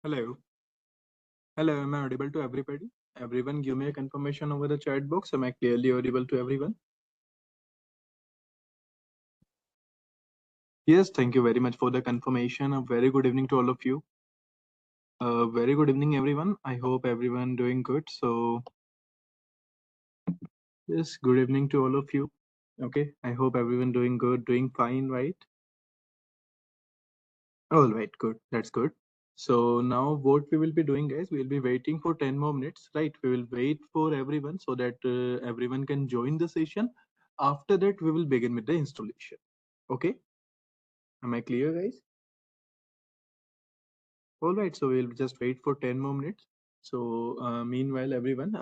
Hello. Hello, am I audible to everybody? Everyone, give me a confirmation over the chat box. Am I clearly audible to everyone? Yes, thank you very much for the confirmation. A very good evening to all of you. Very good evening, everyone. I hope everyone doing good. So, yes, good evening to all of you. Okay, I hope everyone doing good, doing fine, right? All right, good. That's good. So now what we will be doing, guys, we will be waiting for 10 more minutes, right? We will wait for everyone so that everyone can join the session. After that, we will begin with the installation. Okay, am I clear, guys? All right, so we'll just wait for 10 more minutes. So meanwhile, everyone,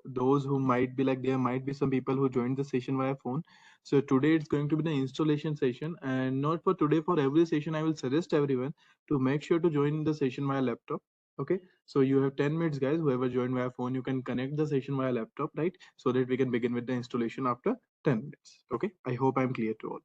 those who might be like, there might be some people who joined the session via phone. So today it's going to be the installation session, and not for today, for every session, I will suggest everyone to make sure to join the session via laptop. Okay, so you have 10 minutes, guys. Whoever joined via phone, you can connect the session via laptop, right? So that we can begin with the installation after 10 minutes. Okay, I hope I'm clear to all.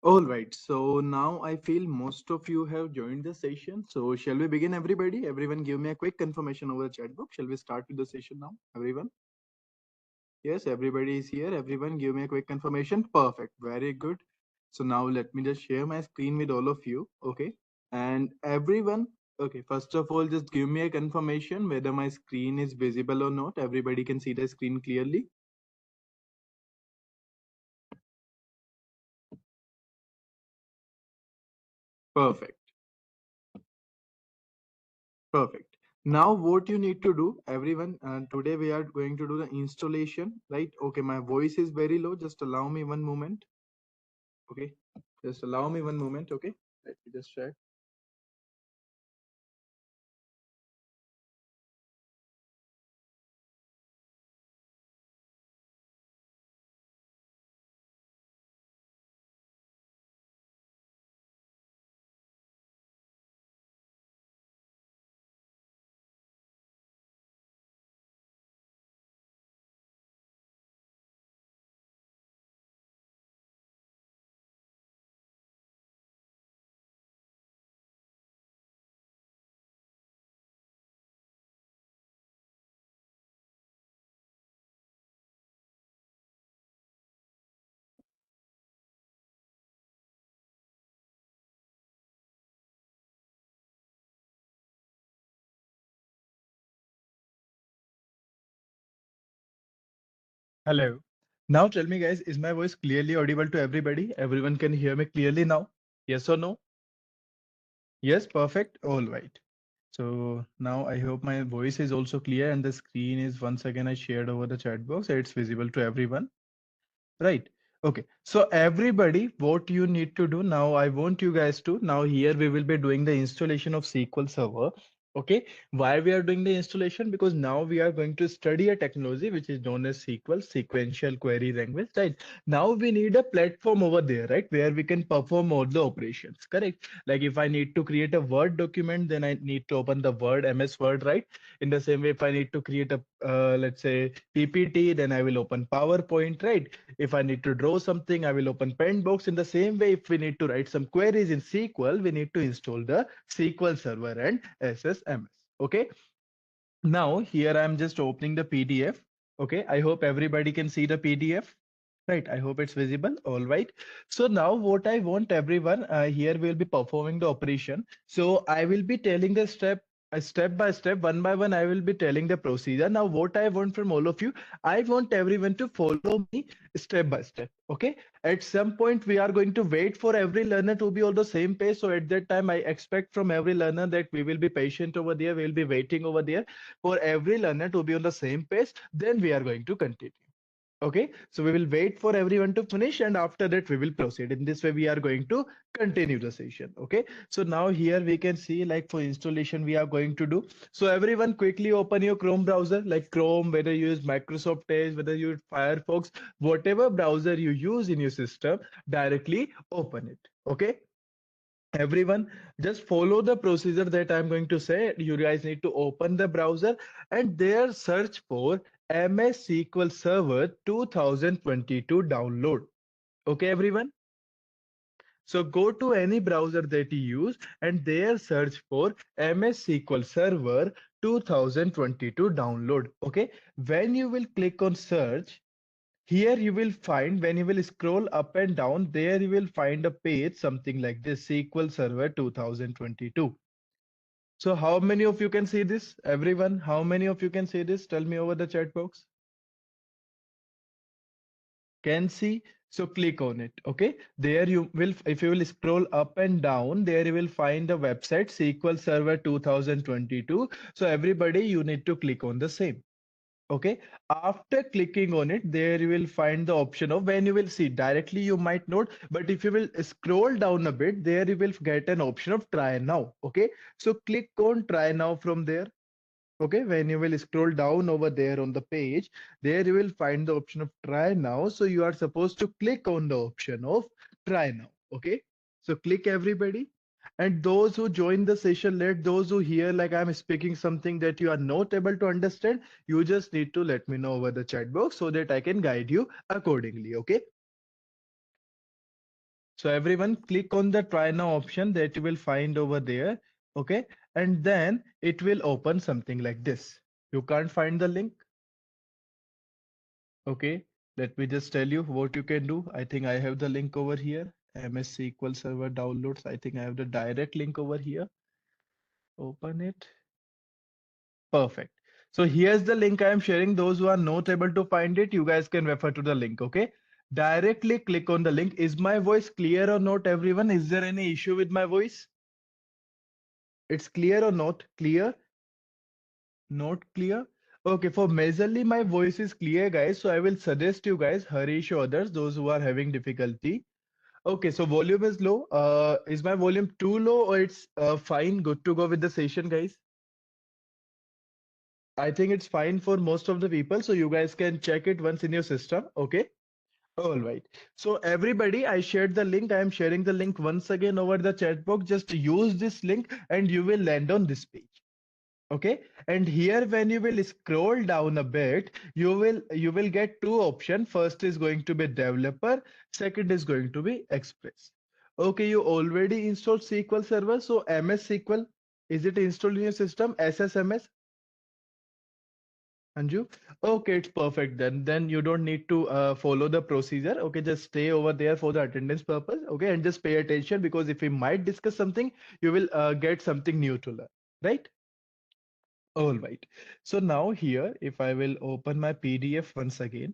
All right, so now I feel most of you have joined the session. So shall we begin, everybody? Everyone give me a quick confirmation over the chat box. Shall we start with the session now, everyone? Yes, everybody is here. Everyone give me a quick confirmation. Perfect, very good. So now let me just share my screen with all of you, okay? And everyone, okay, first of all, just give me a confirmation whether my screen is visible or not. Everybody can see the screen clearly. Perfect. Perfect. Now, what you need to do, everyone, today we are going to do the installation, right? Okay, my voice is very low. Just allow me one moment. Okay, just allow me one moment. Okay, let me just check. Hello. Now tell me, guys, is my voice clearly audible to everybody? Everyone can hear me clearly now? Yes or no? Yes, perfect. All right. So now I hope my voice is also clear and the screen is once again I shared over the chat box. It's visible to everyone. Right. Okay. So everybody, what you need to do now, I want you guys to now here we will be doing the installation of SQL Server. Okay. Why we are doing the installation? Because now we are going to study a technology which is known as SQL, sequential query language. Right. Now we need a platform over there, right, where we can perform all the operations. Correct. Like if I need to create a Word document, then I need to open the Word, MS Word, right? In the same way, if I need to create a let's say PPT, then I will open PowerPoint, right? If I need to draw something, I will open Paintbox. In the same way, if we need to write some queries in SQL, we need to install the SQL Server and SSMS. Okay. Now here I'm just opening the PDF. Okay. I hope everybody can see the PDF. Right, I hope it's visible. All right. So now what I want everyone here will be performing the operation. So I will be telling the step by step, one by one, I will be telling the procedure. Now what I want from all of you, I want everyone to follow me step by step. Okay. At some point, we are going to wait for every learner to be on the same pace. So at that time, I expect from every learner that we will be patient over there. We'll be waiting over there for every learner to be on the same pace. Then we are going to continue. Okay, so we will wait for everyone to finish and after that we will proceed. In this way, we are going to continue the session. Okay, so now here we can see like for installation we are going to do. So everyone quickly open your Chrome browser, like Chrome, whether you use Microsoft Edge, whether you use Firefox, whatever browser you use in your system, directly open it. Okay. Everyone, just follow the procedure that I'm going to say. You guys need to open the browser and there search for MS SQL Server 2022 download. Okay, everyone. So go to any browser that you use and there search for MS SQL Server 2022 download. Okay, when you will click on search, here you will find when you will scroll up and down, there you will find a page something like this, SQL Server 2022. So how many of you can see this? Everyone, how many of you can see this? Tell me over the chat box. Can see? So click on it. Okay. There you will, if you will scroll up and down, there you will find the website SQL Server 2022. So everybody, you need to click on the same. Okay, after clicking on it, there you will find the option of when you will see directly, you might not, but if you will scroll down a bit, there you will get an option of try now. Okay, so click on try now from there. Okay, when you will scroll down over there on the page, there you will find the option of try now. So you are supposed to click on the option of try now. Okay, so click everybody. And those who join the session late, those who hear like I'm speaking something that you are not able to understand, you just need to let me know over the chat box so that I can guide you accordingly. Okay. So everyone click on the try now option that you will find over there. Okay. And then it will open something like this. You can't find the link. Okay. Let me just tell you what you can do. I think I have the link over here. MS SQL Server downloads. I think I have the direct link over here. Open it. Perfect. So here's the link I am sharing. Those who are not able to find it, you guys can refer to the link. Okay. Directly click on the link. Is my voice clear or not, everyone? Is there any issue with my voice? It's clear or not clear? Not clear? Okay, for majorly my voice is clear, guys. So I will suggest you guys, Harish or others, those who are having difficulty. Okay, so volume is low. Is my volume too low or it's fine, good to go with the session, guys? I think it's fine for most of the people. So you guys can check it once in your system. Okay. All right. So everybody, I shared the link. I am sharing the link once again over the chat box. Just use this link and you will land on this page. Okay, and here when you will scroll down a bit, you will get two options. First is going to be developer, second is going to be express. Okay, you already installed SQL Server, so MS SQL, is it installed in your system? SSMS, Anju? Okay, it's perfect then. Then you don't need to follow the procedure. Okay, just stay over there for the attendance purpose. Okay, and just pay attention because if we might discuss something, you will get something new to learn, right? All right. So now here, if I will open my PDF once again.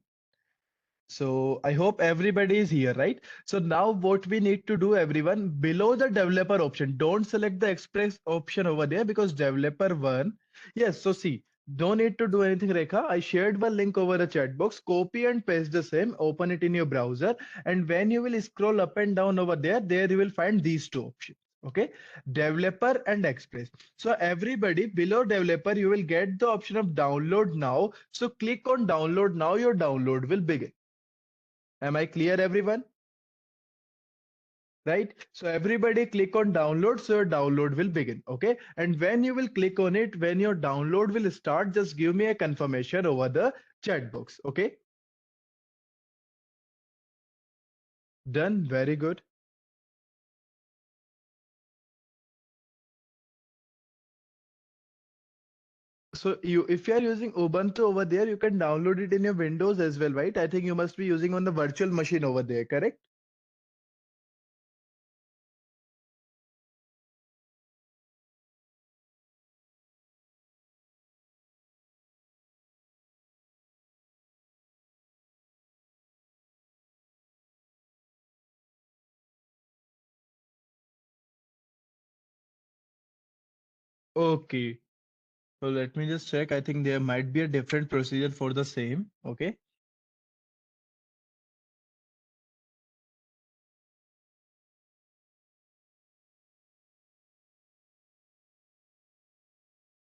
So I hope everybody is here, right? So now what we need to do, everyone, below the developer option, don't select the express option over there because developer one. Yes, so see, don't need to do anything, Rekha. I shared one link over the chat box. Copy and paste the same, open it in your browser. And when you will scroll up and down over there you will find these two options. Okay, developer and express. So everybody below developer, you will get the option of download now. So click on download now, your download will begin. Am I clear, everyone? Right? So everybody click on download, so your download will begin. Okay. And when you will click on it, when your download will start, just give me a confirmation over the chat box. Okay. Done. Very good. So if you are using Ubuntu over there, you can download it in your Windows as well, right? I think you must be using on the virtual machine over there, correct? Okay. So let me just check. I think there might be a different procedure for the same. Okay.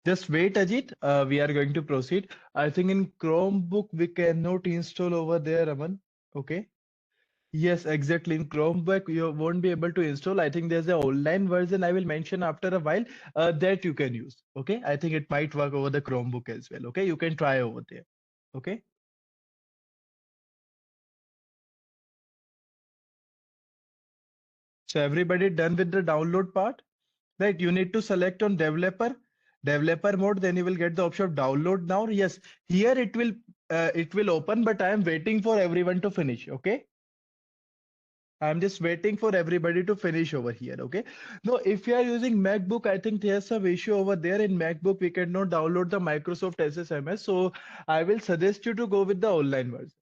Just wait, Ajit. We are going to proceed. I think in Chromebook we cannot install over there, Aman. Okay. Yes, exactly. In Chromebook you won't be able to install. I think there's an online version I will mention after a while that you can use. Okay. I think it might work over the Chromebook as well. Okay. You can try over there. Okay. So everybody done with the download part, right? You need to select on developer mode, then you will get the option of download now. Yes, here it will open, but I am waiting for everyone to finish. Okay. I'm just waiting for everybody to finish over here. Okay. Now, if you are using MacBook, I think there's some issue over there in MacBook. We cannot download the Microsoft SSMS. So I will suggest you to go with the online version.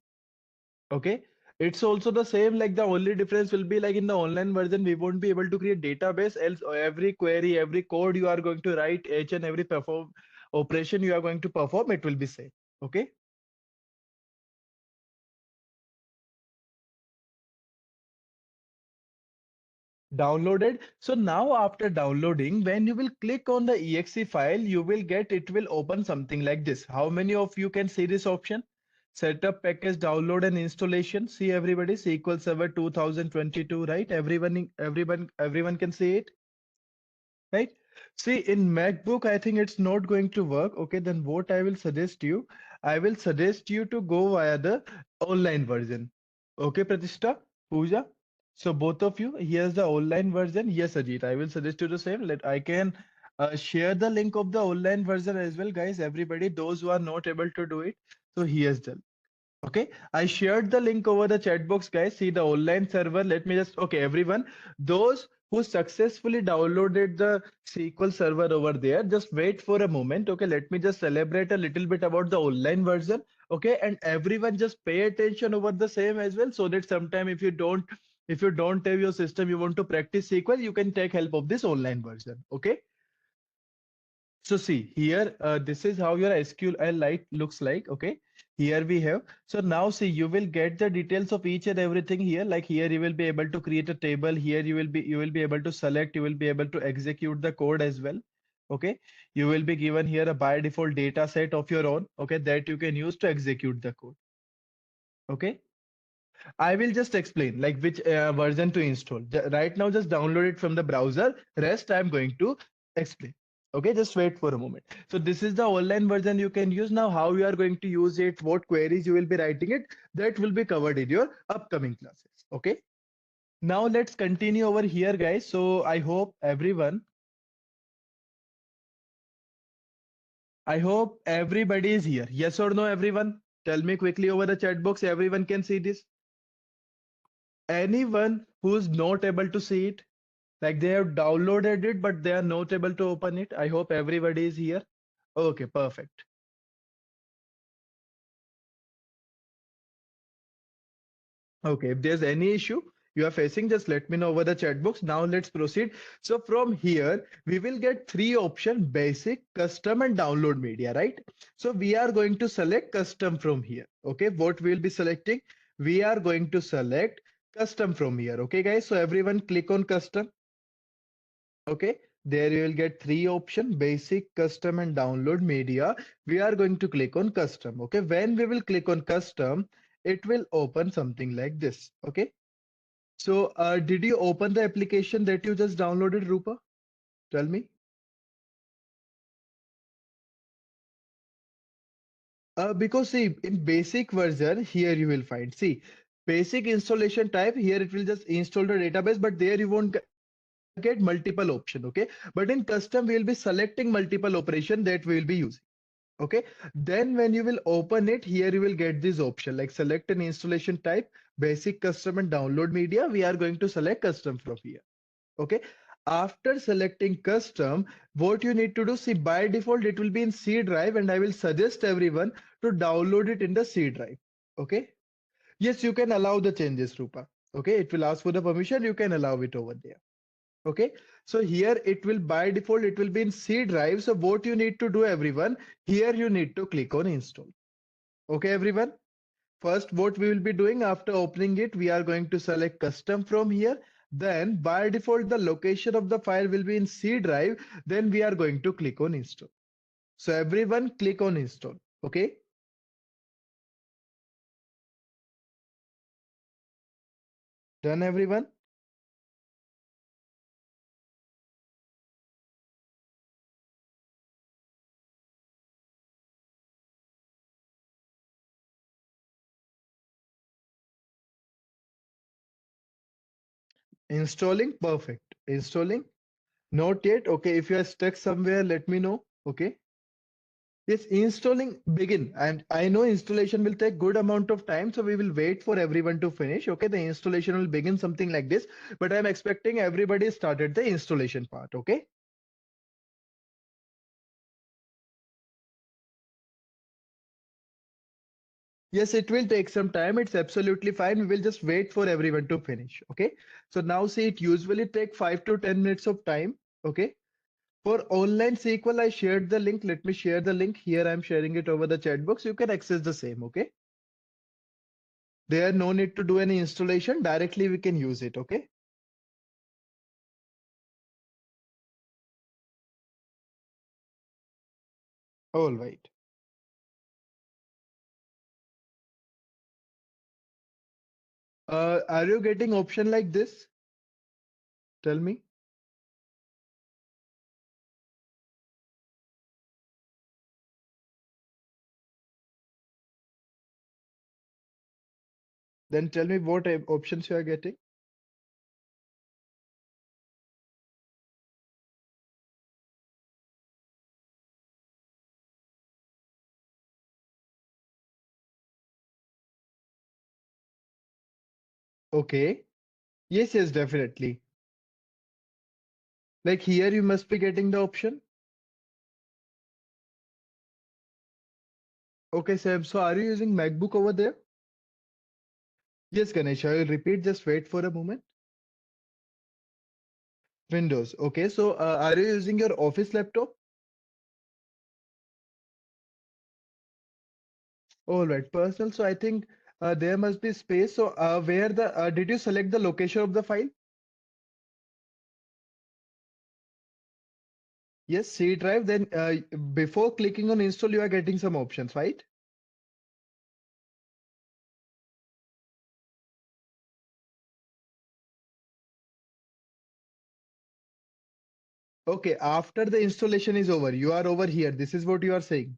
Okay. It's also the same, like the only difference will be like in the online version, we won't be able to create database, else every query, every code you are going to write, each and every perform operation you are going to perform, it will be same. Okay. Downloaded. So now after downloading, when you will click on the exe file, you will get, it will open something like this. How many of you can see this option? Setup package, download and installation. See everybody, SQL Server 2022, right? Everyone can see it, right? See in MacBook, I think it's not going to work. Okay, then what I will suggest you, I will suggest you to go via the online version. Okay, Pratishta, Pooja. So both of you, here's the online version. Yes, Ajit, I will suggest you the same. Let I can share the link of the online version as well, guys. Everybody, those who are not able to do it. So here's the Okay, I shared the link over the chat box, guys. See the online server. Let me just, okay, everyone, those who successfully downloaded the SQL server over there, just wait for a moment. Okay, let me just celebrate a little bit about the online version. Okay, and everyone just pay attention over the same as well, so that sometime if you don't have your system, you want to practice SQL, you can take help of this online version. Okay. So see here, this is how your SQLite looks like. Okay, here we have. So now see, you will get the details of each and everything here. Like here, you will be able to create a table. Here you will be able to select. You will be able to execute the code as well. Okay, you will be given here a by default data set of your own. Okay, that you can use to execute the code. Okay. I will just explain like which version to install. Right now, just download it from the browser. Rest I'm going to explain. Okay, just wait for a moment. So this is the online version you can use now. How you are going to use it, what queries you will be writing it, that will be covered in your upcoming classes. Okay. Now let's continue over here, guys. So I hope everybody is here. Yes or no, everyone? Tell me quickly over the chat box. Everyone can see this. Anyone who's not able to see it? Like they have downloaded it, but they are not able to open it. I hope everybody is here. Okay, perfect. Okay, if there's any issue you are facing, just let me know over the chat box. Now let's proceed. So from here, we will get three options: basic, custom, and download media, right? So we are going to select custom from here. Okay, what we'll be selecting? We are going to select custom from here. Okay, guys. So everyone click on custom. Okay, there you will get three options: basic, custom, and download media. We are going to click on custom. Okay, when we will click on custom, it will open something like this. Okay, so did you open the application that you just downloaded, Rupa? Tell me. Because see, in basic version, here you will find, see, basic installation type, here it will just install the database, but there you won't get multiple option, okay? But in custom, we will be selecting multiple operation that we will be using. Okay, then when you will open it, here you will get this option like select an installation type, basic, custom, and download media. We are going to select custom from here. Okay, after selecting custom, what you need to do, see, by default it will be in C drive, and I will suggest everyone to download it in the C drive. Okay, yes, you can allow the changes, Rupa. Okay, it will ask for the permission, you can allow it over there. Okay, so here it will by default it will be in C drive. So what you need to do, everyone, here you need to click on install. Okay, everyone, first what we will be doing after opening it, we are going to select custom from here. Then by default the location of the file will be in C drive. Then we are going to click on install. So everyone click on install. Okay, done, everyone. Installing, perfect. Installing, not yet. Okay, if you are stuck somewhere, let me know. Okay. Yes, installing begin, and I know installation will take good amount of time, so we will wait for everyone to finish. Okay, the installation will begin something like this, but I'm expecting everybody started the installation part. Okay. Yes, it will take some time. It's absolutely fine. We will just wait for everyone to finish. Okay. So now see, it usually take 5 to 10 minutes of time. Okay. For online SQL, I shared the link. Let me share the link here. I'm sharing it over the chat box. You can access the same. Okay. There no need to do any installation. Directly we can use it. Okay. All right. Are you getting option like this? Tell me. Then tell me what options you are getting. Okay. Yes, yes, definitely. Like here you must be getting the option. Okay, Sam. So are you using MacBook over there? Yes, Ganesh. I will repeat. Just wait for a moment. Windows. Okay. So are you using your office laptop? All right. Personal. So I think there must be space. So where the did you select the location of the file? Yes, C drive. Then before clicking on install, you are getting some options, right? Okay. After the installation is over, you are over here. This is what you are saying.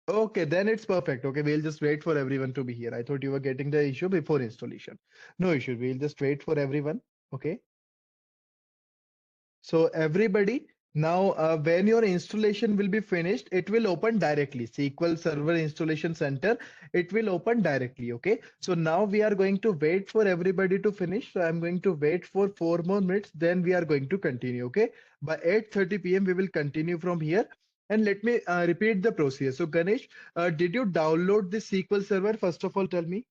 Okay, then it's perfect. Okay, we'll just wait for everyone to be here. I thought you were getting the issue before installation. No issue. We'll just wait for everyone. Okay. So everybody, now when your installation will be finished, it will open directly. SQL Server Installation Center, it will open directly. Okay. So now we are going to wait for everybody to finish. So I'm going to wait for 4 more minutes. Then we are going to continue. Okay. By 8:30 p.m. we will continue from here. And let me repeat the procedure. So Ganesh, did you download the SQL Server? First of all, tell me.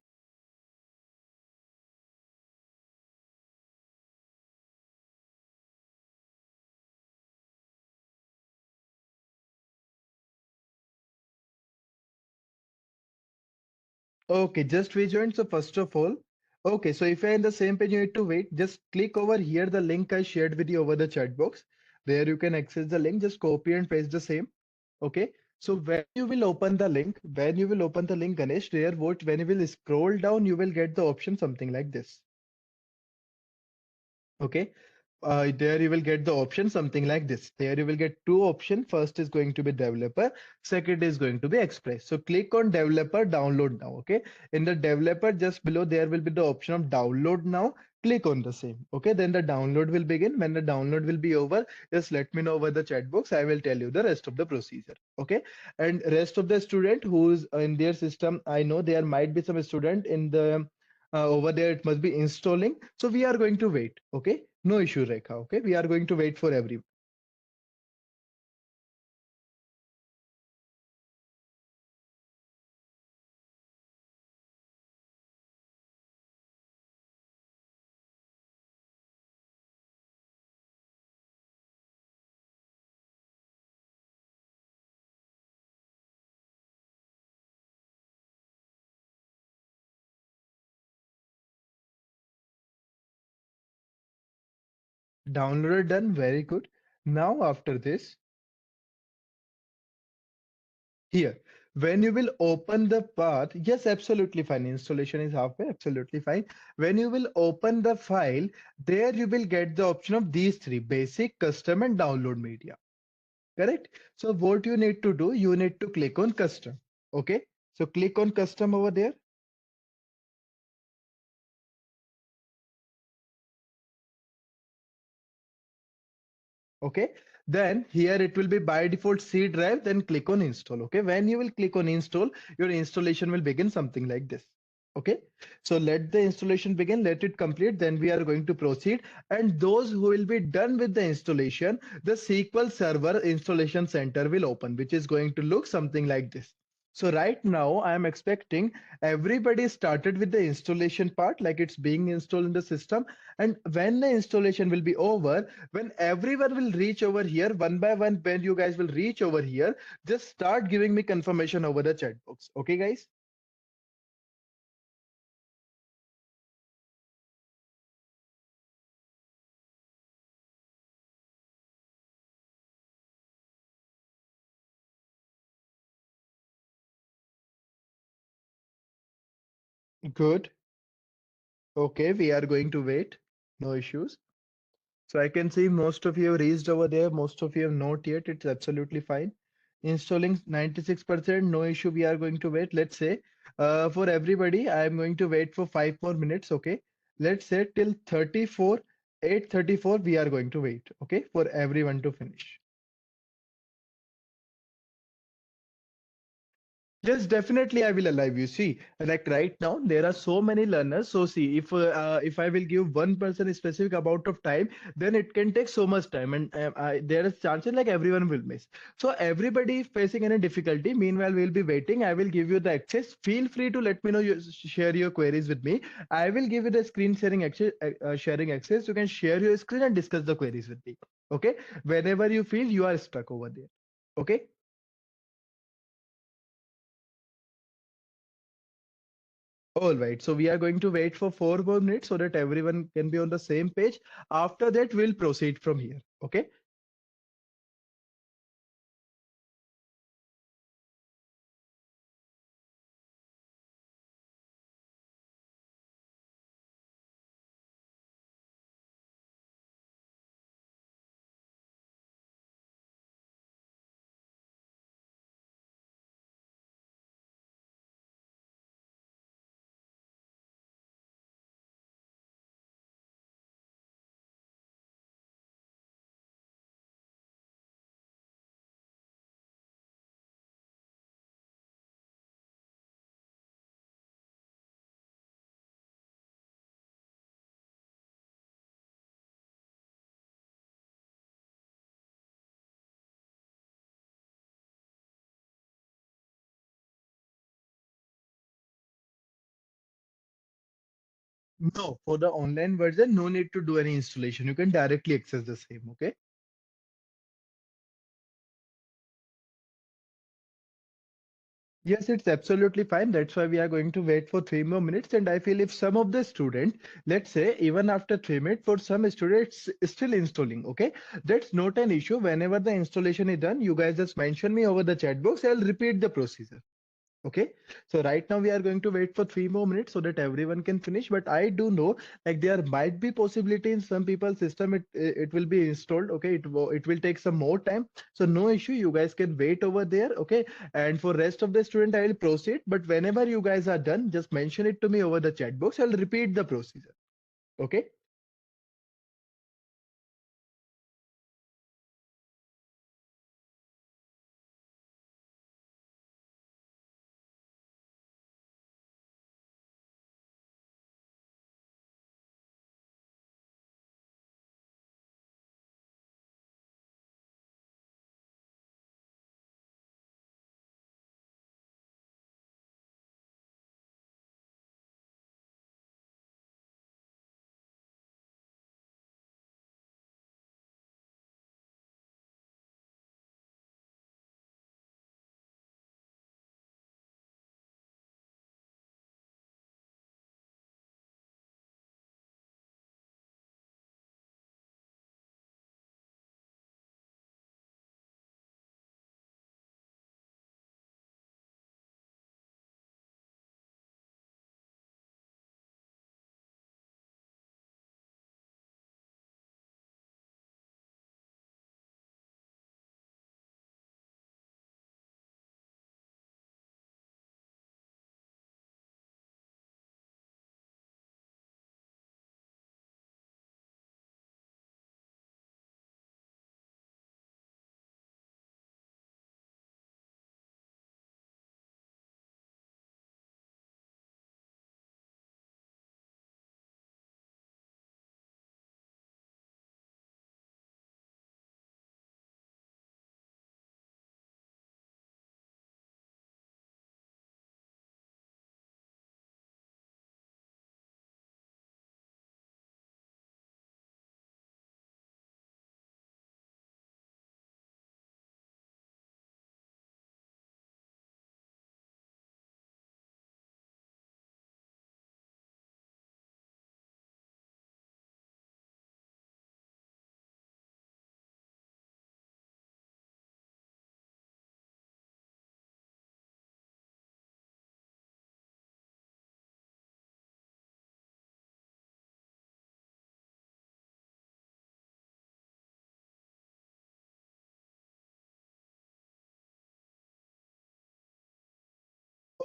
Okay, just rejoin. So first of all, okay, so if you're in the same page, you need to wait. Just click over here, the link I shared with you over the chat box. There you can access the link. Just copy and paste the same. Okay. So when you will open the link, Ganesh, there what when you will scroll down, you will get the option something like this. Okay. There you will get the option something like this. There you will get two options. First is going to be developer. Second is going to be express. So click on developer, download now. Okay. In the developer, just below there will be the option of download now. Click on the same. Okay. Then the download will begin. When the download will be over, just let me know over the chat box. I will tell you the rest of the procedure. Okay. And rest of the student who's in their system, I know there might be some student in the over there it must be installing, so we are going to wait. Okay, no issue, Rekha. Okay, we are going to wait for everyone. Downloaded, done, very good. Now after this, here when you will open the path, yes, absolutely fine, installation is halfway, absolutely fine. When you will open the file, there you will get the option of these three: basic, custom and download media. Correct. So what you need to do, you need to click on custom. Okay, so click on custom over there. Okay, then here it will be by default C drive, then click on install. Okay, when you will click on install, your installation will begin something like this. Okay, so let the installation begin, let it complete, then we are going to proceed. And those who will be done with the installation, the SQL Server Installation Center will open, which is going to look something like this. So right now I am expecting everybody started with the installation part, like it's being installed in the system. And when the installation will be over, when everyone will reach over here one by one, when you guys will reach over here, just start giving me confirmation over the chat box. Okay, guys? Good. Okay, we are going to wait. No issues. So I can see most of you have reached over there. Most of you have not yet. It's absolutely fine. Installing 96%, no issue. We are going to wait. Let's say for everybody, I am going to wait for 5 more minutes. Okay. Let's say till 34, 8:34, we are going to wait. Okay. For everyone to finish. Yes, definitely I will allow you. See, like right now, there are so many learners. So see, if I will give one person a specific amount of time, then it can take so much time, and there is chances like everyone will miss. So everybody is facing any difficulty. Meanwhile, we'll be waiting. I will give you the access. Feel free to let me know. You share your queries with me. I will give you the screen sharing access. Sharing access. You can share your screen and discuss the queries with me. Okay. Whenever you feel you are stuck over there. Okay. All right, so we are going to wait for 4 more minutes so that everyone can be on the same page. After that, we'll proceed from here. Okay. No, for the online version, no need to do any installation. You can directly access the same. Okay. Yes, it's absolutely fine. That's why we are going to wait for 3 more minutes. And I feel if some of the student, let's say even after 3 minutes, for some students still installing, okay, that's not an issue. Whenever the installation is done, you guys just mention me over the chat box. I'll repeat the procedure. Okay, so right now we are going to wait for 3 more minutes so that everyone can finish. But I do know like there might be possibility in some people's system it will be installed. Okay, it will take some more time. So no issue. You guys can wait over there. Okay, and for rest of the student, I will proceed. But whenever you guys are done, just mention it to me over the chat box. I'll repeat the procedure. Okay.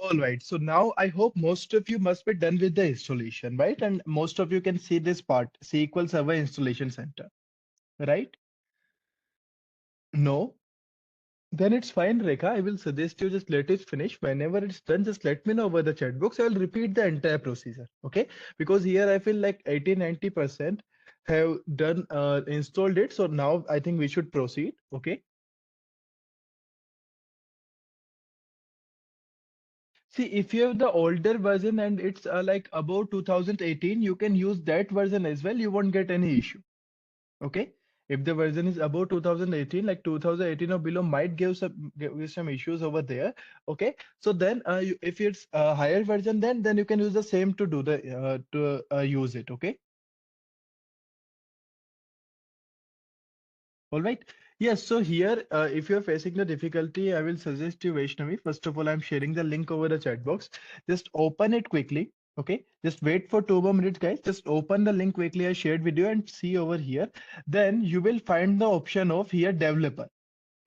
All right. So now I hope most of you must be done with the installation, right? And most of you can see this part, SQL Server Installation Center, right? No. Then it's fine, Rekha. I will suggest you just let it finish. Whenever it's done, just let me know over the chat box. I will repeat the entire procedure. Okay? Because here I feel like 80-90% have done installed it. So now I think we should proceed. Okay. See, if you have the older version and it's like above 2018, you can use that version as well. You won't get any issue. Okay. If the version is above 2018, like 2018 or below, might give you some issues over there. Okay. So then, if it's a higher version, then you can use the same to do the to use it. Okay. All right. Yes. So here, if you're facing the difficulty, I will suggest you, Vaishnavi. First of all, I'm sharing the link over the chat box. Just open it quickly. Okay. Just wait for 2 more minutes, guys. Just open the link quickly I shared with you and see over here. Then you will find the option of here developer.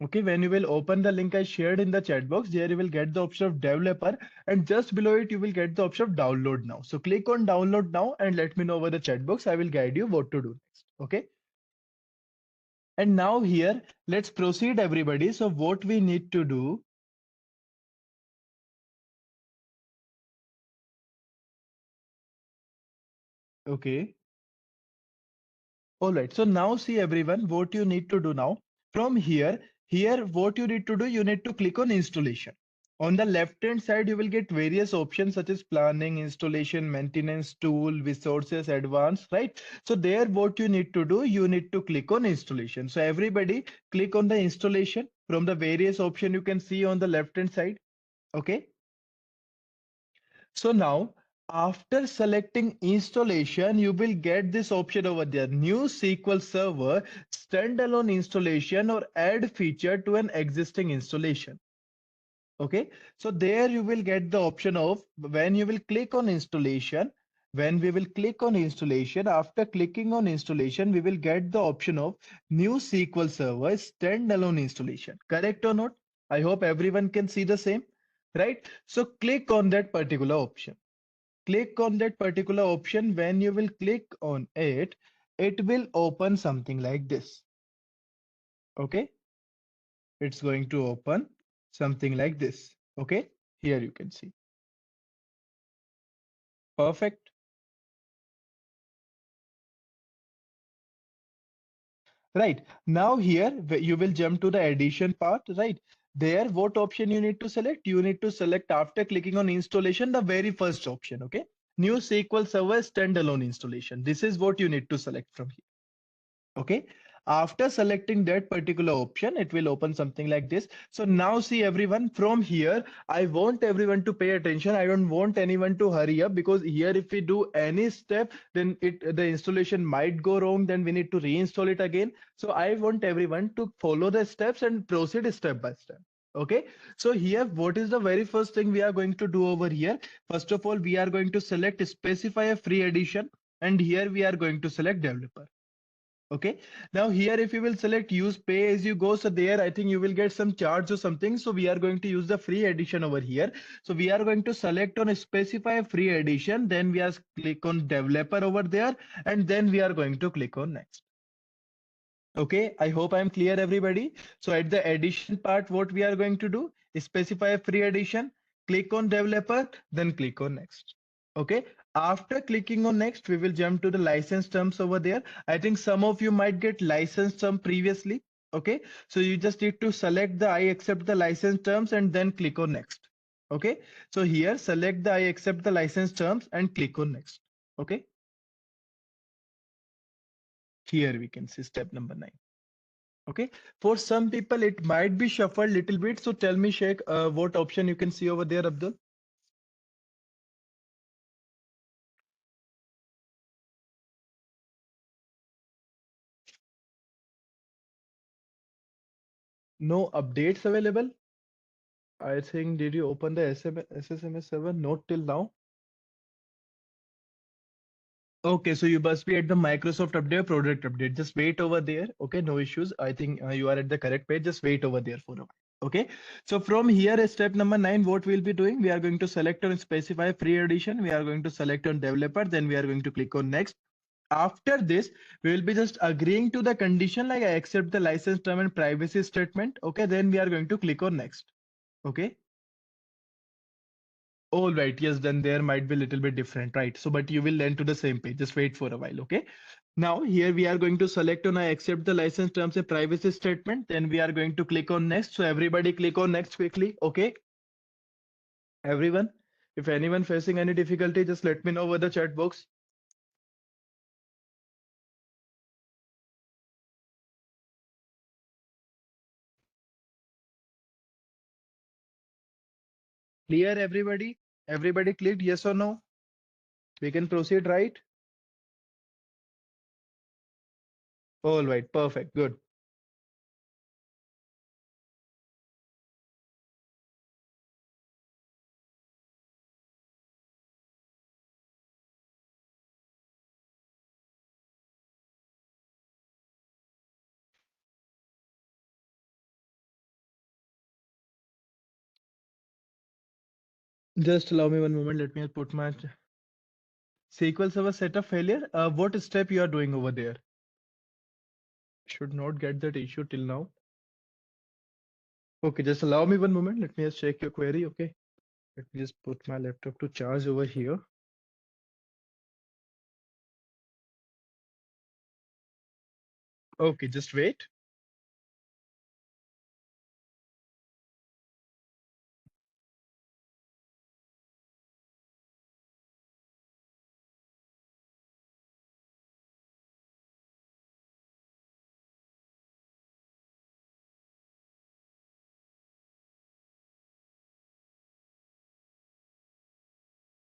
Okay, when you will open the link I shared in the chat box, there you will get the option of developer, and just below it you will get the option of download now. So click on download now and let me know over the chat box. I will guide you what to do next. Okay. And now here, let's proceed everybody. So what we need to do, okay. All right. So now see everyone, what you need to do now. From here, what you need to do, you need to click on installation. On the left hand side, you will get various options such as planning, installation, maintenance, tool, resources, advanced, right? So there, what you need to do, you need to click on installation. So everybody click on the installation from the various option you can see on the left hand side. Okay. So now, after selecting installation, you will get this option over there, new SQL Server, standalone installation or add feature to an existing installation. Okay, so there you will get the option of when you will click on installation, when we will click on installation, after clicking on installation, we will get the option of new SQL Server standalone installation. Correct or not? I hope everyone can see the same, right? So click on that particular option. Click on that particular option. When you will click on it, it will open something like this. Okay, it's going to open something like this. Okay, here you can see. Perfect. Right. Now here you will jump to the addition part, right? There, what option you need to select? You need to select after clicking on installation, the very first option, okay? New SQL Server standalone installation. This is what you need to select from here. Okay, after selecting that particular option, it will open something like this. So now see everyone, from here I want everyone to pay attention. I don't want anyone to hurry up, because here if we do any step, then the installation might go wrong, then we need to reinstall it again. So I want everyone to follow the steps and proceed step by step. Okay, so here what is the very first thing we are going to do over here? First of all, we are going to select specify a free edition, and here we are going to select developer. Okay, now here if you will select use pay as you go, so there I think you will get some charge or something. So we are going to use the free edition over here. So we are going to select on specify free edition, then we are click on developer over there, and then we are going to click on next. Okay, I hope I'm clear everybody. So at the edition part, what we are going to do is specify a free edition, click on developer, then click on next. Okay, after clicking on next, we will jump to the license terms over there. I think some of you might get license term previously. Okay, so you just need to select the I accept the license terms and then click on next. Okay, so here select the I accept the license terms and click on next. Okay, here we can see step number 9. Okay, for some people it might be shuffled little bit. So tell me, Sheikh, what option you can see over there, Abdul? No updates available. I think did you open the SSMS 7? Not till now. Okay, so you must be at the Microsoft update, product update. Just wait over there. Okay, no issues. I think you are at the correct page. Just wait over there for a while. Okay, so from here, step number 9, what we'll be doing, we are going to select on specify free edition. We are going to select on developer. Then we are going to click on next. After this, we will be just agreeing to the condition like I accept the license term and privacy statement. Okay, then we are going to click on next. Okay. All right. Yes, then there might be a little bit different, right? So, but you will land to the same page. Just wait for a while. Okay. Now here we are going to select on I accept the license terms and privacy statement. Then we are going to click on next. So everybody click on next quickly. Okay. Everyone, if anyone facing any difficulty, just let me know over the chat box. Clear, everybody? Everybody clicked yes or no? We can proceed, right? All right, perfect, good. Just allow me one moment. Let me put my SQL Server setup failure. What step you are doing over there? Should not get that issue till now. Okay, just allow me one moment. Let me just check your query. Okay, let me just put my laptop to charge over here. Okay, just wait.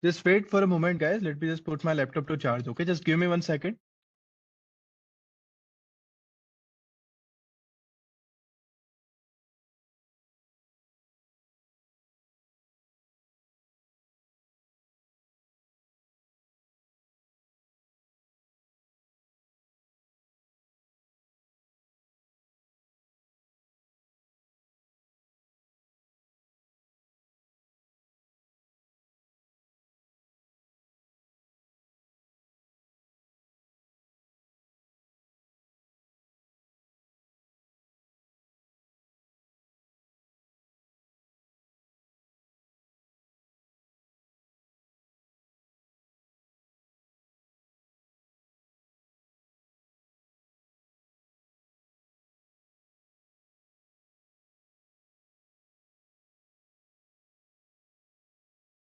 Just wait for a moment, guys. Let me just put my laptop to charge. Okay, just give me 1 second.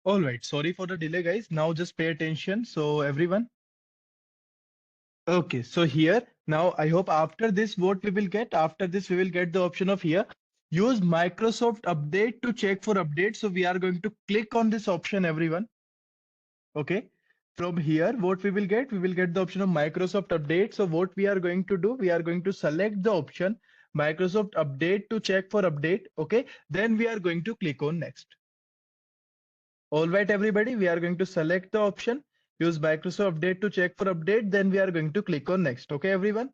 All right, sorry for the delay, guys. Now just pay attention. So everyone. Okay, so here now I hope after this what we will get after this we will get the option of here use Microsoft update to check for updates. So we are going to click on this option, everyone. Okay, from here what we will get the option of Microsoft update. So what we are going to do, we are going to select the option Microsoft update to check for update. Okay, then we are going to click on next. All right, everybody, we are going to select the option use Microsoft update to check for update. Then we are going to click on next. Okay, everyone.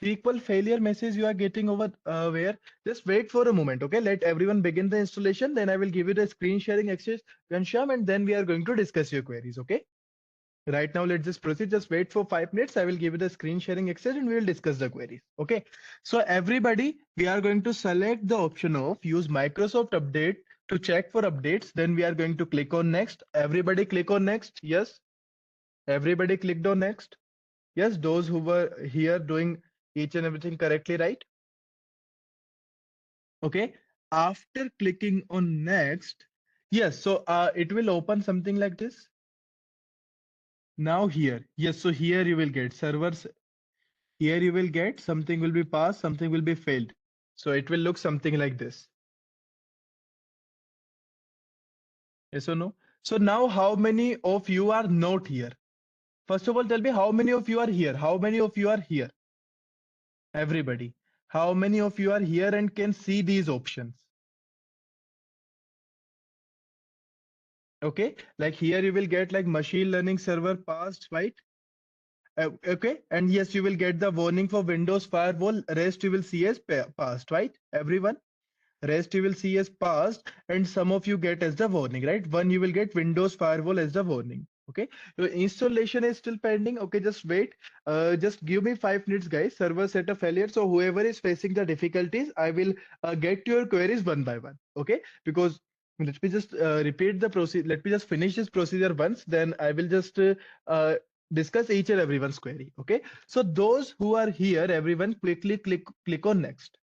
SQL failure message you are getting over where? Just wait for a moment. Okay, let everyone begin the installation. Then I will give you the screen sharing access, Ghanshyam, and then we are going to discuss your queries. Okay. Right now, let's just proceed. Just wait for 5 minutes. I will give you the screen sharing access and we will discuss the queries. Okay. So everybody, we are going to select the option of use Microsoft update to check for updates. Then we are going to click on next. Everybody click on next. Yes. Everybody clicked on next. Yes. Those who were here doing each and everything correctly, right? Okay. After clicking on next, yes. So it will open something like this. Now here, yes. So here you will get servers. Here you will get something will be passed, something will be failed. So it will look something like this. Yes or no? So now how many of you are not here? First of all, tell me how many of you are here? How many of you are here? Everybody. How many of you are here and can see these options? Okay. Like here you will get like machine learning server passed, right? Okay. And yes, you will get the warning for Windows firewall. Rest you will see as passed, right? Everyone. Rest you will see as passed and some of you get as the warning, right? One you will get Windows firewall as the warning. Okay, your installation is still pending. Okay, just wait. Just give me 5 minutes, guys. Server setup failure. So whoever is facing the difficulties, I will get to your queries one by one. Okay, because let me just repeat the procedure. Let me just finish this procedure once. Then I will just discuss each and everyone's query. Okay, so those who are here, everyone quickly click on next.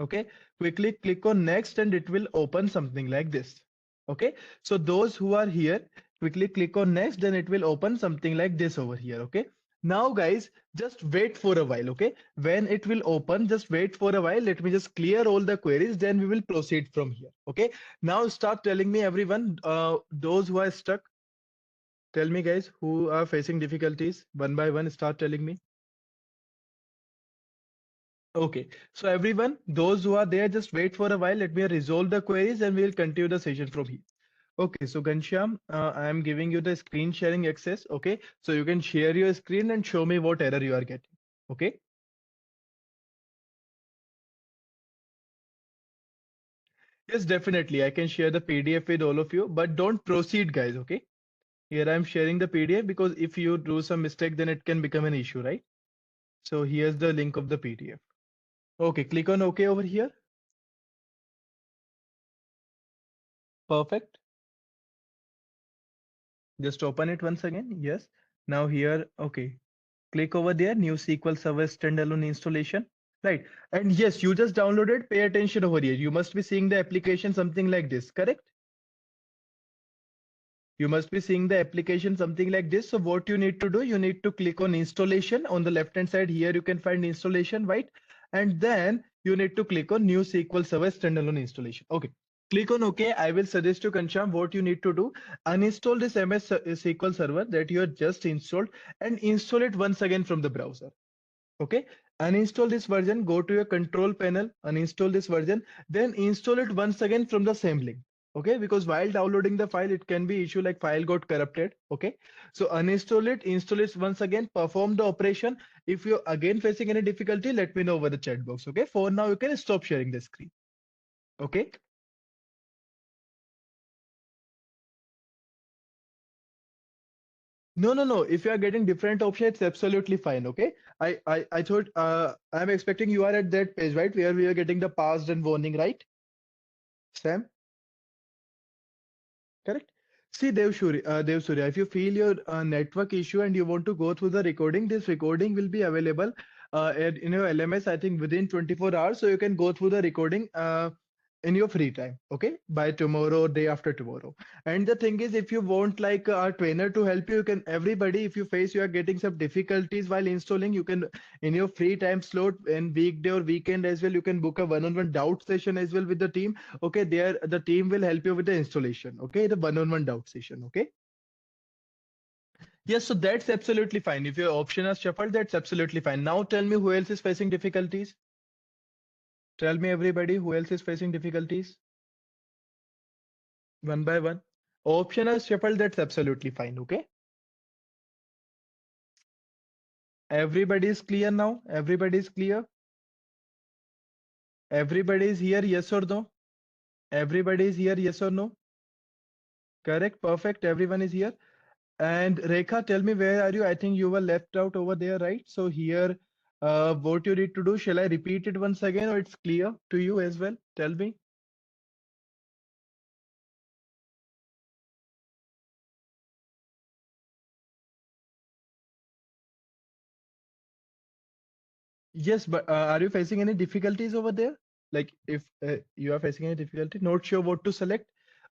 Okay, quickly click on next and it will open something like this. Okay, so those who are here, quickly click on next, then it will open something like this over here. Okay, now guys, just wait for a while. Okay, when it will open, just wait for a while. Let me just clear all the queries, then we will proceed from here. Okay, now start telling me, everyone, those who are stuck, tell me guys who are facing difficulties one by one, start telling me. Okay, so everyone, those who are there, just wait for a while. Let me resolve the queries and we'll continue the session from here. Okay, so Ghanshyam, I am giving you the screen sharing access. Okay, so you can share your screen and show me what error you are getting. Okay, yes, definitely. I can share the PDF with all of you, but don't proceed, guys. Okay, here I'm sharing the PDF because if you do some mistake, then it can become an issue, right? So here's the link of the PDF. Okay, click on OK over here. Perfect. Just open it once again. Yes. Now here, okay. Click over there, new SQL Server standalone installation. Right. And yes, you just downloaded. Pay attention over here. You must be seeing the application something like this, correct? You must be seeing the application something like this. So what you need to do, you need to click on installation on the left hand side. Here you can find installation, right? And then you need to click on new SQL Server standalone installation. Okay. Click on OK. I will suggest you, Kancham, what you need to do. Uninstall this MS SQL Server that you have just installed and install it once again from the browser. Okay, uninstall this version, go to your control panel, uninstall this version, then install it once again from the same link. Okay, because while downloading the file, it can be issue like file got corrupted. Okay, so uninstall it, install it once again, perform the operation. If you're again facing any difficulty, let me know over the chat box. Okay, for now you can stop sharing the screen. Okay. No, no, no. If you are getting different option, it's absolutely fine. Okay. I thought I'm expecting you are at that page, right? Where we are getting the passed and warning, right? Sam? Correct. See, Dev Surya, if you feel your network issue and you want to go through the recording, this recording will be available in your LMS, I think within 24 hours. So you can go through the recording in your free time, okay? By tomorrow or day after tomorrow. And the thing is, if you want like a trainer to help you, you can, everybody, if you face you are getting some difficulties while installing, you can in your free time slot in weekday or weekend as well, you can book a one-on-one doubt session as well with the team. Okay, there the team will help you with the installation. Okay, the one-on-one doubt session. Okay. Yes, so that's absolutely fine. If your option is shuffled, that's absolutely fine. Now tell me who else is facing difficulties. Tell me everybody who else is facing difficulties one by one. Option is shuffled, that's absolutely fine. Okay. Everybody is clear now. Everybody is clear. Everybody is here, yes or no? Everybody is here, yes or no? Correct, perfect. Everyone is here. And Rekha, tell me where are you? I think you were left out over there, right? So here, what you need to do, shall I repeat it once again or it's clear to you as well? Tell me. Yes, but are you facing any difficulties over there? Like if you are facing any difficulty, not sure what to select.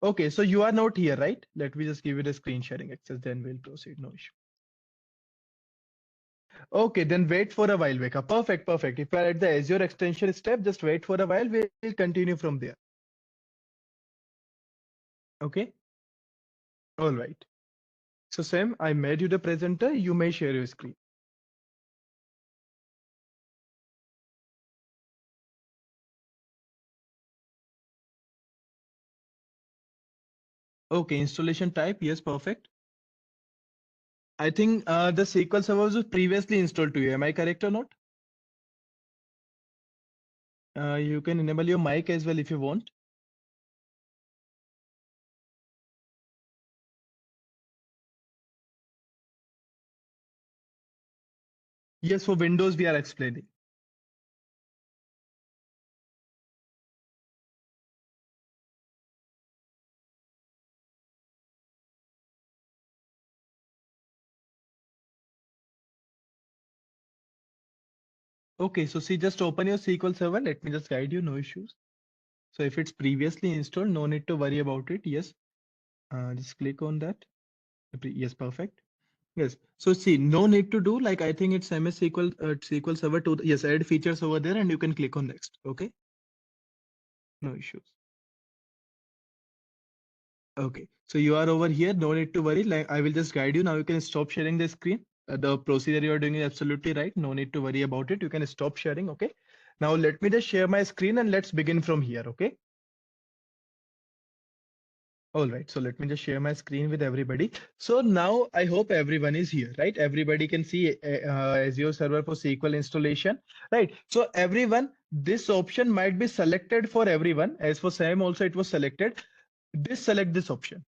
Okay, so you are not here, right? Let me just give you the screen sharing access, then we'll proceed. No issue. Okay, then wait for a while, Veka. Perfect, perfect. If you are at the Azure extension step, just wait for a while. We'll continue from there. Okay. All right. So Sam, I made you the presenter. You may share your screen. Okay, installation type. Yes, perfect. I think the SQL Server was previously installed to you. Am I correct or not? You can enable your mic as well if you want. Yes, for Windows we are explaining. Okay, so see, just open your SQL Server. Let me just guide you, no issues. So if it's previously installed, no need to worry about it. Yes, just click on that. Yes, perfect. Yes. So see, no need to do like I think it's MS SQL SQL Server to yes, add features over there, and you can click on next. Okay, no issues. Okay, so you are over here. No need to worry. Like I will just guide you now. You can stop sharing the screen. The procedure you are doing is absolutely right. No need to worry about it. You can stop sharing. Okay. Now let me just share my screen and let's begin from here. Okay. All right, so let me just share my screen with everybody. So now I hope everyone is here, right? Everybody can see Azure Server for SQL installation, right? So everyone, this option might be selected for everyone. As for Sam also it was selected. Select this option,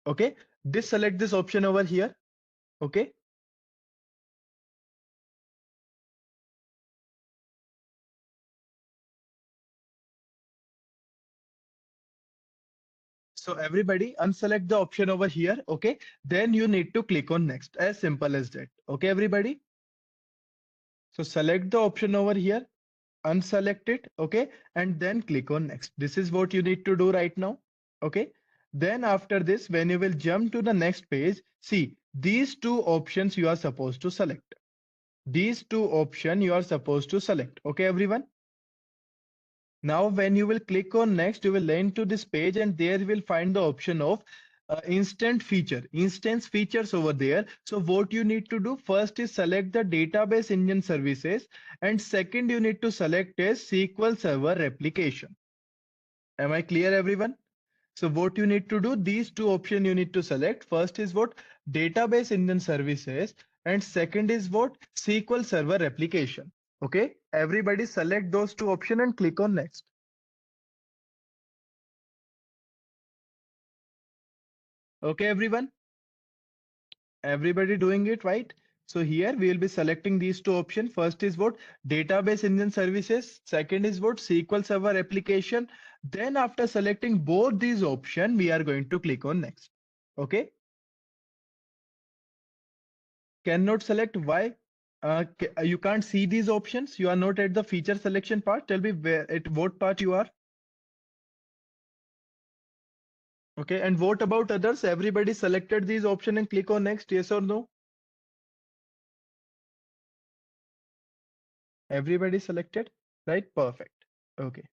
okay? Select this option over here, okay? So everybody unselect the option over here, okay? Then you need to click on next, as simple as that, okay, everybody? So select the option over here, unselect it, okay, and then click on next. This is what you need to do right now, okay. Then after this, when you will jump to the next page, see these two options you are supposed to select. These two options you are supposed to select, okay everyone. Now when you will click on next, you will land to this page and there you will find the option of instance features over there. So what you need to do first is select the database engine services, and second you need to select a SQL Server replication. Am I clear everyone? So what you need to do, these two options you need to select. First is what? Database engine services, and second is what? SQL Server replication. Okay, everybody select those two options and click on next. Okay, everyone. Everybody doing it right? So here we will be selecting these two options. First is what? Database engine services. Second is what? SQL Server application. Then after selecting both these options, we are going to click on next. Okay. Cannot select. Why? You can't see these options. You are not at the feature selection part. Tell me where at what part you are. Okay. And what about others? Everybody selected these options and click on next. Yes or no? Everybody selected. Right? Perfect. Okay.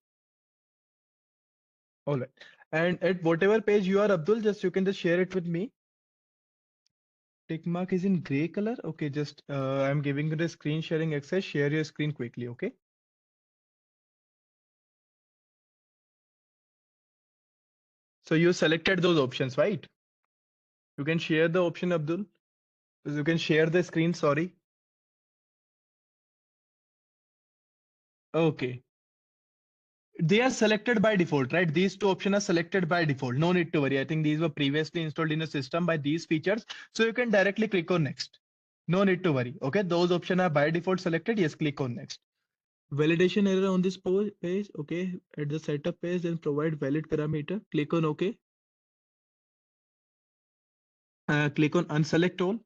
All right. And at whatever page you are, Abdul, just you can just share it with me. Tick mark is in gray color. Okay, just I'm giving you the screen sharing access. Share your screen quickly. Okay. So you selected those options, right? You can share the option, Abdul. You can share the screen. Sorry. Okay. They are selected by default, right? These two options are selected by default. No need to worry. I think these were previously installed in a system by these features. So you can directly click on next. No need to worry. Okay. Those options are by default selected. Yes, click on next. Validation error on this page. Okay. At the setup page, then provide valid parameter. Click on OK. Click on unselect all.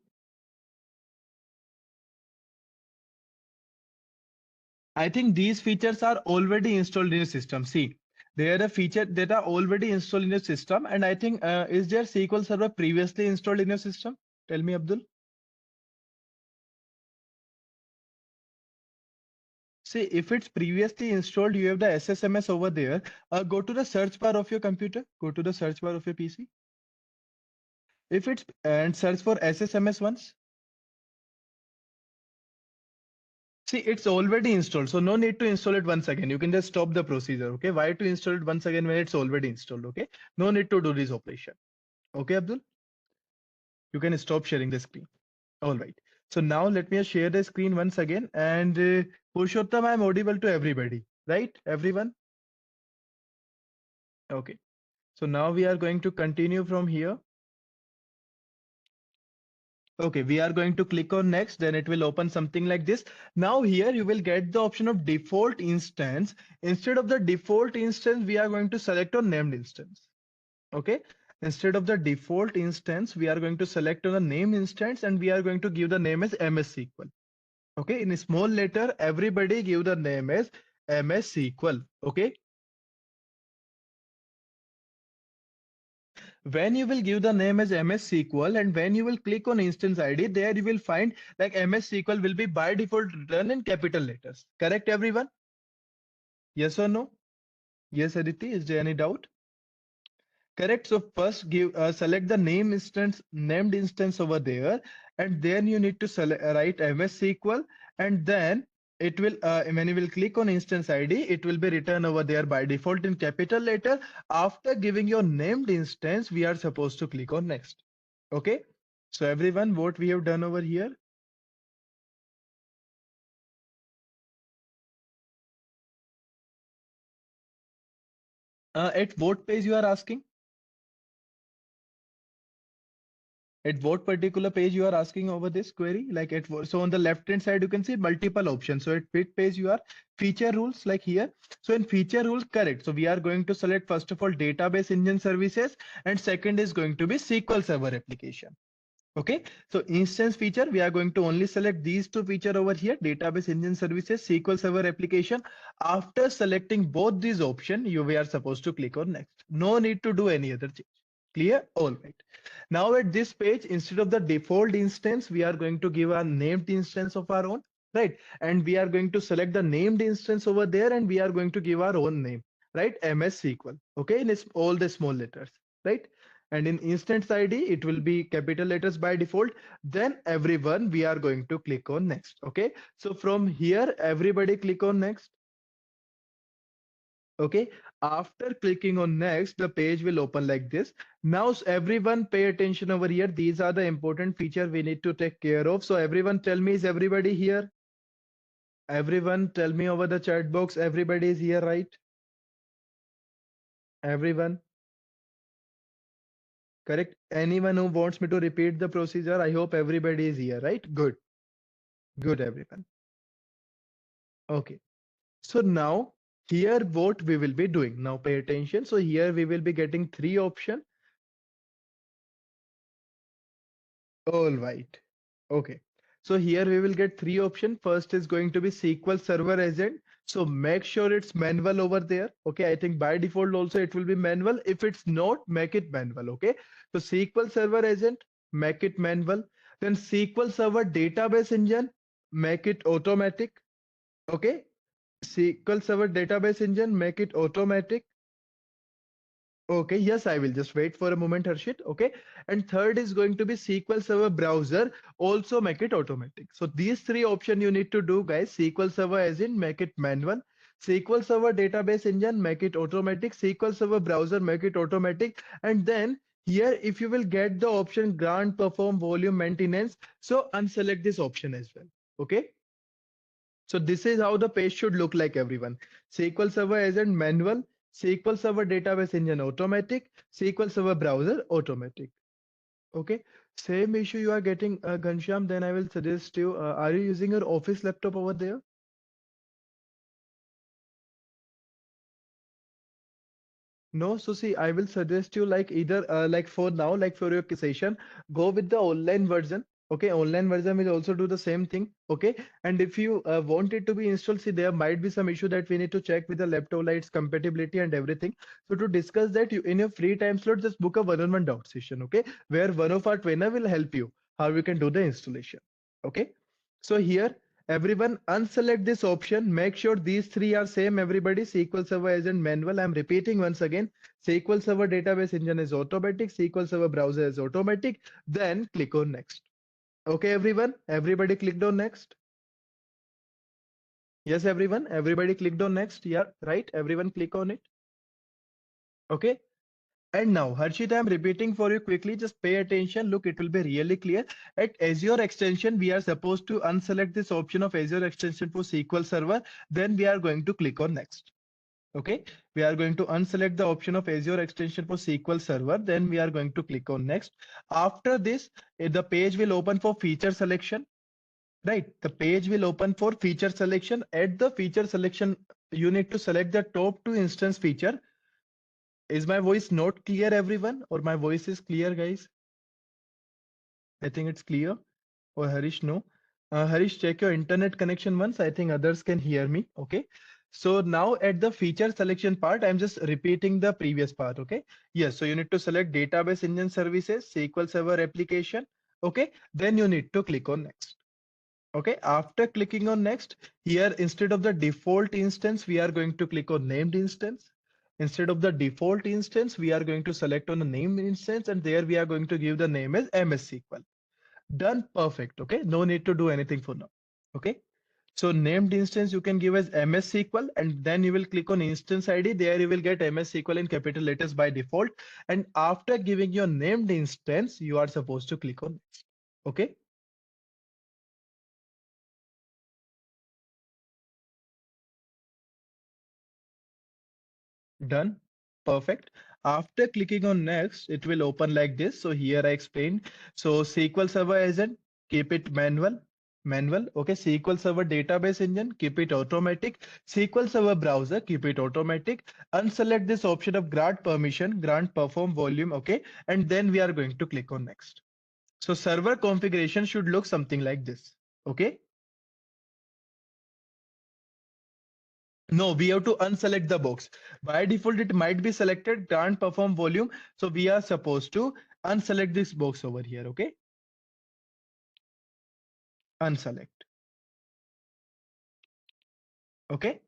I think these features are already installed in your system. See, they are a feature that are already installed in your system. And I think, is there SQL Server previously installed in your system? Tell me, Abdul. See, if it's previously installed, you have the SSMS over there. Go to the search bar of your computer. Go to the search bar of your PC. If it's and search for SSMS once. See, it's already installed, so no need to install it once again. You can just stop the procedure. Okay, why to install it once again when it's already installed? Okay, no need to do this operation. Okay, Abdul, you can stop sharing the screen. All right. So now let me share the screen once again. And Purushottam, I'm audible to everybody, right? Everyone. Okay. So now we are going to continue from here. Okay, we are going to click on next, then it will open something like this. Now here you will get the option of default instance. Instead of the default instance, we are going to select on named instance. Okay, instead of the default instance, we are going to select on the name instance and we are going to give the name as MS SQL. Okay, in a small letter, everybody give the name as MS SQL. Okay, when you will give the name as MS SQL and when you will click on instance ID, there you will find like MS SQL will be by default written in capital letters. Correct, everyone? Yes or no? Yes, Aditi, is there any doubt? Correct. So first give select the name instance, named instance over there, and then you need to select write MS SQL, and then it will when you will click on instance ID, it will be written over there by default in capital letter. After giving your named instance, we are supposed to click on next. Okay. So everyone, what we have done over here? At what page you are asking? At what particular page you are asking over this query? Like so on the left hand side, you can see multiple options. So at which page you are feature rules like here. So in feature rules, correct. So we are going to select first of all database engine services and second is going to be SQL Server application. Okay, so instance feature, we are going to only select these two feature over here, database engine services, SQL Server application. After selecting both these options, we are supposed to click on next. No need to do any other change. Clear? All right. Now at this page, instead of the default instance, we are going to give a named instance of our own, right? And we are going to select the named instance over there and we are going to give our own name, right? MS SQL. Okay, in all the small letters, right? And in instance ID, it will be capital letters by default. Then everyone, we are going to click on next. Okay, so from here, everybody click on next. Okay, after clicking on next, the page will open like this. Now everyone pay attention over here. These are the important feature we need to take care of. So everyone tell me, is everybody here? Everyone tell me over the chat box, everybody is here, right? Everyone, correct? Anyone who wants me to repeat the procedure, I hope everybody is here, right? Good, good, everyone. Okay, so now here what we will be doing. Now pay attention. So here we will be getting three options. All right. Okay. So here we will get three options. First is going to be SQL Server Agent. So make sure it's manual over there. Okay. I think by default also it will be manual. If it's not, make it manual. Okay. So SQL Server Agent, make it manual. Then SQL Server Database Engine, make it automatic. Okay. SQL Server Database Engine, make it automatic. Okay, yes, I will just wait for a moment, Harshit. Okay, and third is going to be SQL Server Browser. Also make it automatic. So these three options you need to do, guys. SQL Server as in make it manual. SQL Server Database Engine, make it automatic. SQL Server Browser, make it automatic. And then here, if you will get the option grant, perform, volume, maintenance, so unselect this option as well. Okay. So this is how the page should look like, everyone. SQL Server Agent manual, SQL Server Database Engine automatic, SQL Server Browser automatic. Okay. Same issue you are getting, Ghanshyam. Then I will suggest you. Are you using your office laptop over there? No, so see, I will suggest you like either like for now, like for your session, go with the online version. Okay, online version will also do the same thing. Okay, and if you want it to be installed, see, there might be some issue that we need to check with the laptop lights compatibility and everything. So to discuss that, you in your free time slot, just book a one-on-one doubt session. Okay, where one of our trainer will help you how you can do the installation. Okay, so here everyone unselect this option. Make sure these three are same. Everybody, SQL Server Agent manual. I'm repeating once again. SQL Server Database Engine is automatic. SQL Server Browser is automatic. Then click on next. Okay, everyone. Everybody clicked on next. Yes, everyone. Everybody clicked on next. Yeah, right. Everyone click on it. Okay. And now, Harshit, I'm repeating for you quickly. Just pay attention. Look, it will be really clear. At Azure extension, we are supposed to unselect this option of Azure extension for SQL Server. Then we are going to click on next. Okay, we are going to unselect the option of Azure extension for SQL Server. Then we are going to click on next. After this, the page will open for feature selection. Right, the page will open for feature selection. At the feature selection, you need to select the top two instance feature. Is my voice not clear, everyone, or my voice is clear, guys? I think it's clear. Or Harish, no. Harish, check your internet connection once. I think others can hear me. Okay. So now at the feature selection part, I'm just repeating the previous part. Okay. Yes. So you need to select database engine services, SQL Server application. Okay. Then you need to click on next. Okay. After clicking on next, here instead of the default instance, we are going to click on named instance. Instead of the default instance, we are going to select on the named instance, and there we are going to give the name as MS SQL. Done. Perfect. Okay. No need to do anything for now. Okay. So named instance you can give as MS SQL, and then you will click on instance ID. There you will get MS SQL in capital letters by default. And after giving your named instance, you are supposed to click on next. Okay. Done. Perfect. After clicking on next, it will open like this. So here I explained. So SQL Server Agent, keep it manual. Manual. Okay. SQL Server Database Engine, keep it automatic. SQL Server Browser, keep it automatic. Unselect this option of grant permission, grant perform volume. Okay. And then we are going to click on next. So server configuration should look something like this. Okay. No, we have to unselect the box. By default, it might be selected, can't perform volume. So we are supposed to unselect this box over here. Okay. Unselect. Okay.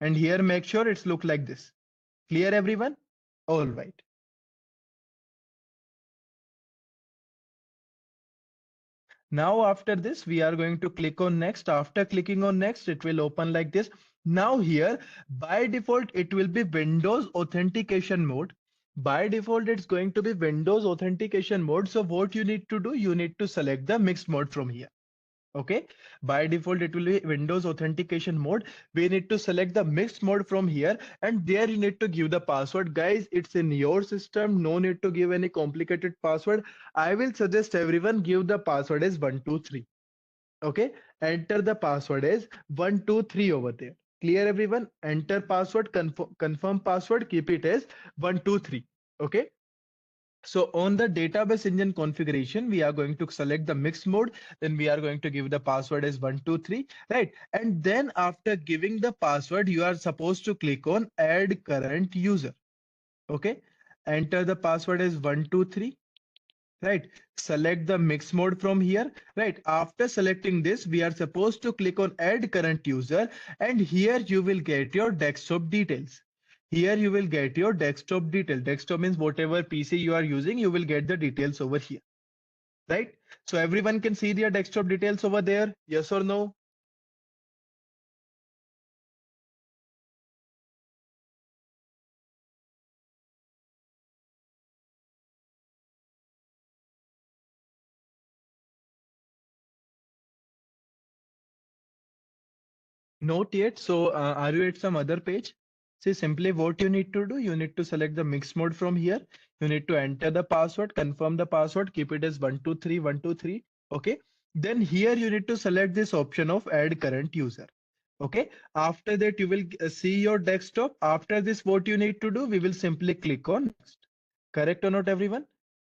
And here, make sure it's look like this. Clear, everyone? All right. Now, after this, we are going to click on next. After clicking on next, it will open like this. Now here, by default, it will be Windows authentication mode. By default, it's going to be Windows authentication mode. So what you need to do, you need to select the mixed mode from here. Okay, by default it will be Windows authentication mode. We need to select the mixed mode from here, and there you need to give the password. Guys, it's in your system, no need to give any complicated password. I will suggest everyone give the password as 123. Okay, enter the password as 123 over there. Clear, everyone? Enter password, confirm password, keep it as 123. Okay. So on the database engine configuration, we are going to select the mixed mode. Then we are going to give the password as 123, right? And then after giving the password, you are supposed to click on add current user. Okay. Enter the password as 123, right? Select the mix mode from here, right? After selecting this, we are supposed to click on add current user, and here you will get your desktop details. Here you will get your desktop detail. Desktop means whatever PC you are using, you will get the details over here, right? So everyone can see their desktop details over there. Yes or no? Not yet. So are you at some other page? See, simply what you need to do, you need to select the mix mode from here. You need to enter the password, confirm the password, keep it as 123, 123. Okay. Then here you need to select this option of add current user. Okay. After that, you will see your desktop. After this, what you need to do, we will simply click on next. Correct or not, everyone?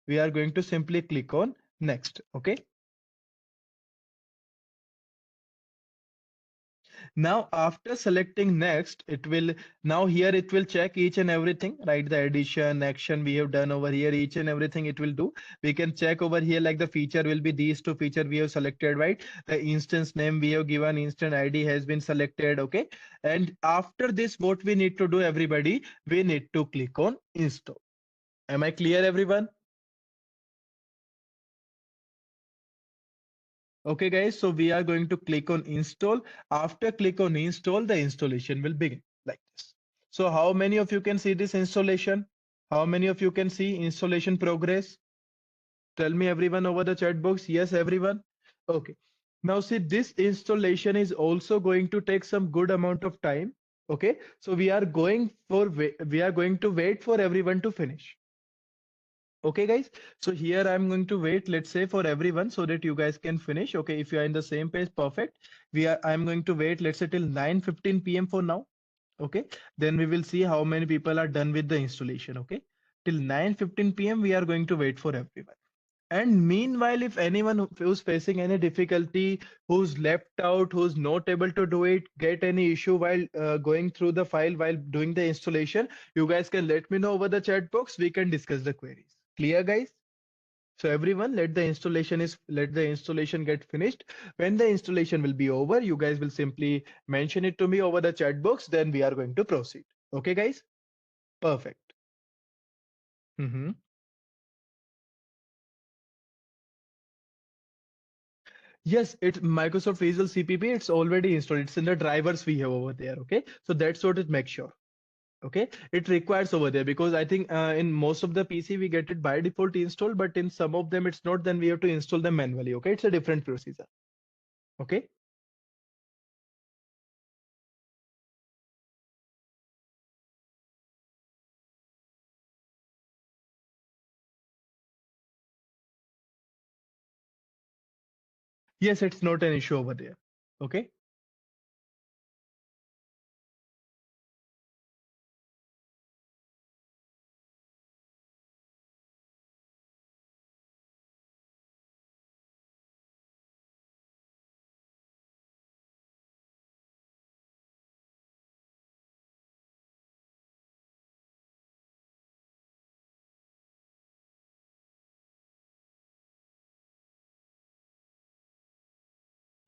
We are going to simply click on next. Okay. Now, after selecting next, it will now here it will check each and everything, right? The addition action we have done over here, each and everything it will do. We can check over here like the feature will be these two feature we have selected, right? The instance name we have given, instant ID has been selected, okay? And after this, what we need to do, everybody, we need to click on install. Am I clear, everyone? Okay, guys, so we are going to click on install. After click on install, the installation will begin like this. So how many of you can see this installation? How many of you can see installation progress? Tell me, everyone, over the chat box. Yes, everyone. Okay. Now see, this installation is also going to take some good amount of time. Okay, so we are going to wait for everyone to finish. Okay, guys. So here I'm going to wait, let's say, for everyone so that you guys can finish. Okay, if you are in the same page, perfect. I'm going to wait, let's say, till 9:15 p.m. for now. Okay, then we will see how many people are done with the installation. Okay, till 9:15 p.m. we are going to wait for everyone. And meanwhile, if anyone who's facing any difficulty, who's left out, who's not able to do it, get any issue while going through the file while doing the installation, you guys can let me know over the chat box. We can discuss the queries. Clear, guys? So everyone, let the installation get finished. When the installation will be over, you guys will simply mention it to me over the chat box. Then we are going to proceed. Okay, guys? Perfect. Mhm. Yes, it's Microsoft Visual CPP. It's already installed. It's in the drivers we have over there. Okay, so that's what it makes sure. Okay, it requires over there because I think in most of the PC we get it by default installed, but in some of them it's not. Then we have to install them manually. Okay, it's a different procedure. Okay. Yes, it's not an issue over there. Okay.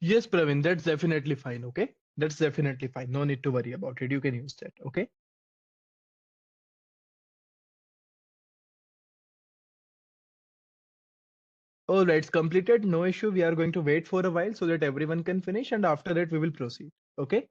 Yes, Praveen, that's definitely fine. Okay, that's definitely fine. No need to worry about it. You can use that. Okay. All right, it's completed. No issue. We are going to wait for a while so that everyone can finish, and after that we will proceed. Okay.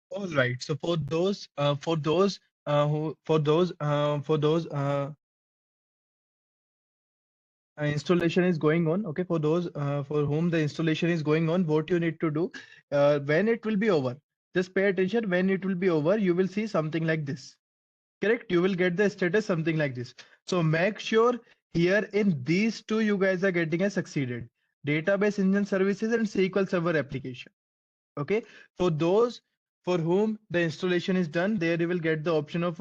All right. So for those installation is going on. Okay, for those for whom the installation is going on, what you need to do when it will be over, just pay attention. When it will be over, you will see something like this. Correct? You will get the status something like this. So make sure here in these two you guys are getting a succeeded database engine services and SQL Server application. Okay, for those for whom the installation is done, there you will get the option of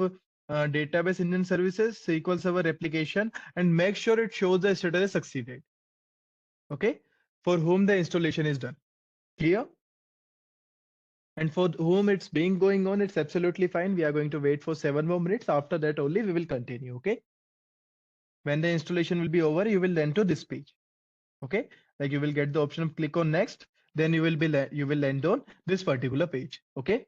database engine services, SQL Server application, and make sure it shows the status succeeded. Okay, for whom the installation is done. Clear? And for whom it's being going on, it's absolutely fine. We are going to wait for 7 more minutes. After that only we will continue. Okay. When the installation will be over, you will enter this page. Okay, like you will get the option of click on next, then you will land on this particular page. Okay.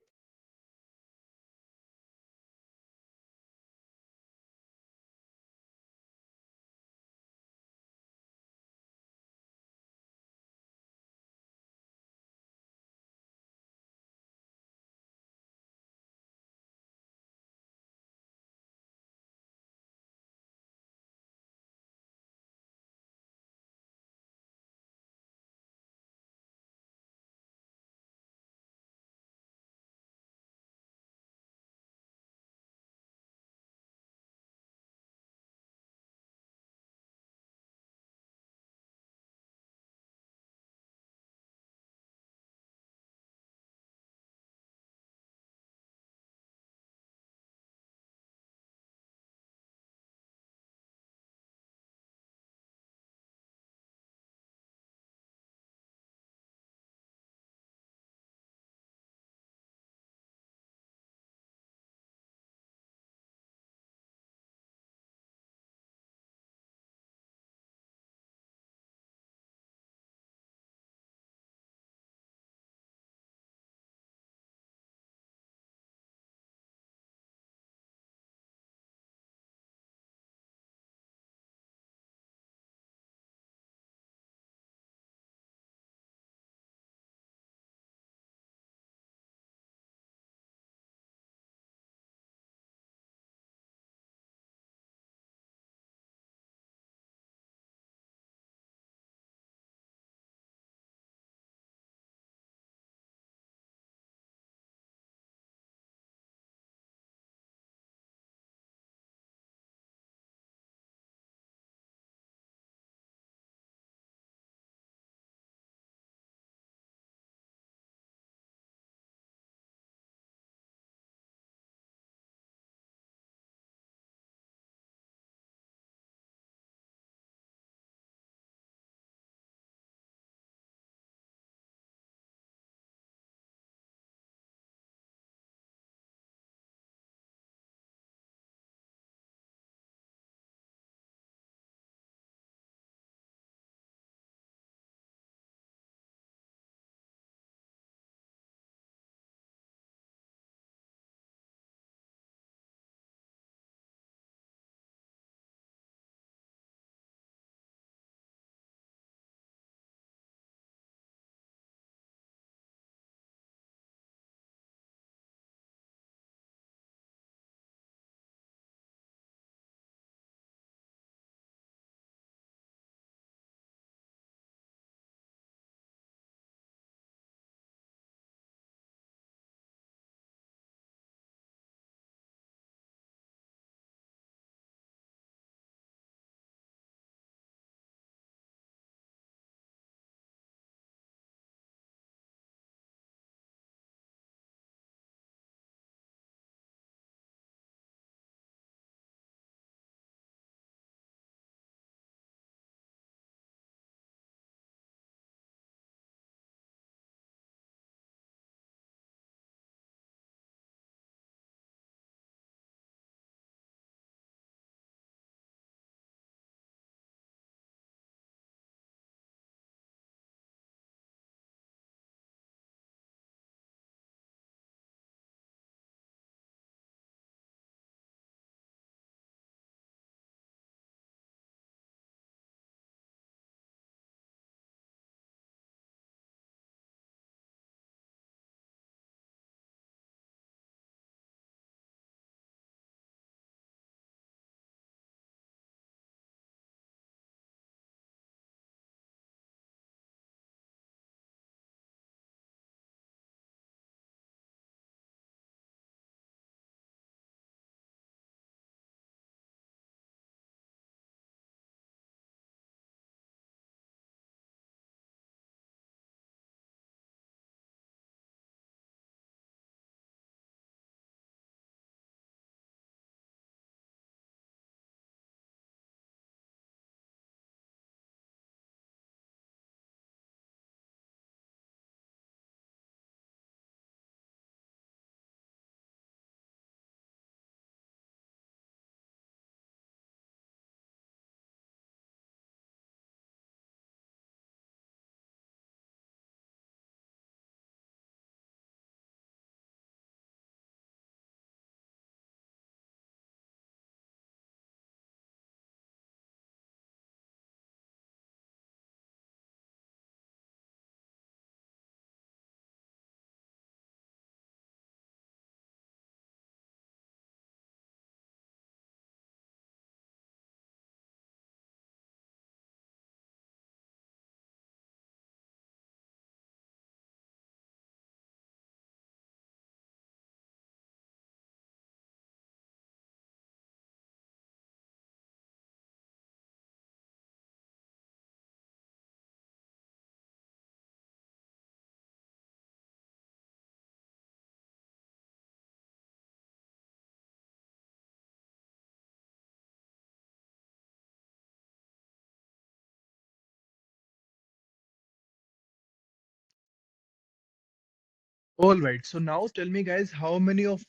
All right. So now tell me, guys, how many of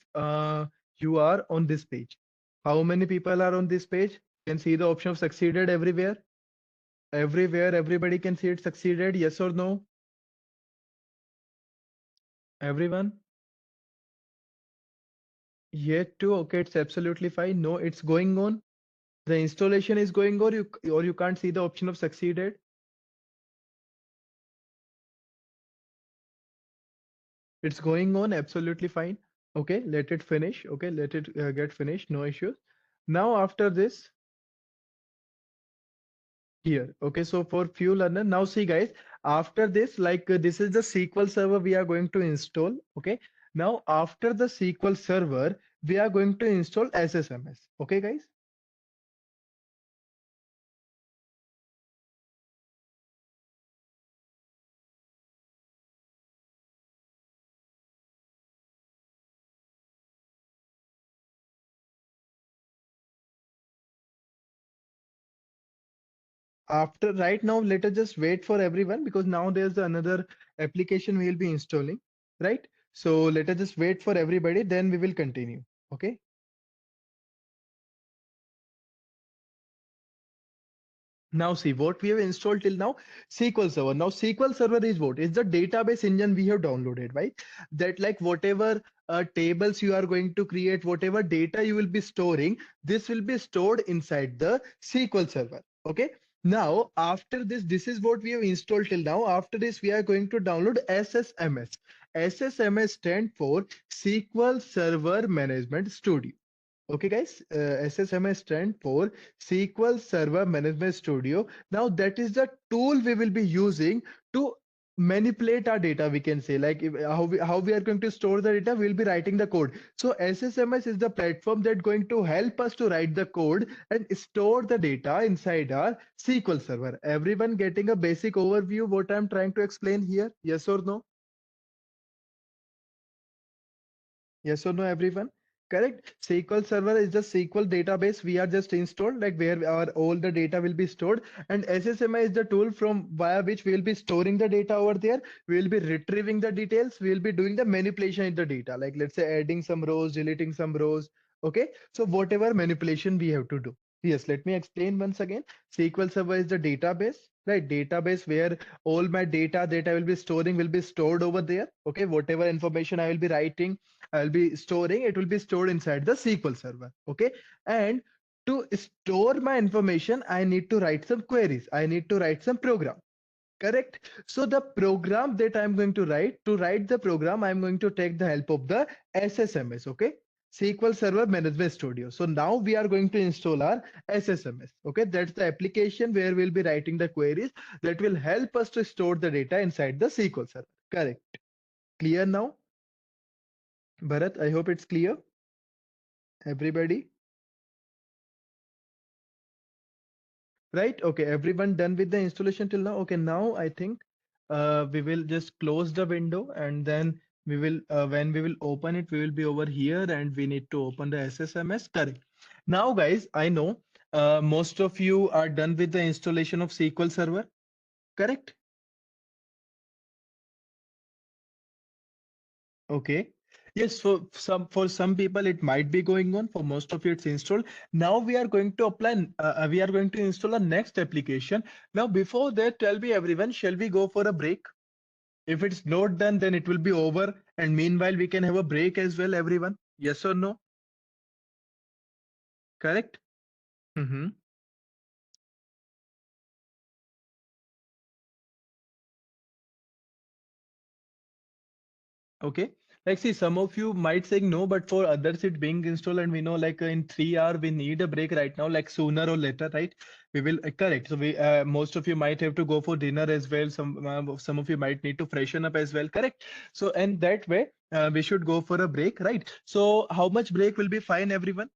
you are on this page? How many people are on this page? Can see the option of succeeded everywhere? Everywhere, everybody can see it succeeded. Yes or no? Everyone? Yet to. Okay, it's absolutely fine. No, it's going on. The installation is going, or you can't see the option of succeeded. It's going on. Absolutely fine. Okay, let it finish. Okay, let it get finished. No issues. Now after this. Here. Okay, so for few learner, now see guys, after this, like this is the SQL server we are going to install. Okay, now after the SQL server, we are going to install SSMS. Okay, guys. After right now, let us just wait for everyone because now there's another application we will be installing, right? So let us just wait for everybody, then we will continue. Okay. Now see what we have installed till now, SQL Server. Now SQL Server is what? It's the database engine we have downloaded, right? That like whatever tables you are going to create, whatever data you will be storing, this will be stored inside the SQL Server. Okay. Now after this, this is what we have installed till now. After this, we are going to download SSMS. SSMS stand for SQL Server Management Studio. Okay, guys, SSMS stand for SQL Server Management Studio. Now that is the tool we will be using to manipulate our data. We can say like how we are going to store the data. We'll be writing the code. So SSMS is the platform that going to help us to write the code and store the data inside our SQL Server. Everyone getting a basic overview what I'm trying to explain here? Yes or no? Yes or no, everyone? Correct. SQL Server is the SQL database we are just installed, like where our all the data will be stored. And SSMI is the tool from via which we will be storing the data over there. We will be retrieving the details. We will be doing the manipulation in the data, like let's say adding some rows, deleting some rows. Okay. So whatever manipulation we have to do. Yes, let me explain once again. SQL Server is the database, right? Database where all my data that I will be storing will be stored over there. Okay. Whatever information I will be writing, I'll be storing, it will be stored inside the SQL Server. Okay. And to store my information, I need to write some queries. I need to write some program. Correct. So the program that I'm going to write the program, I'm going to take the help of the SSMS. Okay. SQL Server Management Studio. So now we are going to install our SSMS. Okay. That's the application where we'll be writing the queries that will help us to store the data inside the SQL Server. Correct. Clear now? Bharat, I hope it's clear. Everybody. Right? Okay, everyone done with the installation till now? Okay, now I think we will just close the window and then we will, when we will open it, we will be over here and we need to open the SSMS. Correct. Now, guys, I know most of you are done with the installation of SQL Server. Correct? Okay. Yes, for some people it might be going on. For most of you, it's installed. Now we are going to apply. We are going to install a next application. Now before that, tell me everyone, shall we go for a break? If it's not done, then it will be over. And meanwhile, we can have a break as well, everyone. Yes or no? Correct? Mm-hmm. Okay. Like, see, some of you might say no, but for others, it being installed, and we know like in 3 hours, we need a break right now, like sooner or later, right? We will correct. So we most of you might have to go for dinner as well. Some of you might need to freshen up as well. Correct. So and that way, we should go for a break, right? So how much break will be fine, everyone?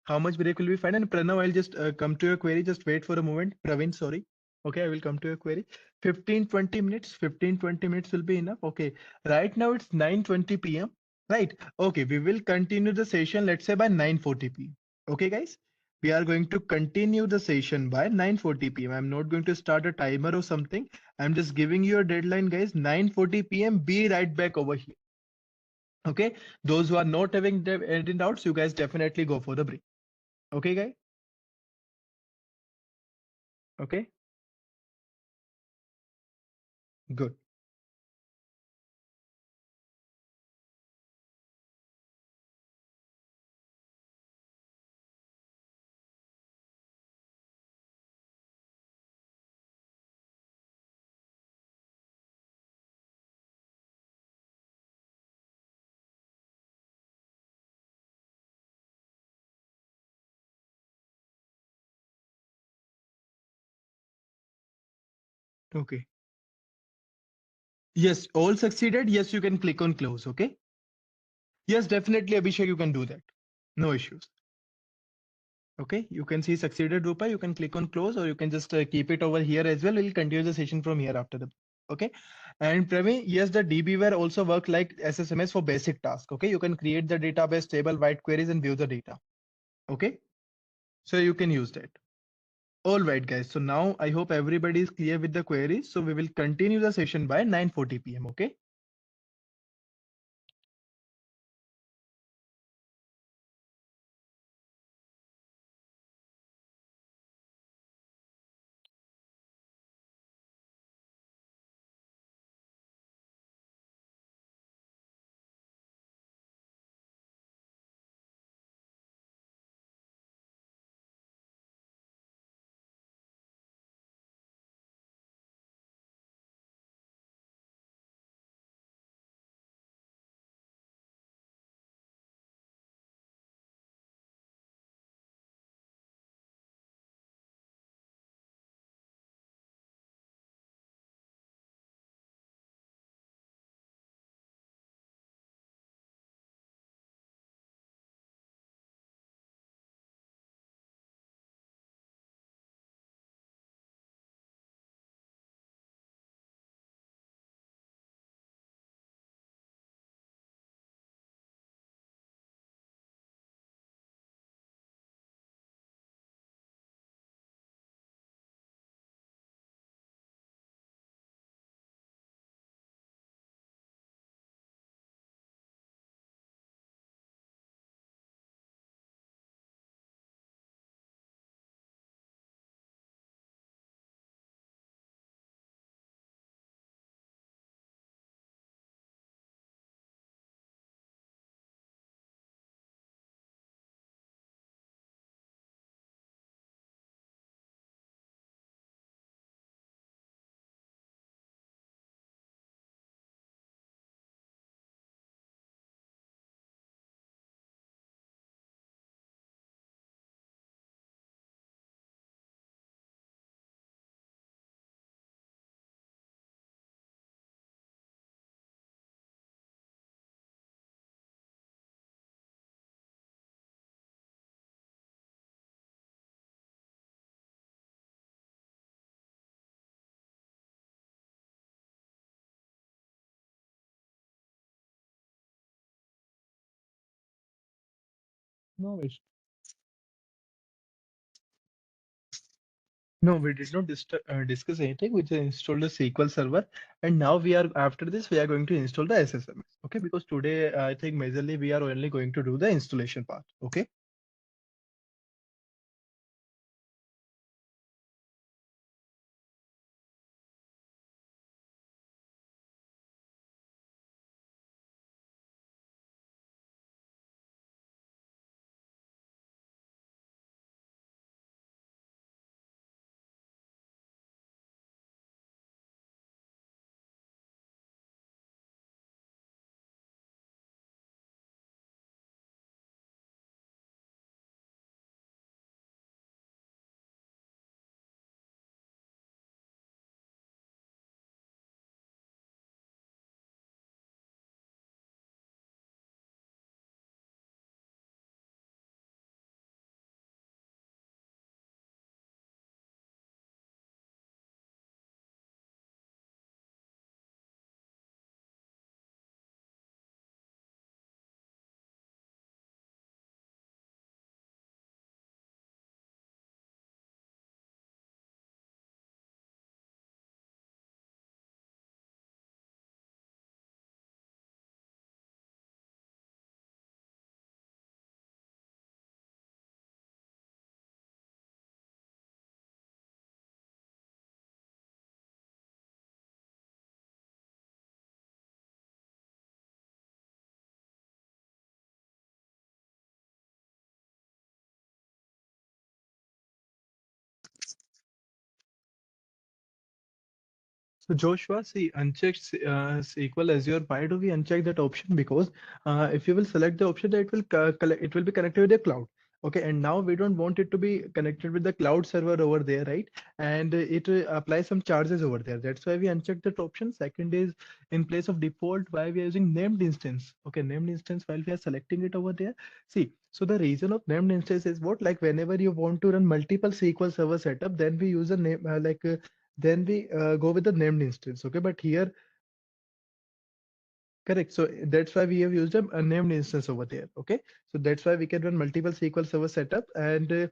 How much break will be fine? And Pranav, I'll just come to your query. Just wait for a moment. Praveen, sorry. Okay, I will come to your query. 15-20 minutes. 15-20 minutes will be enough. Okay. Right now it's 9:20 p.m. Right. Okay, we will continue the session, let's say by 9:40 p.m. Okay, guys. We are going to continue the session by 9:40 p.m. I'm not going to start a timer or something. I'm just giving you a deadline, guys. 9:40 p.m. Be right back over here. Okay, those who are not having any doubts, you guys definitely go for the break. Okay, guys. Okay, good. Okay. Yes, all succeeded. Yes, you can click on close. Okay. Yes, definitely, Abhishek, you can do that. No issues. Okay, you can see succeeded Rupa. You can click on close, or you can just keep it over here as well. We'll continue the session from here after the. Okay, and Praveen, yes, the DBware also work like SSMS for basic task. Okay, you can create the database table, write queries, and view the data. Okay, so you can use that. All right, guys. So now I hope everybody is clear with the queries. So we will continue the session by 9:40 p.m. Okay. No issue. No, we did not discuss anything. We just installed the SQL Server, and now we are after this we are going to install the SSMS. Okay, because today I think majorly we are only going to do the installation part. Okay. So Joshua, see, uncheck SQL Azure. Why do we uncheck that option? Because if you will select the option, that it will collect, it will be connected with the cloud. Okay, and now we don't want it to be connected with the cloud server over there, right? And it applies some charges over there. That's why we uncheck that option. Second is in place of default, why we are using named instance. Okay, named instance while we are selecting it over there. See, so the reason of named instance is what, like whenever you want to run multiple SQL server setup, then we use a name then we go with the named instance. Okay, but here, correct, so that's why we have used a named instance over there. Okay, so that's why we can run multiple SQL server setup. And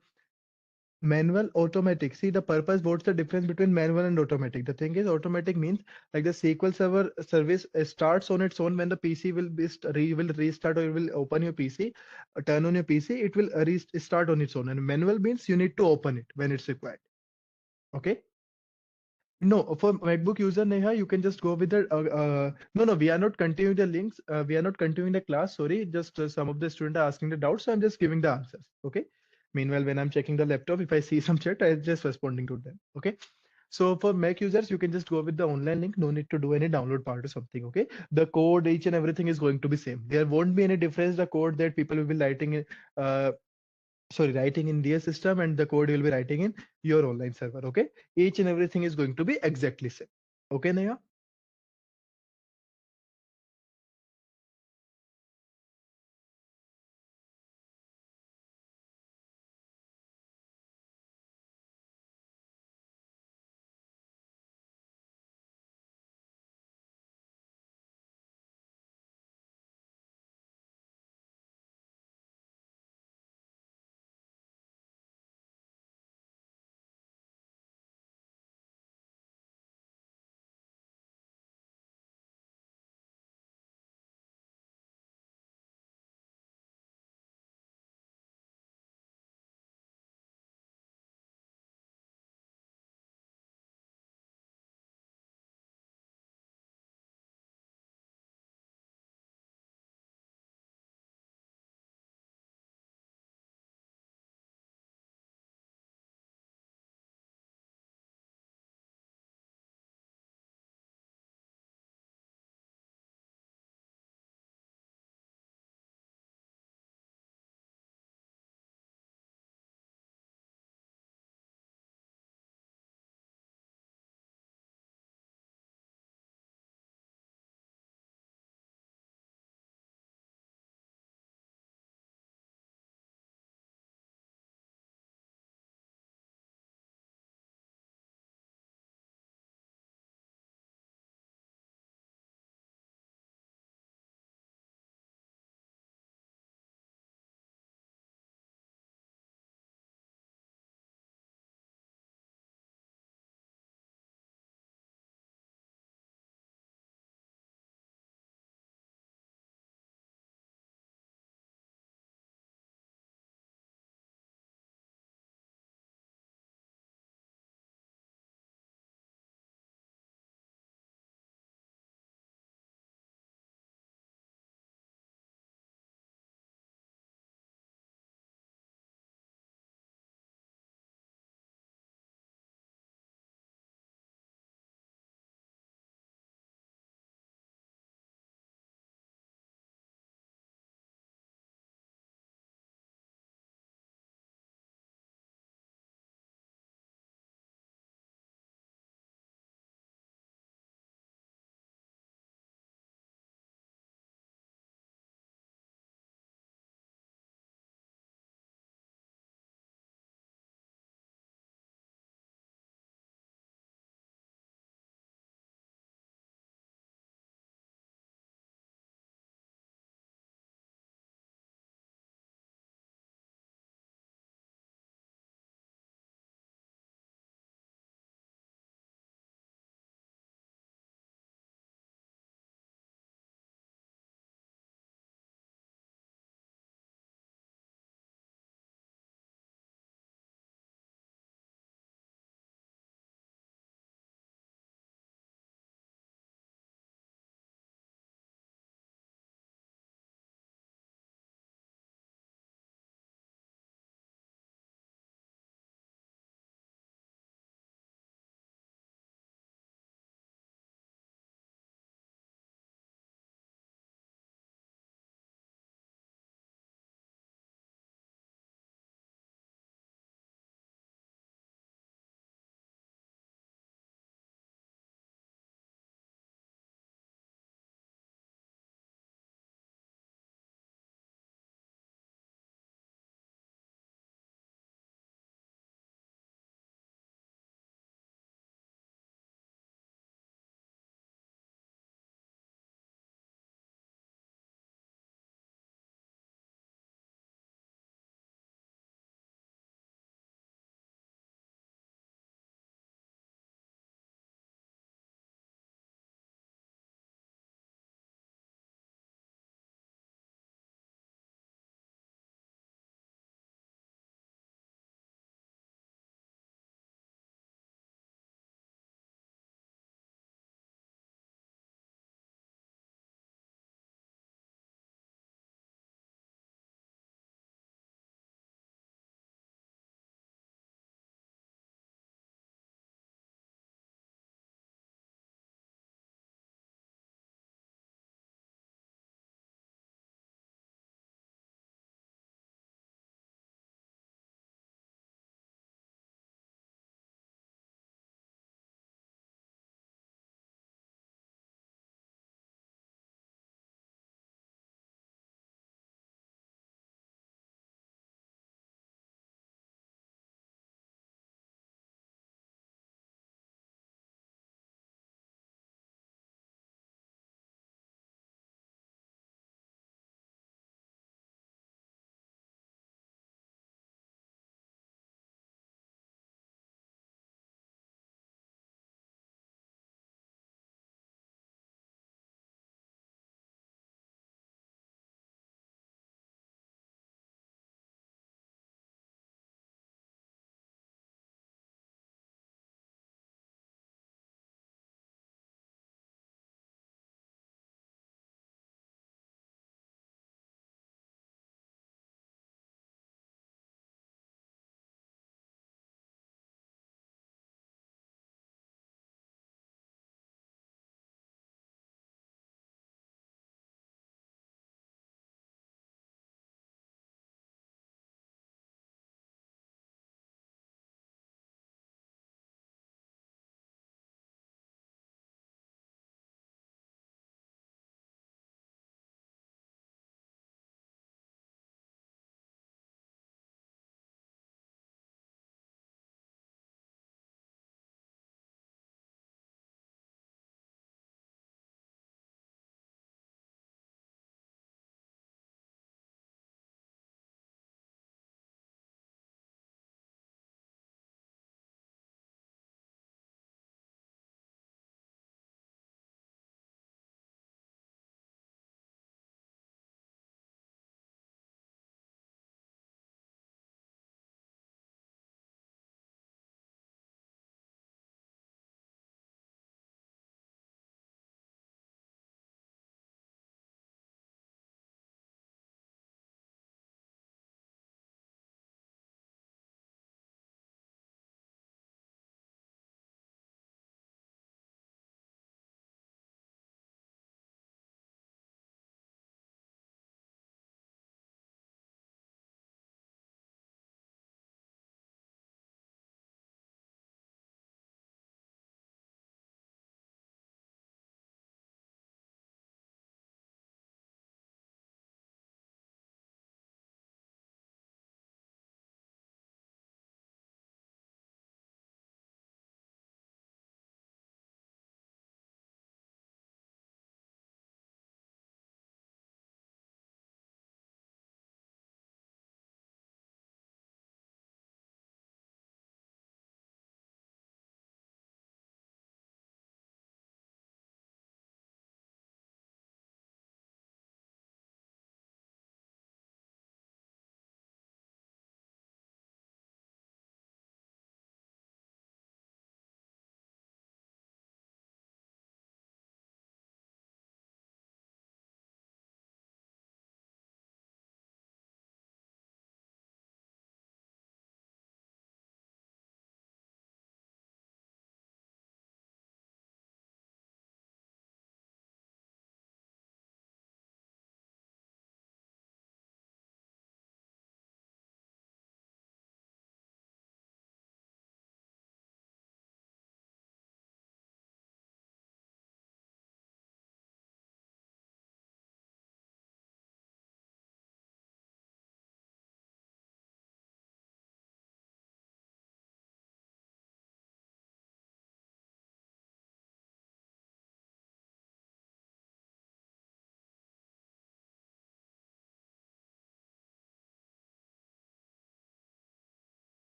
manual, automatic, see the purpose, what's the difference between manual and automatic? The thing is, automatic means like the SQL server service starts on its own when the PC will be will restart, or it will open your PC, turn on your PC, it will restart on its own. And manual means you need to open it when it's required. Okay. No, for MacBook user, Neha, you can just go with the. No, no, we are not continuing the links. We are not continuing the class. Sorry, just some of the students are asking the doubts, so I'm just giving the answers. Okay. Meanwhile, when I'm checking the laptop, if I see some chat, I'm just responding to them. Okay. So for Mac users, you can just go with the online link. No need to do any download part or something. Okay. The code, each and everything is going to be same. There won't be any difference. The code that people will be writing, uh, writing in their system, and the code you'll be writing in your online server. Okay, each and everything is going to be exactly same. Okay, Neha.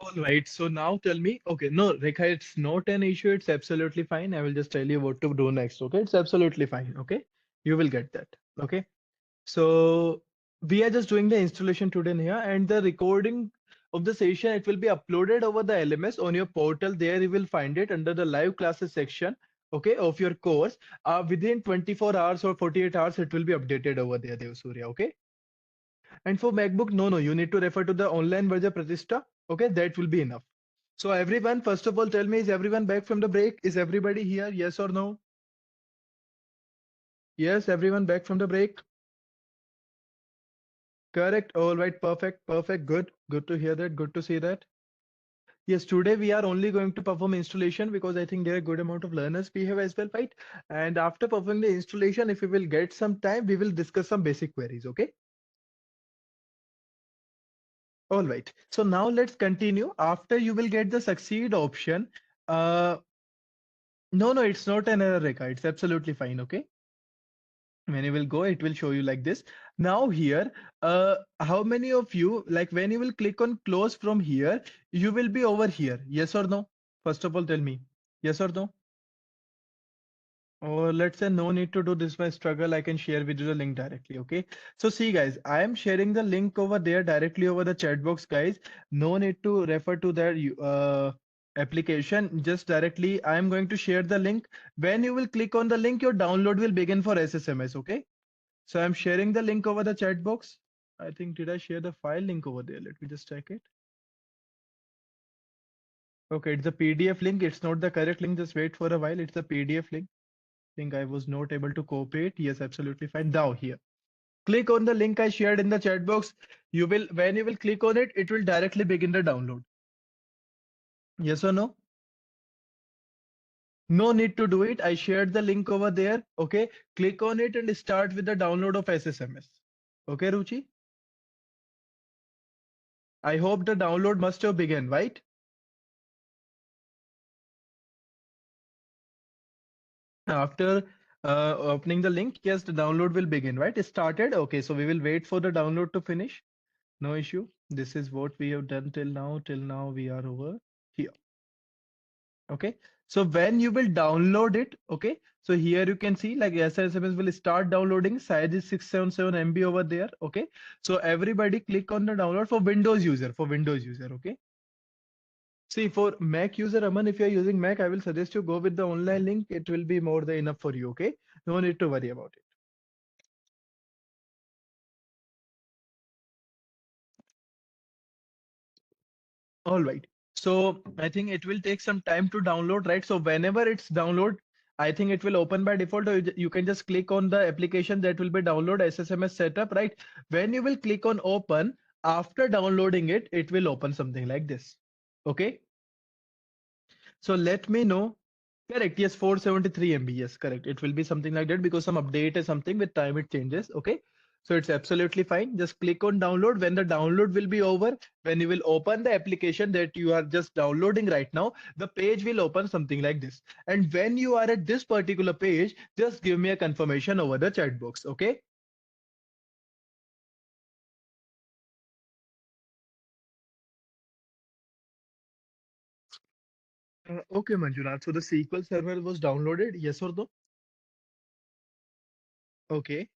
All right, so now tell me, okay, no, Rekha, it's not an issue. It's absolutely fine. I will just tell you what to do next. Okay, it's absolutely fine. Okay, you will get that. Okay, so we are just doing the installation today here, and the recording of the session, it will be uploaded over the LMS on your portal. There you will find it under the live classes section. Okay, of your course. Within 24 hours or 48 hours, it will be updated over there, Dev Surya. Okay. And for MacBook, no, you need to refer to the online version Pratishta. Okay, that will be enough. So everyone, first of all, tell me, is everyone back from the break? Is everybody here? Yes or no? Yes, everyone back from the break. Correct. All right. Perfect. Perfect. Good. Good to hear that. Good to see that. Yes, today we are only going to perform installation because I think there are a good amount of learners we have as well, right? And after performing the installation, if we will get some time, we will discuss some basic queries. Okay. All right. So now let's continue. After you will get the succeed option. No, it's not an error, Rekha. It's absolutely fine. Okay. When you will go, it will show you like this. Now here, how many of you, like when you will click on close from here, you will be over here. Yes or no? First of all, tell me. Yes or no? Or let's say no need to do this by struggle. I can share with you the link directly. Okay. So see guys, I am sharing the link over there directly over the chat box, guys. No need to refer to that application. Just directly, I am going to share the link. When you will click on the link, your download will begin for SSMS. Okay. So I'm sharing the link over the chat box. I think, did I share the file link over there? Let me just check it. Okay, it's a PDF link. It's not the correct link. Just wait for a while. It's a PDF link. Think I was not able to copy it. Yes, absolutely fine. Now here, click on the link I shared in the chat box. When you will click on it, it will directly begin the download. Yes or no? No need to do it. I shared the link over there. Okay, click on it and start with the download of SSMS. Okay, Ruchi? I hope the download must have begun, right? After opening the link, yes, the download will begin, right? It started. Okay, so we will wait for the download to finish. No issue. This is what we have done till now. Till now, we are over here. Okay, so when you will download it, okay, so here you can see like SSMS will start downloading. Size is 677 MB over there. Okay, so everybody click on the download for Windows user. Okay. See, for Mac user, Aman, if you're using Mac, I will suggest you go with the online link. It will be more than enough for you. Okay, no need to worry about it. All right. So I think it will take some time to download, right? So whenever it's download, I think it will open by default, or you can just click on the application that will be download SSMS setup, right? When you will click on open, after downloading it, it will open something like this. Okay. So let me know. Correct. Yes, 473 MB. Yes, correct. It will be something like that because some update is something with time it changes. Okay. So it's absolutely fine. Just click on download. When the download will be over, when you will open the application that you are just downloading right now, the page will open something like this. And when you are at this particular page, just give me a confirmation over the chat box. Okay. Okay, Manjunath. So the SQL server was downloaded. Yes or no? Okay.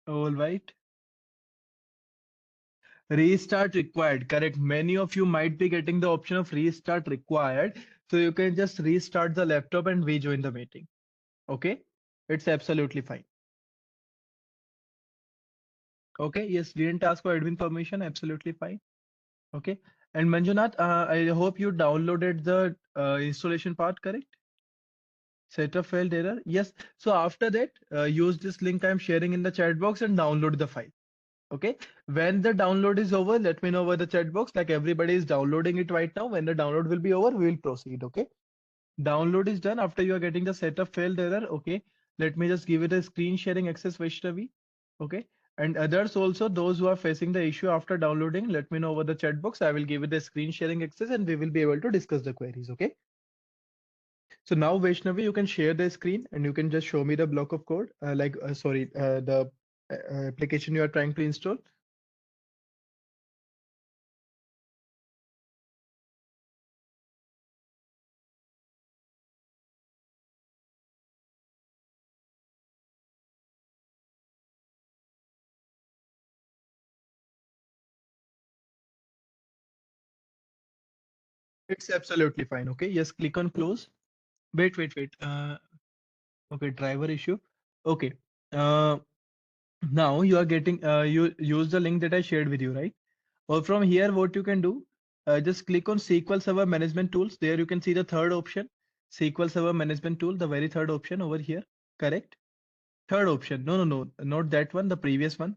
All right. Restart required. Correct. Many of you might be getting the option of restart required. So you can just restart the laptop and rejoin the meeting. Okay. It's absolutely fine. Okay. Yes. Didn't ask for admin permission. Absolutely fine. Okay. And Manjunath, I hope you downloaded the installation part, correct? Setup failed error. Yes. So after that, use this link I'm sharing in the chat box and download the file. Okay, when the download is over, let me know over the chat box. Like everybody is downloading it right now. When the download will be over, we will proceed. Okay, download is done. After you are getting the setup failed error, okay, let me just give it a screen sharing access, Vaishnavi. Okay, and others also, those who are facing the issue after downloading, let me know over the chat box. I will give it the screen sharing access and we will be able to discuss the queries. Okay, So now Vaishnavi, you can share the screen and you can just show me the block of code, the application you are trying to install. It's absolutely fine. Okay. Yes, click on close. Wait. Okay, driver issue. Okay. Uh, Now you are getting you use the link that I shared with you, right? Or from here, what you can do, just click on SQL Server Management Tools. There you can see the third option, SQL Server Management Tool, the very third option over here. Correct? Third option. No, not that one, the previous one.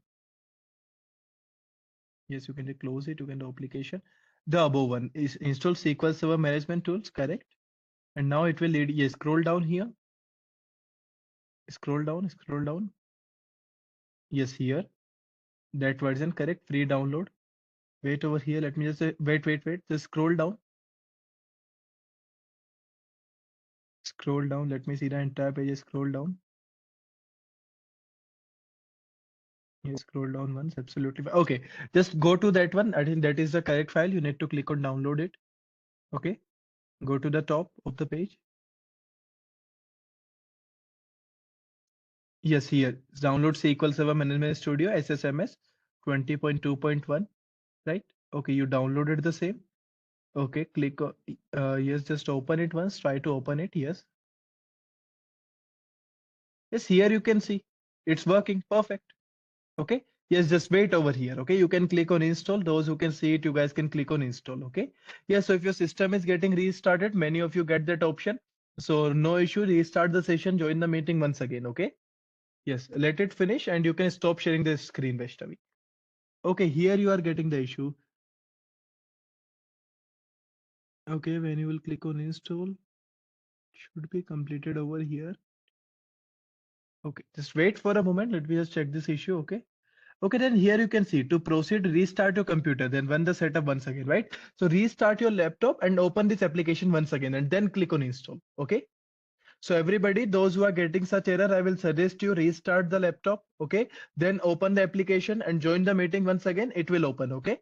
Yes, you can close it. You can do application. The above one is install SQL Server Management Tools. Correct? And now it will lead. Yes, scroll down here. Scroll down. Scroll down. Yes, here. That version. Correct. Free download. Wait over here. Let me just say, wait. Just scroll down. Scroll down. Let me see the entire page. Scroll down. You scroll down once. Absolutely. Okay. Just go to that one. I think that is the correct file. You need to click on download it. Okay. Go to the top of the page. Yes, here. Download SQL Server Management Studio SSMS 20.2.1. Right. Okay. You downloaded the same. Okay. Click on, yes, just open it once. Try to open it. Yes. Yes, here you can see it's working. Perfect. Okay. Yes, just wait over here. Okay. You can click on install. Those who can see it, you guys can click on install. Okay. Yeah. So if your system is getting restarted, many of you get that option. So no issue. Restart the session, join the meeting once again. Okay. Yes. Let it finish and you can stop sharing the screen, Vaishnavi. Okay. Here you are getting the issue. Okay. When you will click on install, should be completed over here. Okay. Just wait for a moment. Let me just check this issue. Okay. Okay, then here you can see to proceed, restart your computer, then run the setup once again, right? So restart your laptop and open this application once again and then click on install. Okay. So everybody, those who are getting such error, I will suggest you restart the laptop. Okay. Then open the application and join the meeting once again. It will open. Okay.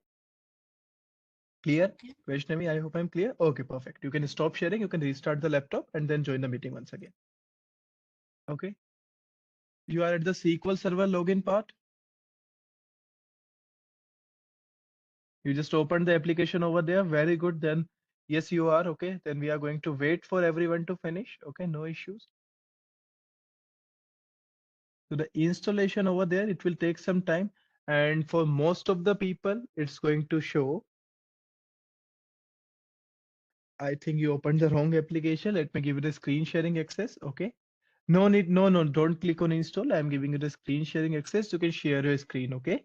Clear? Vaishnavi, I hope I'm clear. Okay, perfect. You can stop sharing. You can restart the laptop and then join the meeting once again. Okay. You are at the SQL Server login part. You just opened the application over there. Very good. Then yes, you are. Okay. Then we are going to wait for everyone to finish. Okay. No issues. So the installation over there, it will take some time. And for most of the people, it's going to show. I think you opened the wrong application. Let me give you the screen sharing access. Okay. No need. No. Don't click on install. I'm giving you the screen sharing access. You can share your screen. Okay.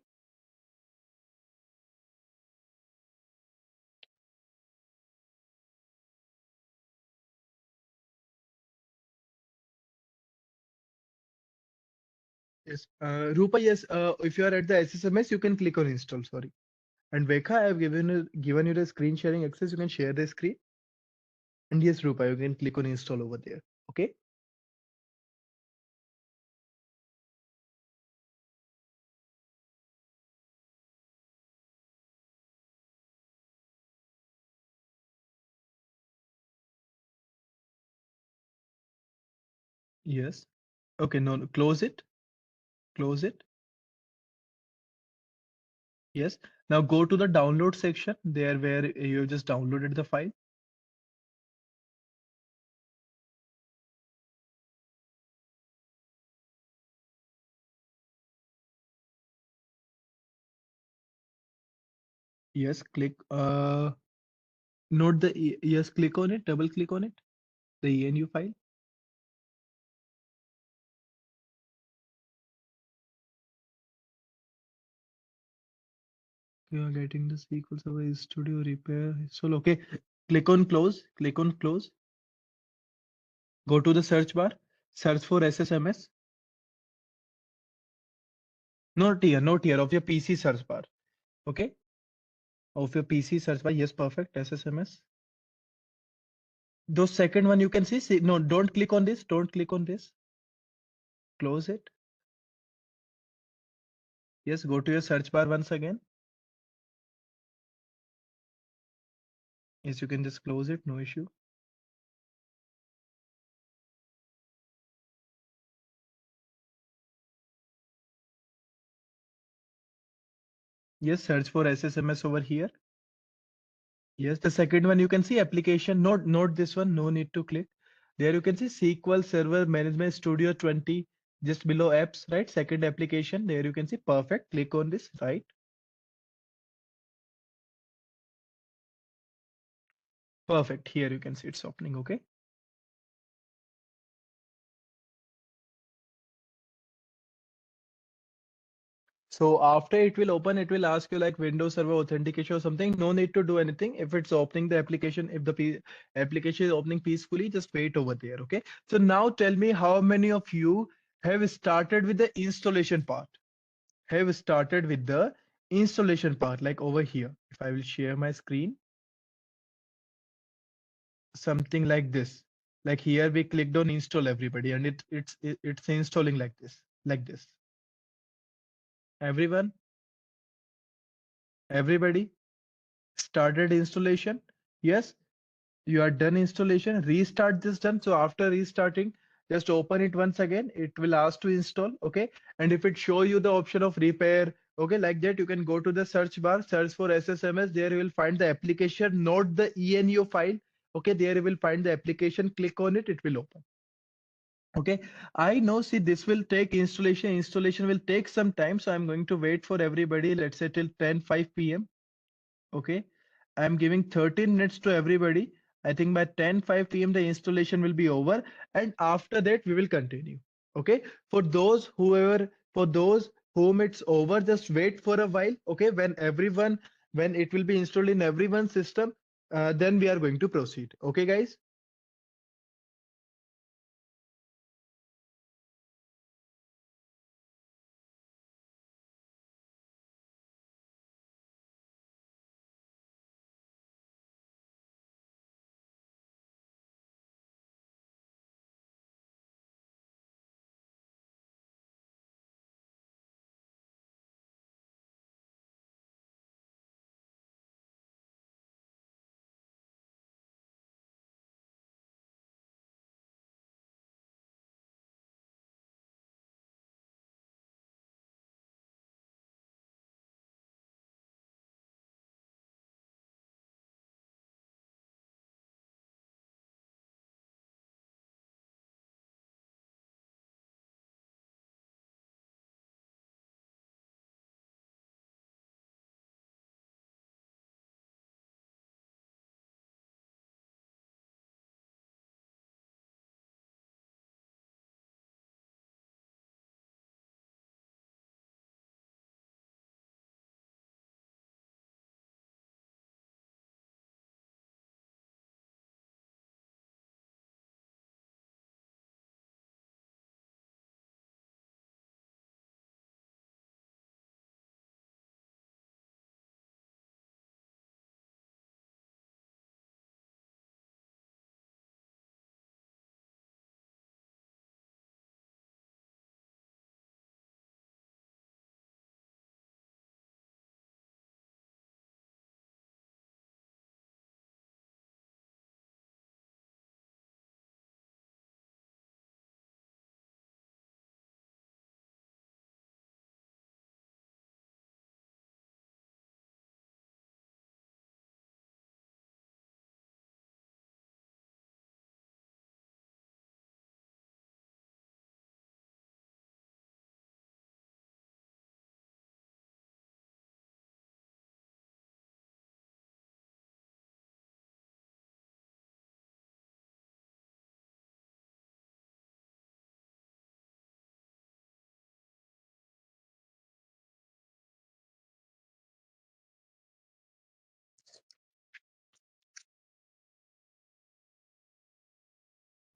Yes. Rupa, yes. If you are at the SSMS, you can click on install. Sorry. And Vekha, I have given you the screen sharing access. You can share the screen. And yes, Rupa, you can click on install over there. Okay. Yes. Okay. No, close it. Close it. Yes. Now go to the download section there where you just downloaded the file. Yes. Click. Note the yes. Click on it. Double click on it. The ENU file. You are getting the SQL Server Studio repair. So okay. Click on close. Click on close. Go to the search bar. Search for SSMS. Not here. Not here. Of your PC search bar. Okay. Of your PC search bar. Yes. Perfect. SSMS. Those second one you can see, no, don't click on this. Don't click on this. Close it. Yes, go to your search bar once again. Yes, you can just close it, no issue. Yes, search for SSMS over here. Yes, the second one you can see application. Note this one, no need to click. There you can see SQL Server Management Studio 20, just below apps, right? Second application. There you can see perfect. Click on this, right? Perfect. Here you can see it's opening, okay? So after it will open, it will ask you like Windows Server authentication or something. No need to do anything. If it's opening the application, if the application is opening peacefully, just wait over there. Okay. So now tell me how many of you have started with the installation part? Have started with the installation part, like over here. If I will share my screen, something like this. Like here we clicked on install everybody, and it's installing like this, like this. Everyone, everybody started installation. Yes, you are done installation. Restart this done. So after restarting, just open it once again. It will ask to install. Okay. And if it show you the option of repair, okay, like that, you can go to the search bar, search for SSMS. There you will find the application, not the ENU file. Okay, there you will find the application. Click on it, it will open. Okay, I know, see, this will take installation. Installation will take some time. So I'm going to wait for everybody, let's say till 10:05 p.m. Okay, I'm giving 13 minutes to everybody. I think by 10:05 p.m. the installation will be over, and after that we will continue. Okay, for those whom it's over, just wait for a while. Okay, when it will be installed in everyone's system, then we are going to proceed. Okay, guys.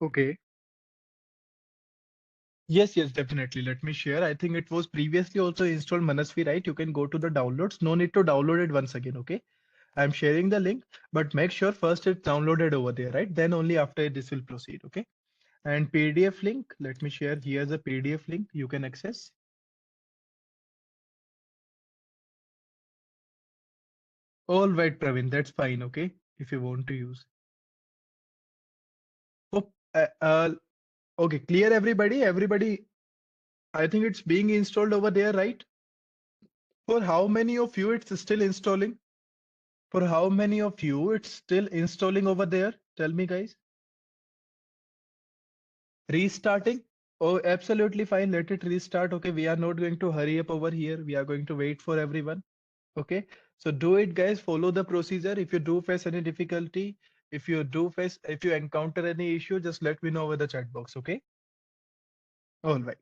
Okay. Yes, definitely. Let me share. I think it was previously also installed Manasvi, right? You can go to the downloads. No need to download it once again. Okay. I'm sharing the link, but make sure first it's downloaded over there, right? Then only after this will proceed, okay? And PDF link, let me share. Here's a PDF link you can access. All right, Praveen, that's fine, okay? If you want to use. Oh, okay, clear everybody. Everybody, I think it's being installed over there, right? For how many of you it's still installing? For how many of you it's still installing over there? Tell me, guys. Restarting? Oh, absolutely fine. Let it restart. Okay, we are not going to hurry up over here. We are going to wait for everyone. Okay, so do it, guys. Follow the procedure. If you do face any difficulty, if you encounter any issue, just let me know over the chat box. Okay. All right.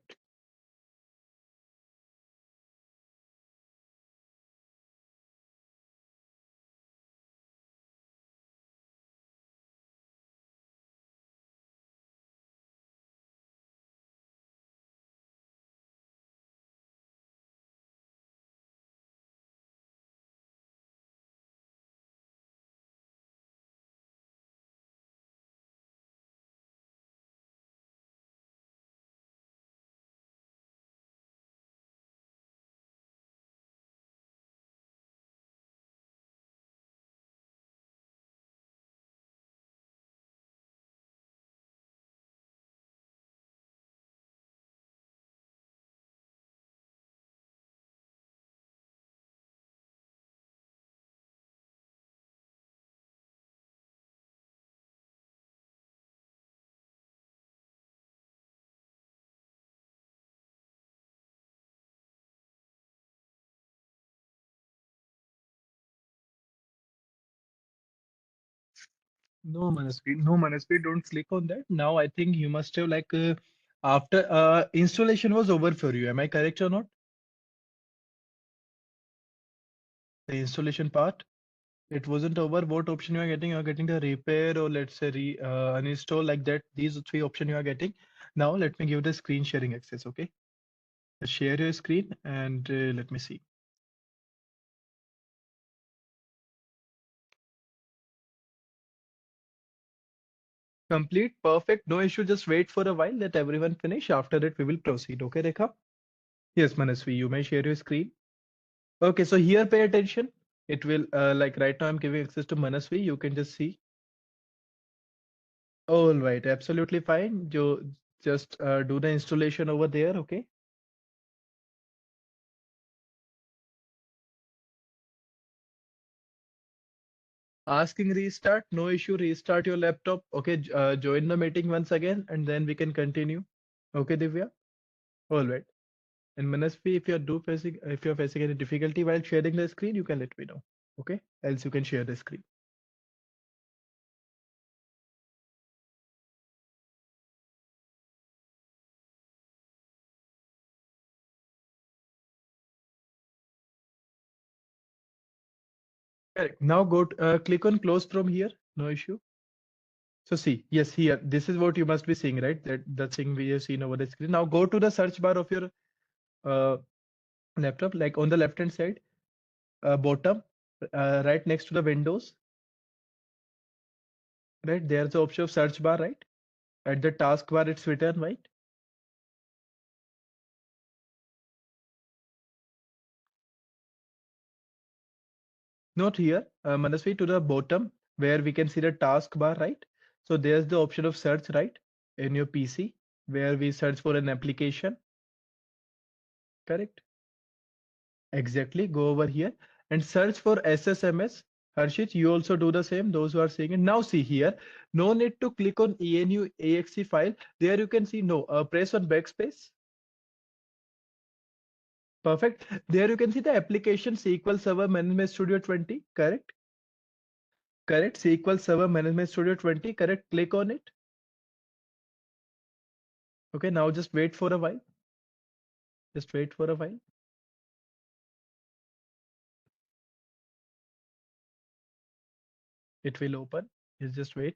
No, Manasvi, no, Manasvi, don't click on that. Now I think you must have like after installation was over for you. Am I correct or not? The installation part, it wasn't over. What option you are getting? You are getting the repair or let's say uninstall like that. These three options you are getting. Now let me give the screen sharing access. Okay, share your screen and let me see. Complete, perfect, no issue. Just wait for a while. Let everyone finish. After that, we will proceed. Okay, Rekha? Yes, Manasvi, you may share your screen. Okay, so here pay attention. It will like right now I'm giving access to Manasvi. You can just see. All right, absolutely fine. You just do the installation over there. Okay. Asking restart, no issue. Restart your laptop. Okay, join the meeting once again, and then we can continue. Okay, Divya. All right. And Manasvi, if you're facing any difficulty while sharing the screen, you can let me know. Okay, else you can share the screen. Correct. Now click on close from here. No issue. So see, yes, here, this is what you must be seeing, right? That the thing we have seen over the screen. Now go to the search bar of your uh, laptop, like on the left hand side, bottom, right next to the Windows, right? There's the option of search bar, right? At the taskbar, it's written, right? Not here, Manasvi, to the bottom where we can see the taskbar, right? So there's the option of search, right? In your PC, where we search for an application, correct? Exactly. Go over here and search for SSMS. Harshit, you also do the same. Those who are seeing it. Now see here, no need to click on ENU AXE file. There you can see no. Press on backspace. Perfect. There you can see the application SQL Server Management Studio 20. Correct. Correct. SQL Server Management Studio 20. Correct. Click on it. Okay. Now just wait for a while. Just wait for a while. It will open. Just wait.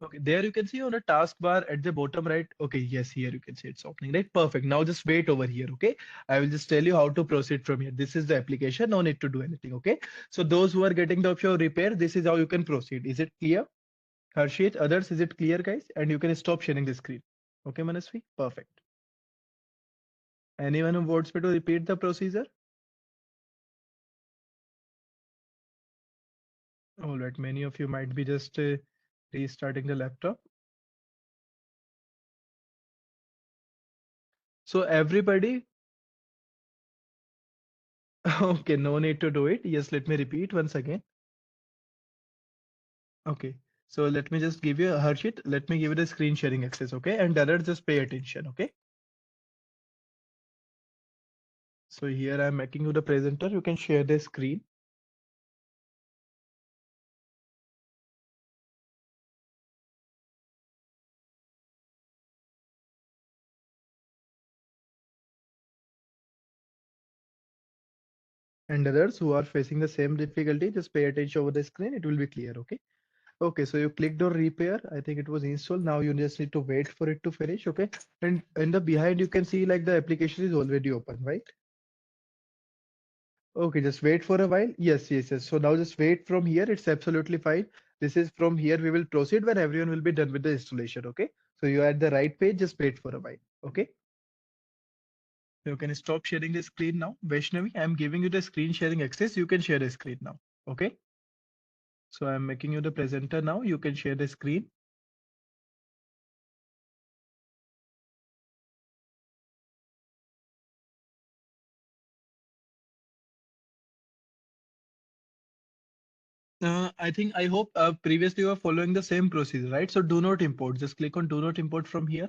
Okay, there you can see on a taskbar at the bottom right. Okay, yes, here you can see it's opening, right? Perfect. Now just wait over here, okay? I will just tell you how to proceed from here. This is the application, no need to do anything, okay? So those who are getting the option of repair, this is how you can proceed. Is it clear? Harshit, others, is it clear, guys? And you can stop sharing the screen. Okay, Manasvi? Perfect. Anyone who wants me to repeat the procedure? All right, many of you might be just restarting the laptop. So everybody, okay, no need to do it. Yes, let me repeat once again. Okay, so let me just give you Harshit, let me give you the screen sharing access, okay? And others just pay attention, okay? So here I'm making you the presenter. You can share the screen. And others who are facing the same difficulty, just pay attention over the screen. It will be clear, okay? Okay, so you clicked on repair. I think it was installed. Now you just need to wait for it to finish, okay? And in the behind, you can see like the application is already open, right? Okay, just wait for a while. Yes, yes, yes. So now just wait from here. It's absolutely fine. This is from here. We will proceed when everyone will be done with the installation, okay? So you're at the right page. Just wait for a while, okay? You can stop sharing the screen now. Vaishnavi, I'm giving you the screen sharing access. You can share the screen now, okay? So I'm making you the presenter now. You can share the screen. I hope previously you were following the same procedure, right? So do not import. Just click on do not import from here.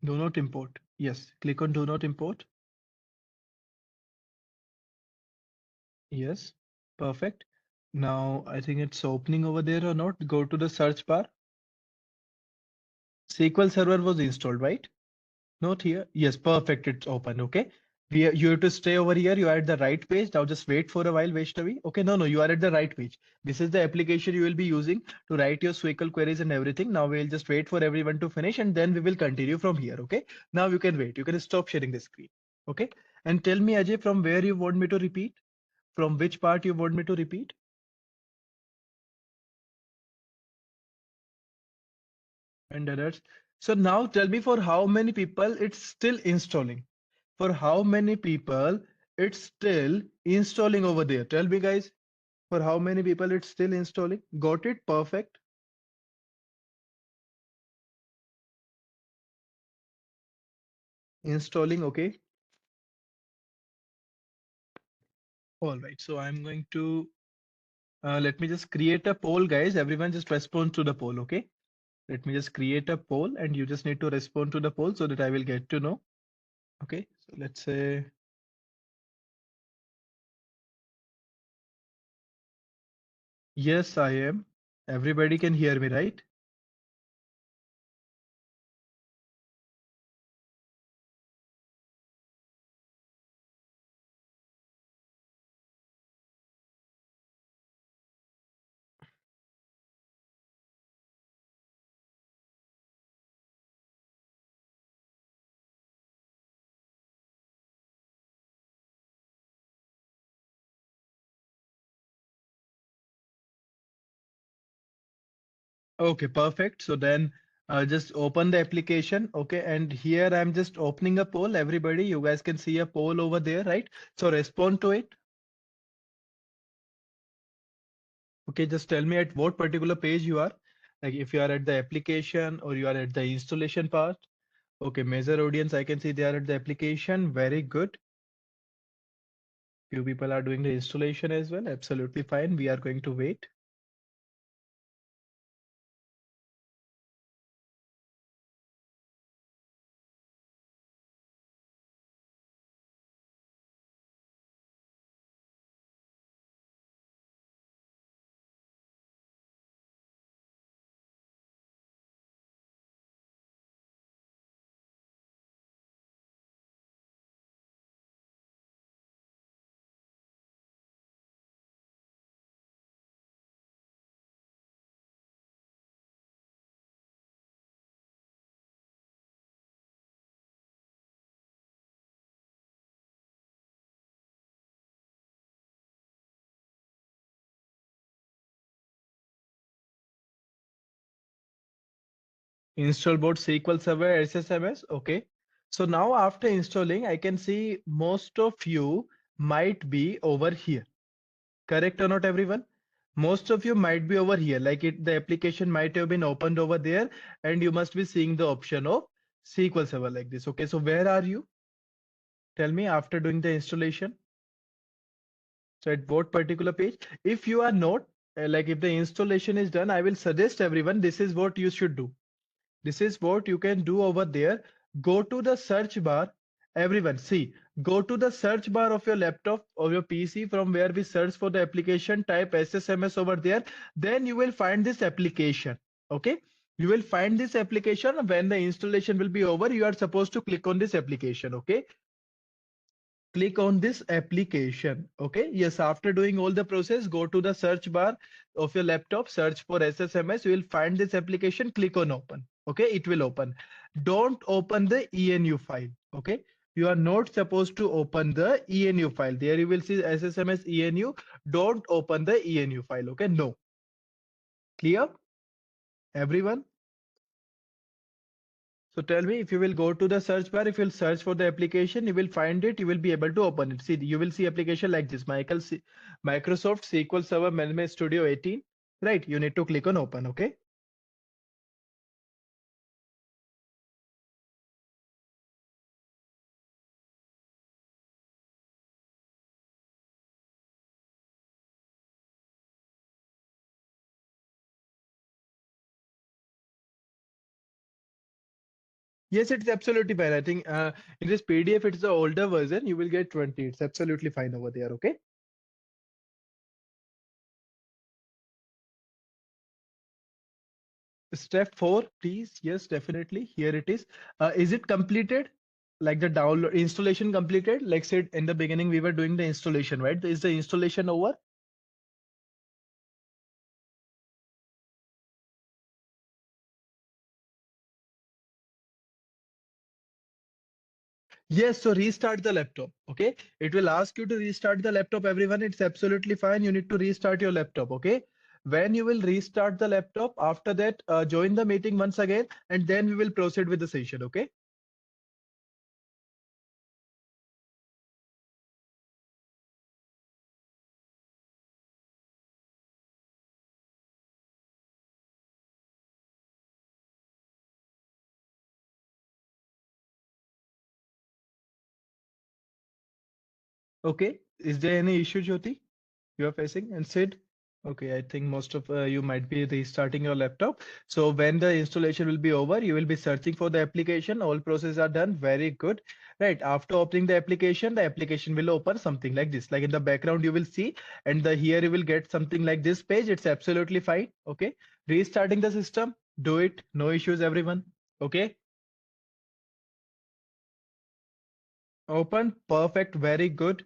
Do not import. Yes, click on do not import. Yes, perfect. Now I think it's opening over there or not. Go to the search bar. SQL Server was installed, right? Not here. Yes, perfect. It's open. Okay. You have to stay over here. You are at the right page. Now just wait for a while, Vaishnavi. Okay, no, you are at the right page. This is the application you will be using to write your SQL queries and everything. Now we'll just wait for everyone to finish and then we will continue from here. Okay. Now you can wait. You can stop sharing the screen. Okay. And tell me, Ajay, from where you want me to repeat? From which part you want me to repeat? And others. So now tell me for how many people it's still installing. For how many people it's still installing over there? Tell me, guys, for how many people it's still installing? Got it? Perfect. Installing, okay. All right. So I'm going to let me just create a poll, guys. Everyone just respond to the poll, okay? Let me just create a poll and you just need to respond to the poll so that I will get to know. Okay. So let's say, yes, I am. Everybody can hear me, right? Okay, perfect. So then just open the application. Okay, and here I'm just opening a poll. Everybody, you guys can see a poll over there, right? So respond to it. Okay, just tell me at what particular page you are. Like if you are at the application or you are at the installation part. Okay, major audience, I can see they are at the application. Very good. Few people are doing the installation as well. Absolutely fine. We are going to wait. Install both SQL Server SSMS. Okay. So now after installing, I can see most of you might be over here. Correct or not, everyone? Most of you might be over here. Like the application might have been opened over there, and you must be seeing the option of SQL Server like this. Okay. So where are you? Tell me after doing the installation. So at what particular page? If you are not, like if the installation is done, I will suggest everyone, this is what you should do. This is what you can do over there. Go to the search bar. Everyone, see, go to the search bar of your laptop or your PC from where we search for the application, type SSMS over there. Then you will find this application. Okay. You will find this application when the installation will be over. You are supposed to click on this application. Okay. Click on this application. Okay. Yes. After doing all the process, go to the search bar of your laptop, search for SSMS. You will find this application. Click on open. Okay. It will open. Don't open the ENU file. Okay. You are not supposed to open the ENU file. There you will see SSMS ENU. Don't open the ENU file. Okay. No. Clear? Everyone? So tell me, if you will go to the search bar, if you'll search for the application, you will find it, you will be able to open it. See, you will see application like this, Microsoft SQL Server Management Studio 18, right? You need to click on open, okay? Yes, it's absolutely fine. I think in this PDF, it's the older version. You will get 20. It's absolutely fine over there, okay? Step 4, please. Yes, definitely. Here it is. Is it completed? Like the download installation completed? Like said in the beginning, we were doing the installation, right? Is the installation over? Yes, so restart the laptop. Okay. It will ask you to restart the laptop, everyone. It's absolutely fine. You need to restart your laptop. Okay. When you will restart the laptop, after that, join the meeting once again, and then we will proceed with the session. Okay. Okay. Is there any issue, Jyoti, you are facing? And Sid? Okay, I think most of you might be restarting your laptop. So when the installation will be over, you will be searching for the application. All processes are done. Very good. Right. After opening the application will open something like this. Like in the background, you will see, and the here you will get something like this page. It's absolutely fine. Okay. Restarting the system. Do it. No issues, everyone. Okay. Open. Perfect. Very good.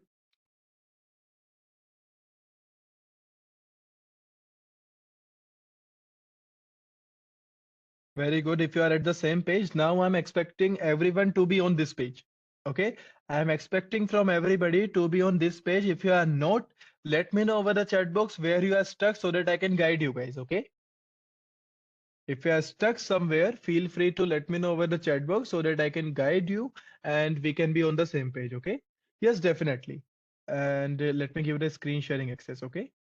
Very good. If you are at the same page, now I'm expecting everyone to be on this page. Okay. I'm expecting from everybody to be on this page. If you are not, let me know over the chat box where you are stuck so that I can guide you guys. Okay. If you are stuck somewhere, feel free to let me know over the chat box so that I can guide you and we can be on the same page. Okay. Yes, definitely. And let me give the screen sharing access. Okay.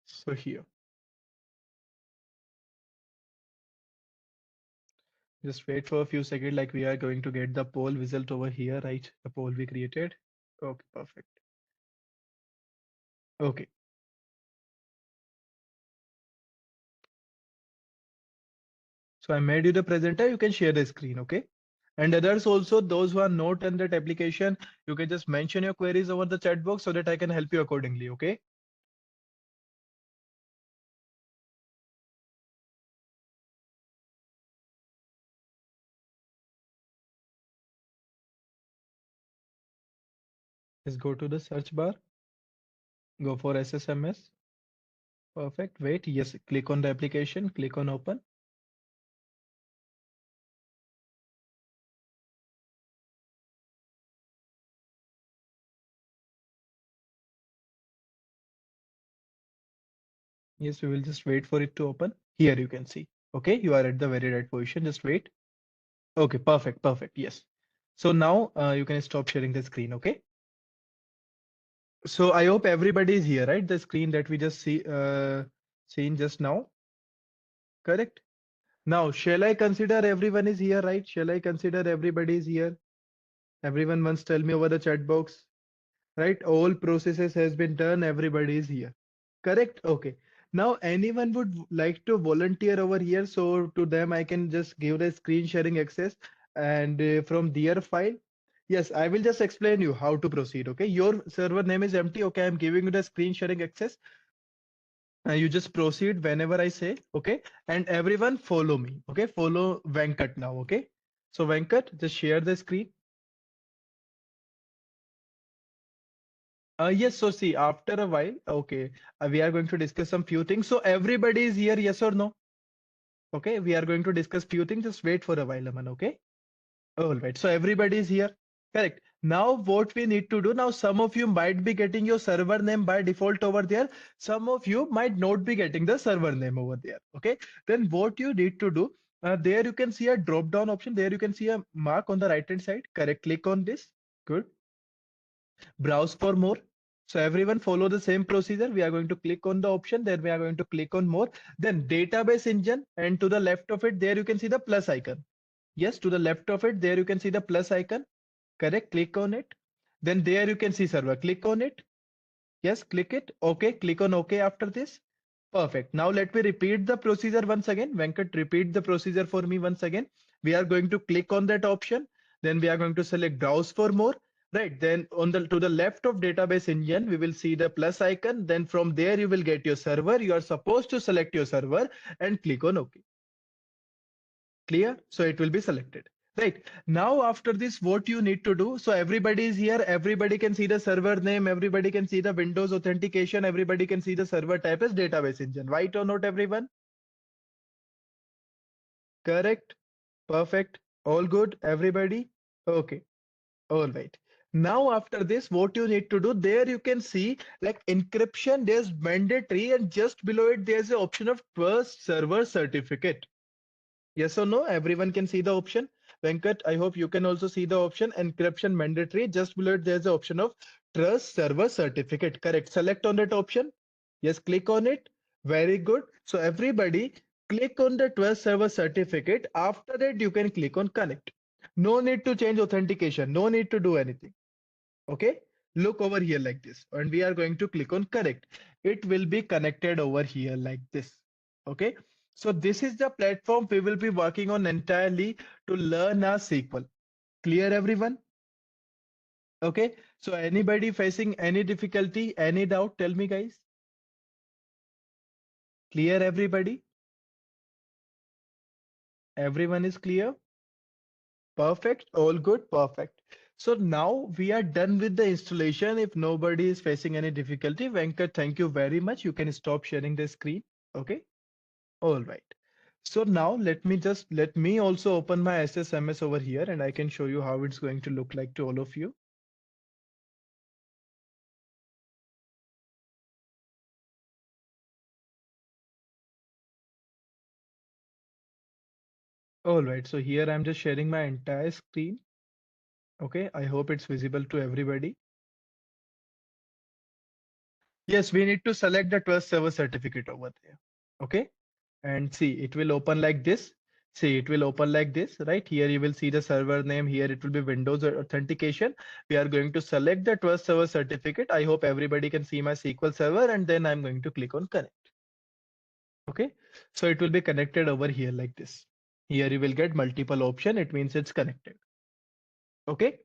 So here. Just wait for a few seconds, like we are going to get the poll result over here, right? The poll we created. Okay, perfect. Okay, so I made you the presenter. You can share the screen, okay? And others also, those who are not in that application, you can just mention your queries over the chat box so that I can help you accordingly, okay? Just go to the search bar, go for SSMS. Perfect. Wait, yes, click on the application, click on open. Yes, we will just wait for it to open. Here you can see. Okay, you are at the very right position. Just wait. Okay, perfect, perfect. Yes. So now you can stop sharing the screen. Okay. So I hope everybody is here, right? The screen that we just seen just now. Correct. Now, shall I consider everyone is here, right? Shall I consider everybody is here? Everyone once tell me over the chat box, right? All processes has been done. Everybody is here. Correct? Okay. Now, anyone would like to volunteer over here. So to them, I can just give the screen sharing access and from their file. Yes, I will just explain you how to proceed. Okay. Your server name is empty. Okay. I'm giving you the screen sharing access. You just proceed whenever I say. Okay. And everyone follow me. Okay. Follow Venkat now. Okay. So Venkat, just share the screen. Yes, so see, after a while, okay, we are going to discuss some few things. So everybody is here, yes or no? Okay, we are going to discuss few things. Just wait for a while, Aman. Okay. All right. So everybody is here. Correct. Now what we need to do now, some of you might be getting your server name by default over there. Some of you might not be getting the server name over there. Okay. Then what you need to do, there you can see a drop down option. There you can see a mark on the right hand side. Correct. Click on this. Good. Browse for more. So everyone follow the same procedure. We are going to click on the option, then we are going to click on more, then database engine, and to the left of it, there you can see the plus icon. Yes, to the left of it, there you can see the plus icon. Correct, click on it. Then there you can see server, click on it. Yes, click it. Okay, click on OK after this. Perfect. Now let me repeat the procedure once again. Venkat, repeat the procedure for me once again. We are going to click on that option. Then we are going to select browse for more. Right. Then on the to the left of database engine, we will see the plus icon. Then from there, you will get your server. You are supposed to select your server and click on OK. Clear? So it will be selected. Right. Now after this, what you need to do. So everybody is here. Everybody can see the server name. Everybody can see the Windows authentication. Everybody can see the server type as database engine. Right or not, everyone? Correct. Perfect. All good. Everybody. Okay. All right. Now after this, what you need to do, there you can see like encryption, there's mandatory, and just below it, there's the option of trust server certificate. Yes or no? Everyone can see the option. Venkat, I hope you can also see the option encryption mandatory. Just below it, there's the option of trust server certificate. Correct. Select on that option. Yes, click on it. Very good. So everybody click on the trust server certificate. After that, you can click on connect. No need to change authentication. No need to do anything. Okay. Look over here like this. And we are going to click on connect. It will be connected over here like this. Okay. So this is the platform we will be working on entirely to learn our SQL. Clear everyone? Okay. So anybody facing any difficulty, any doubt, tell me guys. Clear everybody? Everyone is clear? Perfect. All good. Perfect. So now we are done with the installation. If nobody is facing any difficulty, Venkat, thank you very much. You can stop sharing the screen. Okay. All right. So now let me also open my SSMS over here and I can show you how it's going to look like to all of you. All right. So here I'm just sharing my entire screen. Okay. I hope it's visible to everybody. Yes, we need to select the trust server certificate over there. Okay. And see, it will open like this. See, it will open like this, right? Here you will see the server name. Here it will be Windows authentication. We are going to select the trust server certificate. I hope everybody can see my SQL server and then I'm going to click on connect. Okay. So it will be connected over here like this. Here you will get multiple option. It means it's connected. Okay.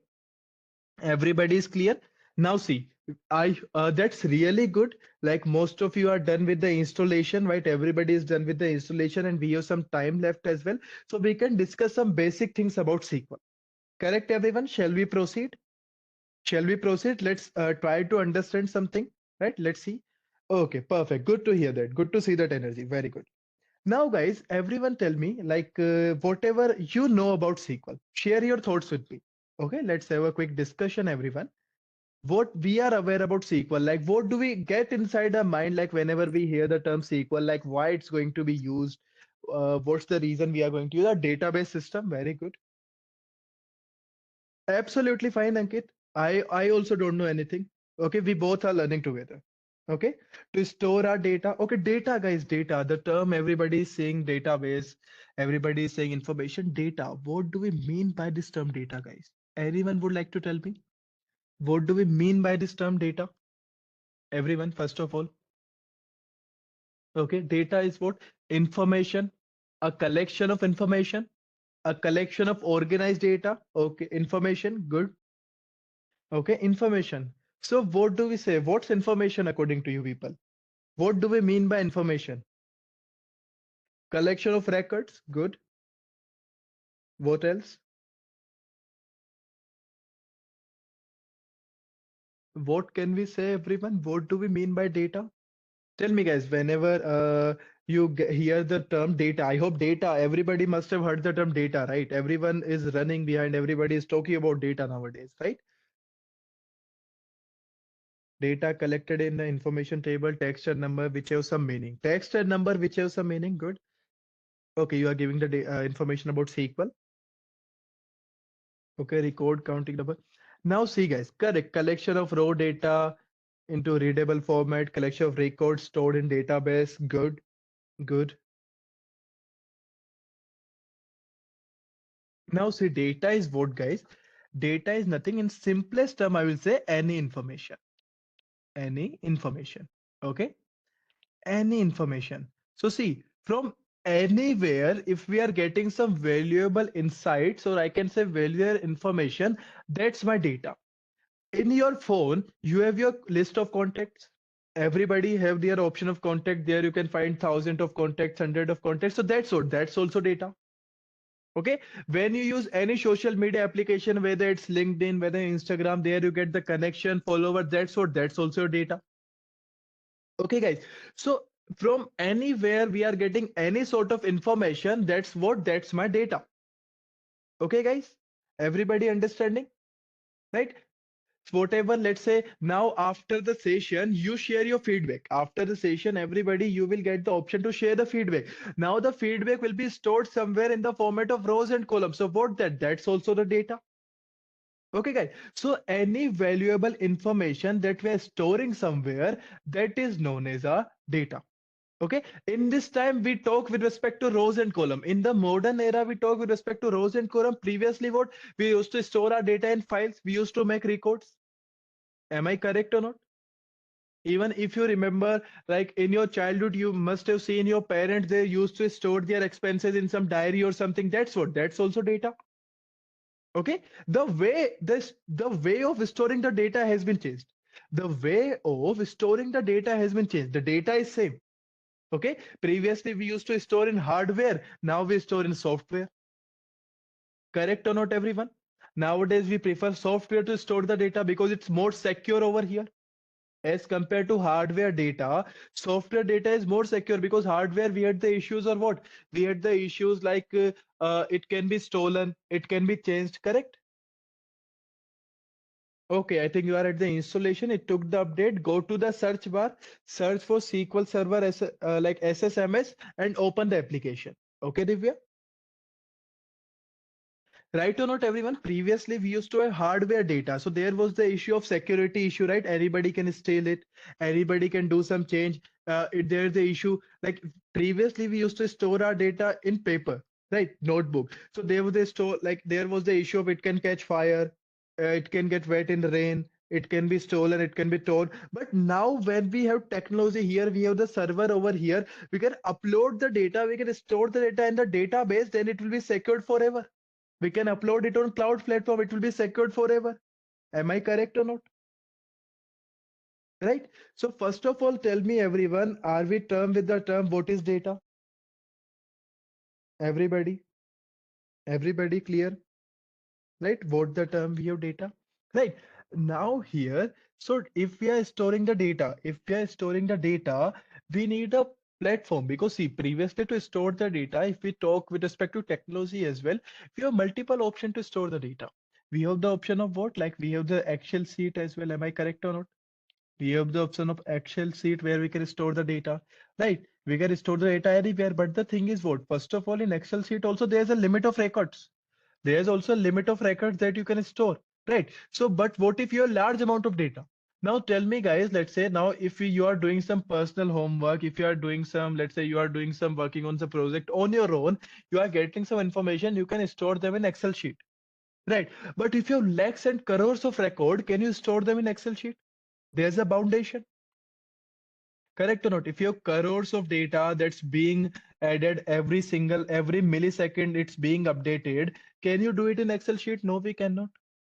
Everybody is clear. Now see, I that's really good. Like most of you are done with the installation, right? Everybody is done with the installation and we have some time left as well. So we can discuss some basic things about SQL. Correct, everyone? Shall we proceed? Shall we proceed? Let's try to understand something, right? Let's see. Okay, perfect. Good to hear that. Good to see that energy. Very good. Now, guys, everyone tell me like whatever you know about SQL. Share your thoughts with me. Okay, let's have a quick discussion, everyone. what we are aware about SQL, like what do we get inside our mind, like whenever we hear the term SQL, like why it's going to be used, what's the reason we are going to use a database system? Very good. Absolutely fine, Ankit. I also don't know anything. Okay, we both are learning together. Okay, to store our data. Okay, data, guys, data. The term everybody is saying database, everybody is saying information. Data. What do we mean by this term data, guys? Anyone would like to tell me? What do we mean by this term data? Everyone, first of all. Okay, data is what? Information, a collection of information, a collection of organized data. Okay, information, good. Okay, information. So what do we say? What's information according to you people? What do we mean by information? Collection of records, good. What else? What can we say, everyone? What do we mean by data? Tell me, guys, whenever hear the term data, I hope data, everybody must have heard the term data, right? Everyone is running behind, everybody is talking about data nowadays, right? Data collected in the information table, text and number, which have some meaning. Text and number, which have some meaning, good. Okay, you are giving the information about SQL. Okay, record counting number. Now see, guys, correct. Collection of raw data into readable format, collection of records stored in database, good, good. Now see, data is what, guys? Data is nothing, in simplest term, I will say any information. Any information. Okay? Any information. So see, from anywhere, if we are getting some valuable insights, or I can say valuable information, that's my data. In your phone, you have your list of contacts. Everybody have their option of contact there. You can find thousands of contacts, hundred of contacts. So that's what, that's also data. Okay, when you use any social media application, whether it's LinkedIn, whether Instagram, there you get the connection, follower, that's what, that's also data. Okay, guys, so from anywhere we are getting any sort of information, that's what, that's my data. Okay, guys, everybody understanding, right? Whatever, let's say now after the session you share your feedback. After the session, everybody, you will get the option to share the feedback. Now the feedback will be stored somewhere in the format of rows and columns. So what, that's also the data. Okay, guys, so any valuable information that we are storing somewhere, that is known as a data. Okay, in this time we talk with respect to rows and column. In the modern era, we talk with respect to rows and column. Previously, what we used to store our data in files, we used to make records. Am I correct or not? Even if you remember, like in your childhood, you must have seen your parents, they used to store their expenses in some diary or something. That's what, that's also data. Okay, the way of storing the data has been changed. The way of storing the data has been changed. The data is same. Okay, previously we used to store in hardware, now we store in software. Correct or not, everyone? Nowadays we prefer software to store the data because it's more secure over here. As compared to hardware data, software data is more secure, because hardware we had the issues, or what, we had the issues like it can be stolen, it can be changed, correct? Okay, I think you are at the installation. It took the update. Go to the search bar, search for SQL Server like SSMS, and open the application. Okay, Divya? Right or not, everyone? Previously, we used to have hardware data. So there was the issue of security issue, right? Anybody can steal it. Anybody can do some change. There's the issue. Like previously, we used to store our data in paper, right? Notebook. So there was the store, like there was the issue of it can catch fire. It can get wet in the rain. It can be stolen. It can be torn. But now when we have technology here, we have the server over here. We can upload the data. We can store the data in the database. Then it will be secured forever. We can upload it on cloud platform. It will be secured forever. Am I correct or not? Right. So first of all, tell me, everyone, are we term with the term what is data? Everybody, everybody clear? Right. What the term we have data? Right. Now here, so if we are storing the data, we need a platform, because see, previously to store the data, if we talk with respect to technology as well, we have multiple options to store the data. We have the option of what? Like we have the Excel sheet as well. Am I correct or not? We have the option of Excel sheet where we can store the data, right? We can store the data anywhere. But the thing is what? First of all, in Excel sheet also there's a limit of records. There's also a limit of records that you can store, right? So, but what if you have large amount of data? Now tell me guys, let's say now if you are doing some personal homework, if you are doing some, let's say you are doing some working on the project on your own, you are getting some information, you can store them in Excel sheet, right? But if you have lakhs and crores of record, can you store them in Excel sheet? There's a foundation. Correct or not? If you have crores of data that's being added every millisecond, it's being updated. Can you do it in Excel sheet? No, we cannot.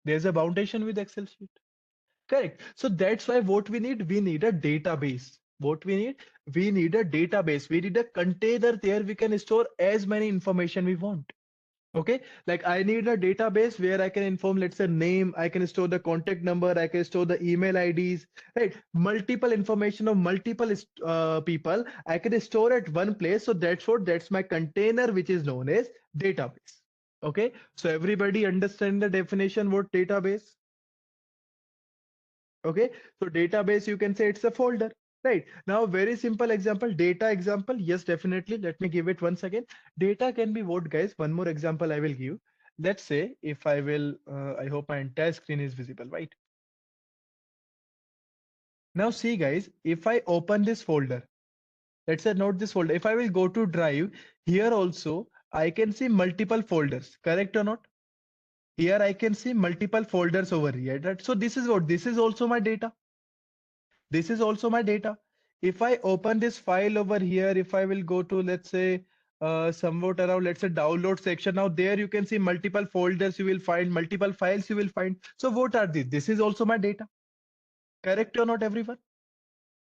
There's a foundation with Excel sheet. Correct. So that's why what we need a database. What we need a database. We need a container there we can store as many information we want. Okay, like I need a database where I can inform, let's say name, I can store the contact number, I can store the email IDs, right? Multiple information of multiple people, I can store at one place. So that's my container, which is known as database. Okay, so everybody understand the definition what database? Okay, so database, you can say it's a folder, right? Now very simple example, data example. Yes, definitely, let me give it once again. Data can be what, guys? One more example I will give. Let's say if I will I hope my entire screen is visible, right? Now see guys, if I open this folder, let's say not this folder, if I will go to drive, here also I can see multiple folders, correct or not? Here I can see multiple folders over here, right? So this is what, this is also my data. This is also my data. If I open this file over here, if I will go to, let's say, somewhat around, let's say download section. Now there you can see multiple folders you will find, multiple files you will find. So what are these? This is also my data. Correct or not, everyone?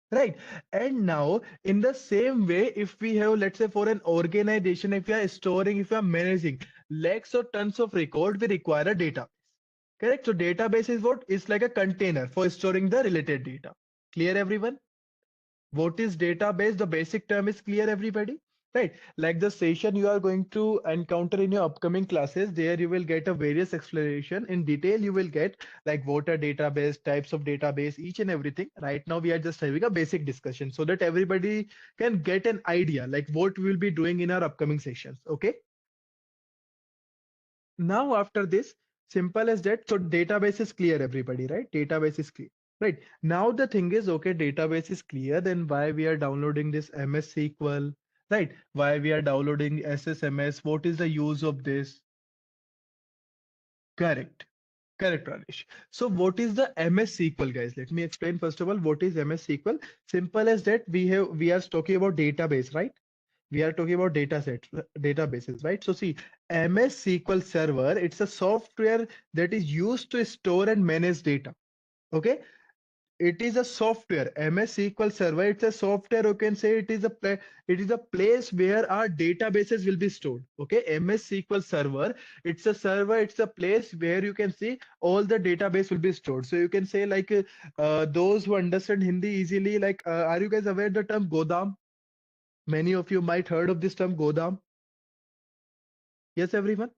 Right. And now in the same way, if we have, let's say for an organization, if you are storing, if you are managing lakhs or tons of record, we require a database. Correct. So database is what? It's like a container for storing the related data. Clear, everyone? What is database? The basic term is clear, everybody, right? Like the session you are going to encounter in your upcoming classes, there you will get a various explanation in detail. You will get like what are database, types of database, each and everything. Right now we are just having a basic discussion so that everybody can get an idea like what we will be doing in our upcoming sessions. Okay, now after this, simple as that. So database is clear, everybody, right? Database is clear, right? Now the thing is, okay, database is clear, then why we are downloading this MS SQL, right? Why we are downloading SSMS? What is the use of this? Correct. Correct, Rajesh. So what is the MS SQL, guys? Let me explain first of all what is MS SQL. Simple as that. We are talking about database, right? We are talking about data sets, databases, right? So see, MS SQL Server, it's a software that is used to store and manage data. Okay, it is a software. MS SQL Server, it's a software. You can say it is a place where our databases will be stored. Okay, MS SQL Server, it's a server. It's a place where you can see all the database will be stored. So you can say like those who understand Hindi easily, like are you guys aware the term Godam? Many of you might heard of this term Godam. Yes, everyone.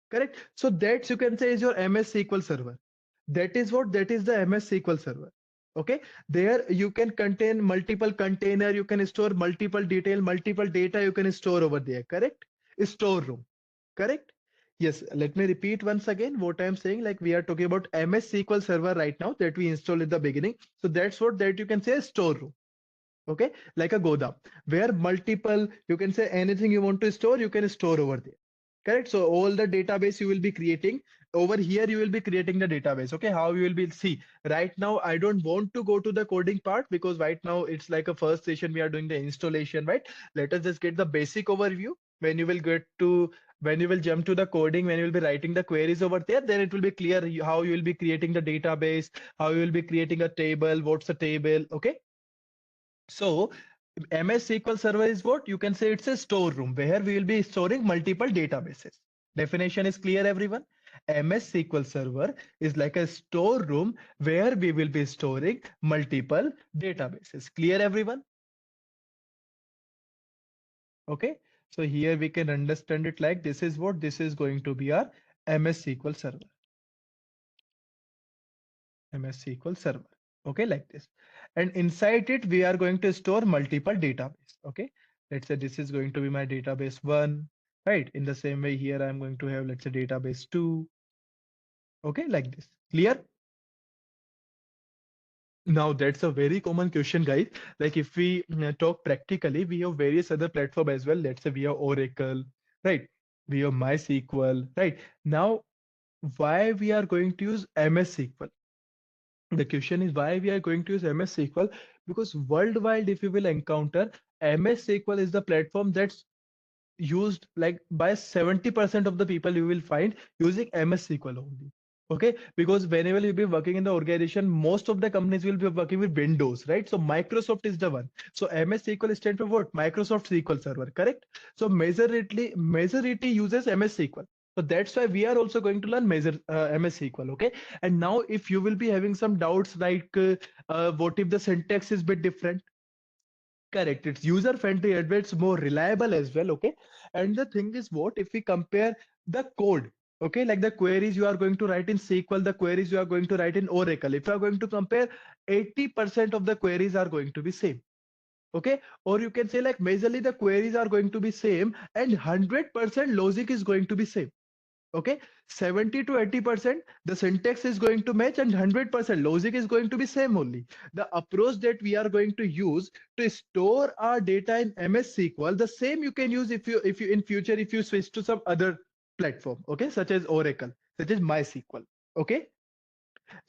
Correct. So that's you can say is your MS SQL Server. That is what that is the MS SQL Server. Okay. There you can contain multiple container. You can store multiple detail, multiple data. You can store over there. Correct. Storeroom. Correct. Yes. Let me repeat once again what I'm saying. Like we are talking about MS SQL Server right now that we installed at the beginning. So that's what that you can say storeroom. Okay, like a godam where multiple, you can say anything you want to store, you can store over there. Correct. So all the database you will be creating over here, you will be creating the database. Okay, how you will be, see, right now I don't want to go to the coding part because right now it's like a first session, we are doing the installation, right? Let us just get the basic overview. When you will get to, when you will jump to the coding, when you will be writing the queries over there, then it will be clear how you will be creating the database, how you will be creating a table, what's a table. Okay, so MS SQL Server is what? You can say it's a storeroom where we will be storing multiple databases. Definition is clear, everyone. MS SQL Server is like a storeroom where we will be storing multiple databases. Clear, everyone? Okay. So here we can understand it like this is what this is going to be our MS SQL Server. MS SQL Server. Okay, like this. And inside it, we are going to store multiple database. Okay, let's say this is going to be my database one, right? In the same way here, I'm going to have, let's say, database two. Okay, like this. Clear? Now that's a very common question, guys. Like if we talk practically, we have various other platform as well. Let's say we have Oracle, right? We have MySQL, right? Now, why we are going to use MS SQL? The question is why we are going to use MS SQL, because worldwide, if you will encounter, MS SQL is the platform that's used like by 70% of the people you will find using MS SQL only. Okay, because whenever you'll be working in the organization, most of the companies will be working with Windows, right? So Microsoft is the one. So MS SQL stands for what? Microsoft SQL Server, correct? So majority uses MS SQL. So that's why we are also going to learn MS SQL. Okay, and now if you will be having some doubts like what if the syntax is bit different? Correct. It's user friendly and it's more reliable as well. Okay. And the thing is what if we compare the code, okay, like the queries you are going to write in SQL, the queries you are going to write in Oracle, if you are going to compare, 80% of the queries are going to be same. Okay. Or you can say like majorly the queries are going to be same and 100% logic is going to be same. Okay, 70 to 80% the syntax is going to match and 100% logic is going to be same only. The approach that we are going to use to store our data in MS SQL, the same you can use if you in future if you switch to some other platform, okay, such as Oracle, such as MySQL. Okay,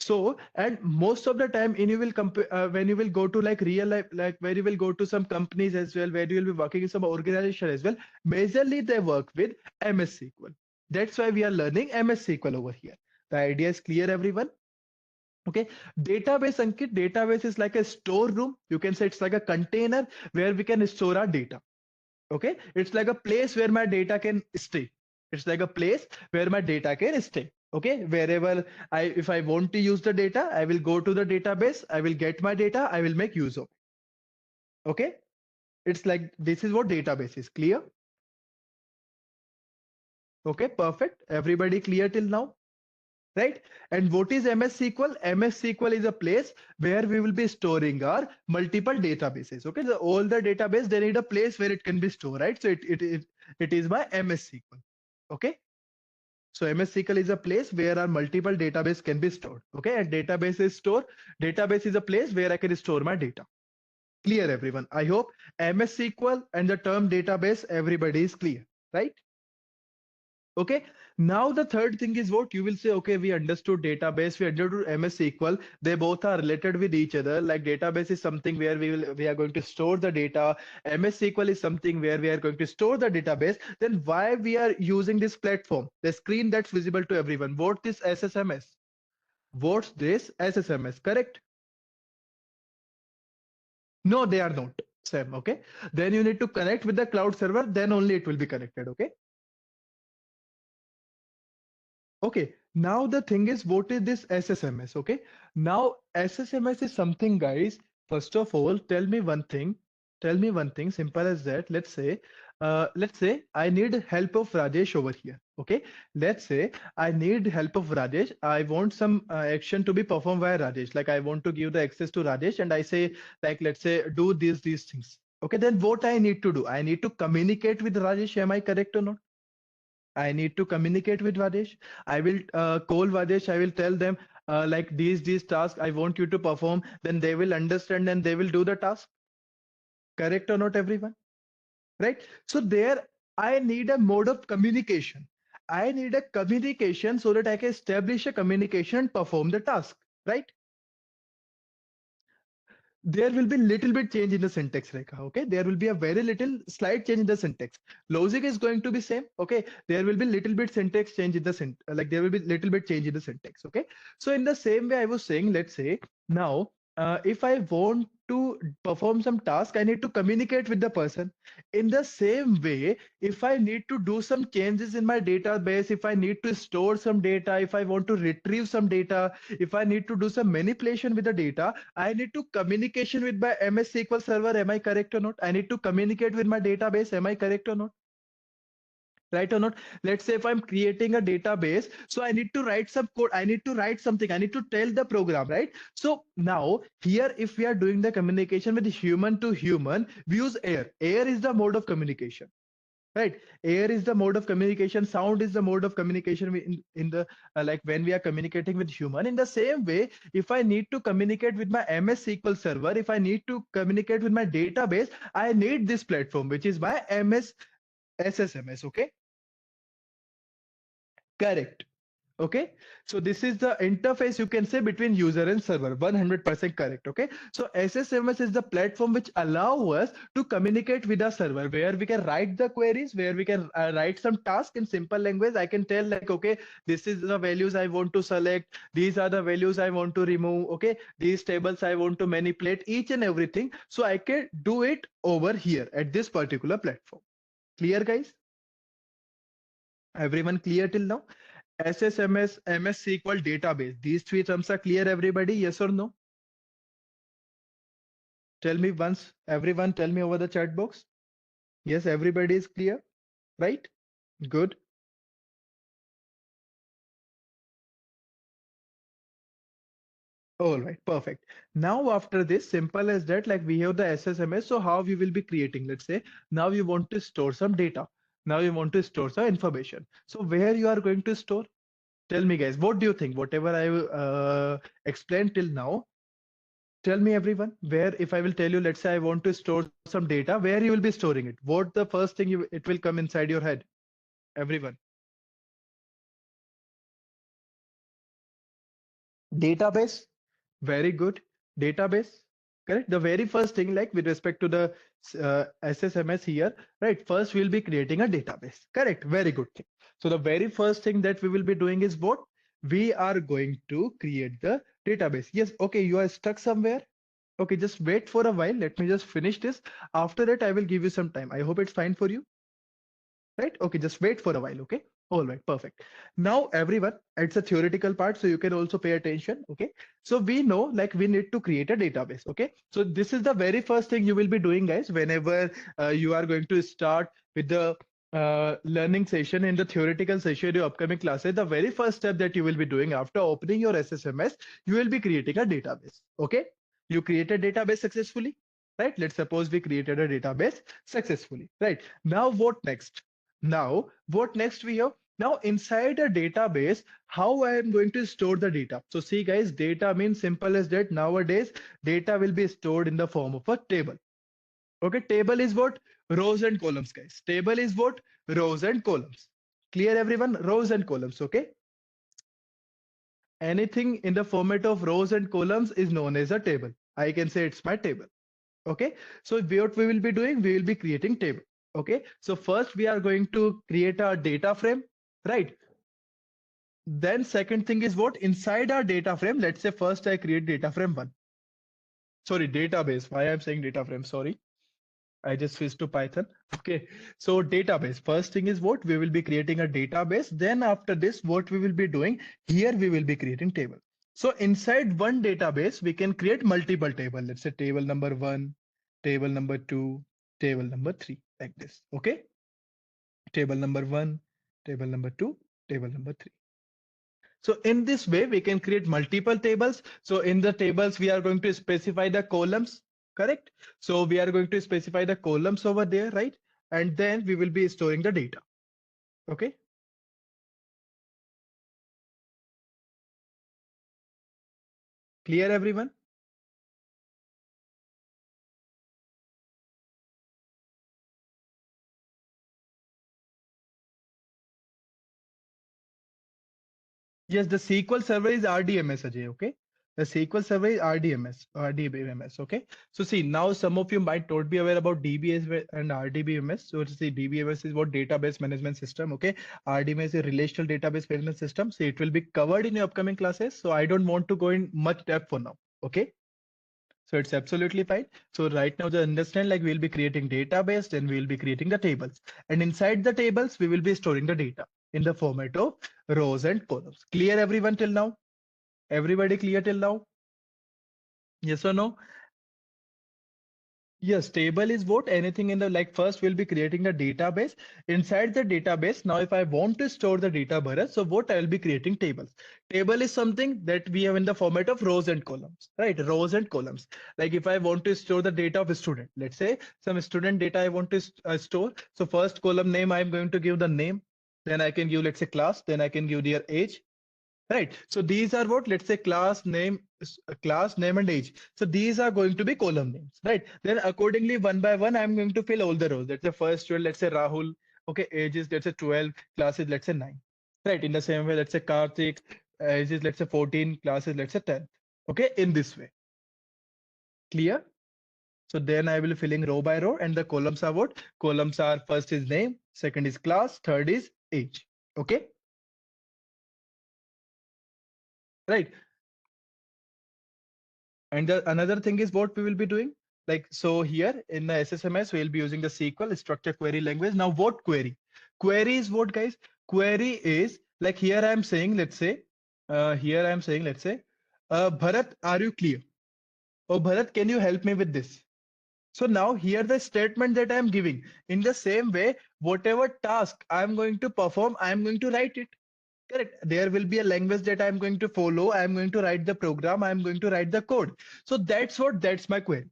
so and most of the time in you will compare when you will go to like real life, like where you will go to some companies as well, where you will be working in some organization as well, majorly they work with MS SQL. That's why we are learning MS SQL over here. The idea is clear, everyone? Okay, database, Ankit, database is like a storeroom, you can say. It's like a container where we can store our data. Okay, it's like a place where my data can stay. It's like a place where my data can stay. Okay, wherever if I want to use the data, I will go to the database, I will get my data, I will make use of it. Okay, it's like this is what database is. Clear? Okay, perfect. Everybody clear till now? Right? And what is MS SQL? MS SQL is a place where we will be storing our multiple databases. Okay, all the database, they need a place where it can be stored, right? So it is my MS SQL. Okay, so MS SQL is a place where our multiple database can be stored. Okay, and database is a place where I can store my data. Clear, everyone? I hope MS SQL and the term database, everybody is clear, right? Okay, now the third thing is what you will say, okay, we understood database, we understood MS SQL, they both are related with each other. Like database is something where we are going to store the data, MS SQL is something where we are going to store the database. Then why we are using this platform, the screen that's visible to everyone? What this SSMS? What's this SSMS? Correct? No, they are not same. Okay, then you need to connect with the cloud server, then only it will be connected. Okay. Okay, now the thing is, what is this SSMS? Okay, now SSMS is something, guys. First of all, tell me one thing. Tell me one thing, simple as that. Let's say I need help of Rajesh over here. Okay, let's say I need help of Rajesh. I want some action to be performed by Rajesh. Like I want to give the access to Rajesh, and I say, like, let's say, do these things. Okay, then what I need to do? I need to communicate with Rajesh. Am I correct or not? I need to communicate with Vadesh. I will call Vadesh. I will tell them like these tasks I want you to perform. Then they will understand and they will do the task. Correct or not, everyone? Right? So there, I need a mode of communication. I need a communication so that I can establish a communication and perform the task. Right? There will be little bit change in the syntax, Rekha. Okay, there will be a very little slight change in the syntax. Logic is going to be same. Okay, there will be little bit syntax change in the like there will be little bit change in the syntax. Okay, so in the same way I was saying, let's say now if I want to perform some task, I need to communicate with the person. In the same way, if I need to do some changes in my database, if I need to store some data, if I want to retrieve some data, if I need to do some manipulation with the data, I need to communication with my MS SQL server. Am I correct or not? I need to communicate with my database. Am I correct or not? right or not? Let's say if I'm creating a database, so I need to write some code, I need to write something, I need to tell the program, right? So now here, if we are doing the communication with human to human, we use air. Air is the mode of communication, right? Air is the mode of communication, sound is the mode of communication in the like when we are communicating with human. In the same way, if I need to communicate with my MS SQL server, if I need to communicate with my database, I need this platform, which is my MS SSMS. Okay, correct. Okay, so this is the interface, you can say, between user and server. 100% correct. Okay, so SSMS is the platform which allow us to communicate with a server, where we can write the queries, where we can write some task in simple language. I can tell like, okay, this is the values I want to select, these are the values I want to remove, okay, these tables I want to manipulate, each and everything. So I can do it over here at this particular platform. Clear, guys? Everyone clear till now? SSMS, MS SQL database. These three terms are clear, everybody? Yes or no? Tell me once. Everyone tell me over the chat box. Yes, everybody is clear, right? Good. All right, perfect. Now after this, simple as that, like we have the SSMS. So how we will be creating? Let's say now you want to store some data. Now you want to store some information. So where you are going to store? Tell me, guys. What do you think? Whatever I explained till now, tell me everyone, where if I will tell you, let's say I want to store some data, where you will be storing it? What the first thing it will come inside your head? Everyone. Database. Very good. Database. Correct. The very first thing, like with respect to the SSMS here, right? First, we'll be creating a database. Correct. Very good thing. So the very first thing that we will be doing is what? We are going to create the database. Yes. Okay. You are stuck somewhere. Okay, just wait for a while. Let me just finish this. After that, I will give you some time. I hope it's fine for you, right? Okay, just wait for a while. Okay. All right, perfect. Now, everyone, it's a theoretical part, so you can also pay attention. Okay. So we know like we need to create a database. Okay. So this is the very first thing you will be doing, guys, whenever you are going to start with the learning session in the theoretical session, your upcoming classes. The very first step that you will be doing after opening your SSMS, you will be creating a database. Okay. You created database successfully, right? Let's suppose we created a database successfully, right? Now what next? Now what next we have? Now inside a database, how I am going to store the data? So see guys, data means simple as that. Nowadays, data will be stored in the form of a table. Okay, table is what? Rows and columns, guys. Table is what? Rows and columns. Clear everyone? Rows and columns, okay? Anything in the format of rows and columns is known as a table. I can say it's my table. Okay, so what we will be doing, we will be creating table. Okay, so first we are going to create a data frame, right? Then second thing is what? Inside our data frame, let's say first I create data frame 1. Sorry, database. Why I'm saying data frame? Sorry, I just switched to Python. Okay, so database. First thing is what? We will be creating a database. Then after this, what we will be doing, here we will be creating table. So inside one database, we can create multiple table. Let's say table number 1, table number 2, table number 3, like this. Okay, table number 1, table number 2, table number 3. So in this way, we can create multiple tables. So in the tables, we are going to specify the columns, correct? So we are going to specify the columns over there, right? And then we will be storing the data. Okay. Clear, everyone? Yes, the SQL Server is RDMS, Ajay, okay? The SQL Server is RDMS, RDBMS, okay? So see, now some of you might not be aware about DBS and RDBMS. So see, DBMS is what? Database Management System, okay? RDMS is Relational Database Management System. So it will be covered in your upcoming classes. So I don't want to go in much depth for now, okay? So it's absolutely fine. So right now, just understand like we'll be creating database, then we'll be creating the tables. And inside the tables, we will be storing the data in the format of rows and columns. Clear everyone till now? Everybody clear till now? Yes or no? Yes, table is what? Anything in the like first we'll be creating the database. Inside the database, now if I want to store the data, Bharat, so what I will be creating tables. Table is something that we have in the format of rows and columns, right? Rows and columns. Like if I want to store the data of a student, let's say some student data I want to store. So first column name, I'm going to give the name. Then I can give, let's say class, then I can give their age, right? So these are what, let's say class name and age. So these are going to be column names, right? Then accordingly, one by one, I'm going to fill all the rows. Let's say first 12, let's say Rahul. Okay, age is let's say 12, class is let's say 9. Right. In the same way, let's say Karthik, age is let's say 14, class is let's say 10. Okay, in this way. Clear? So then I will be filling row by row, and the columns are what? Columns are first is name, second is class, third is age. Okay, right. And the another thing is what we will be doing. Like so here in the SSMS, we'll be using the SQL structure query language. Now what query? Query is what, guys? Query is like here I'm saying, let's say, Bharat, are you clear? Oh, Bharat, can you help me with this? So now here the statement that I'm giving in the same way, whatever task I'm going to perform, I'm going to write it. Correct. There will be a language that I'm going to follow. I'm going to write the program. I'm going to write the code. So that's my query.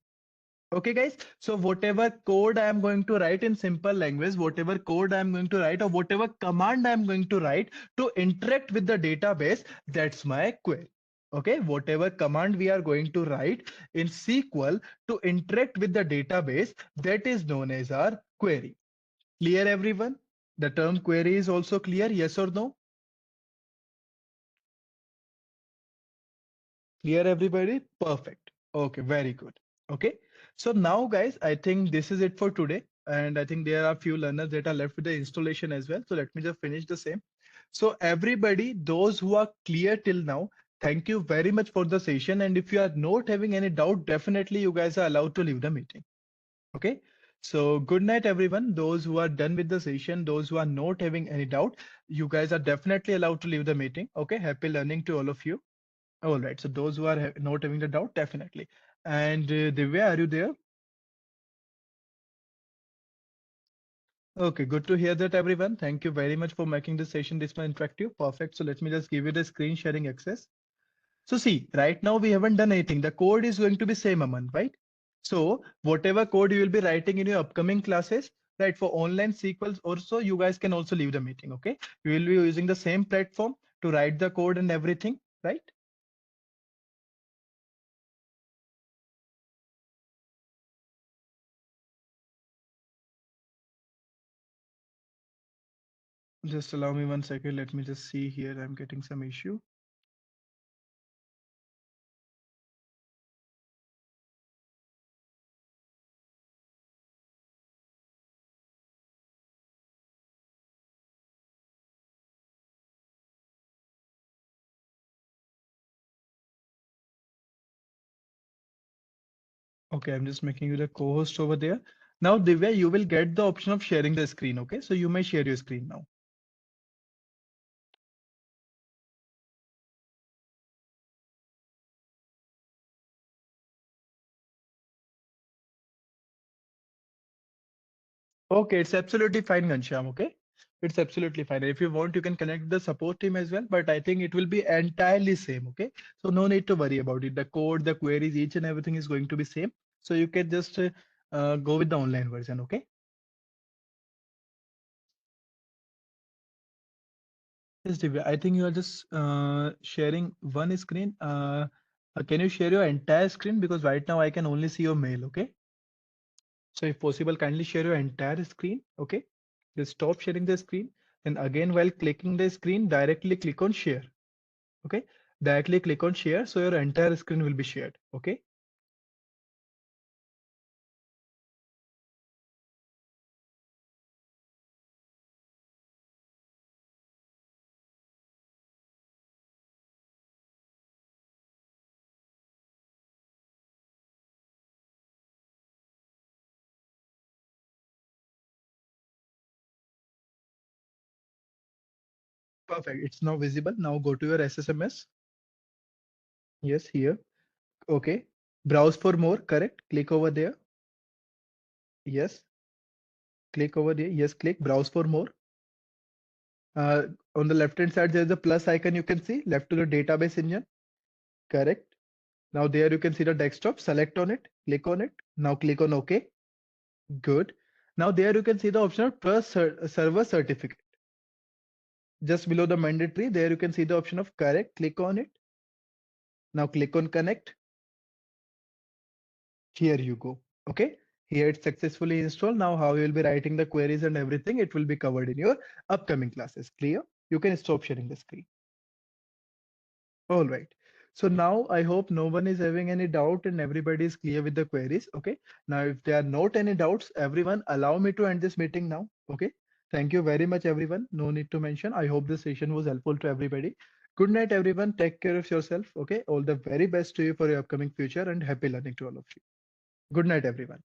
Okay, guys. So whatever code I'm going to write in simple language, whatever code I'm going to write or whatever command I'm going to write to interact with the database, that's my query. Okay, whatever command we are going to write in SQL to interact with the database, that is known as our query. Clear, everyone? The term query is also clear, yes or no? Clear, everybody? Perfect. Okay, very good. Okay, so now guys, I think this is it for today. And I think there are a few learners that are left with the installation as well. So let me just finish the same. So everybody, those who are clear till now, thank you very much for the session. And if you are not having any doubt, definitely you guys are allowed to leave the meeting. Okay. So good night, everyone. Those who are done with the session, those who are not having any doubt, you guys are definitely allowed to leave the meeting. Okay. Happy learning to all of you. All right. So those who are not having the doubt, definitely. And Divya, are you there? Okay, good to hear that, everyone. Thank you very much for making this session this much interactive. Perfect. So let me just give you the screen sharing access. So see, right now we haven't done anything. The code is going to be same, Aman, right? So whatever code you will be writing in your upcoming classes, right, for online sequels also, you guys can also leave the meeting. Okay, you will be using the same platform to write the code and everything, right? Just allow me 1 second. Let me just see here. I'm getting some issue. Okay, I'm just making you the co-host over there. Now, Divya, you will get the option of sharing the screen. Okay, so you may share your screen now. Okay, it's absolutely fine, Ghanshyam. Okay, it's absolutely fine. If you want, you can connect the support team as well, but I think it will be entirely same. Okay, so no need to worry about it. The code, the queries, each and everything is going to be same. So you can just go with the online version. Okay. Yes, Divya, I think you are just sharing one screen. Can you share your entire screen? Because right now I can only see your mail. Okay. So if possible, kindly share your entire screen. Okay. Just stop sharing the screen. And again, while clicking the screen, directly click on share. Okay. Directly click on share. So your entire screen will be shared. Okay. Perfect. It's now visible. Now go to your SSMS. Yes, here. Okay. Browse for more. Correct. Click over there. Yes, click over here. Yes, click browse for more. Uh, on the left hand side, there's a plus icon you can see left to the database engine. Correct. Now there you can see the desktop. Select on it, click on it. Now click on OK. Good. Now there you can see the option of server certificate. Just below the mandatory, there you can see the option of correct. Click on it. Now click on connect. Here you go. Okay. Here it's successfully installed. Now how you will be writing the queries and everything, it will be covered in your upcoming classes. Clear? You can stop sharing the screen. All right. So now I hope no one is having any doubt and everybody is clear with the queries. Okay. Now, if there are not any doubts, everyone allow me to end this meeting now. Okay. Thank you very much, everyone. No need to mention. I hope this session was helpful to everybody. Good night, everyone. Take care of yourself. Okay. All the very best to you for your upcoming future and happy learning to all of you. Good night, everyone.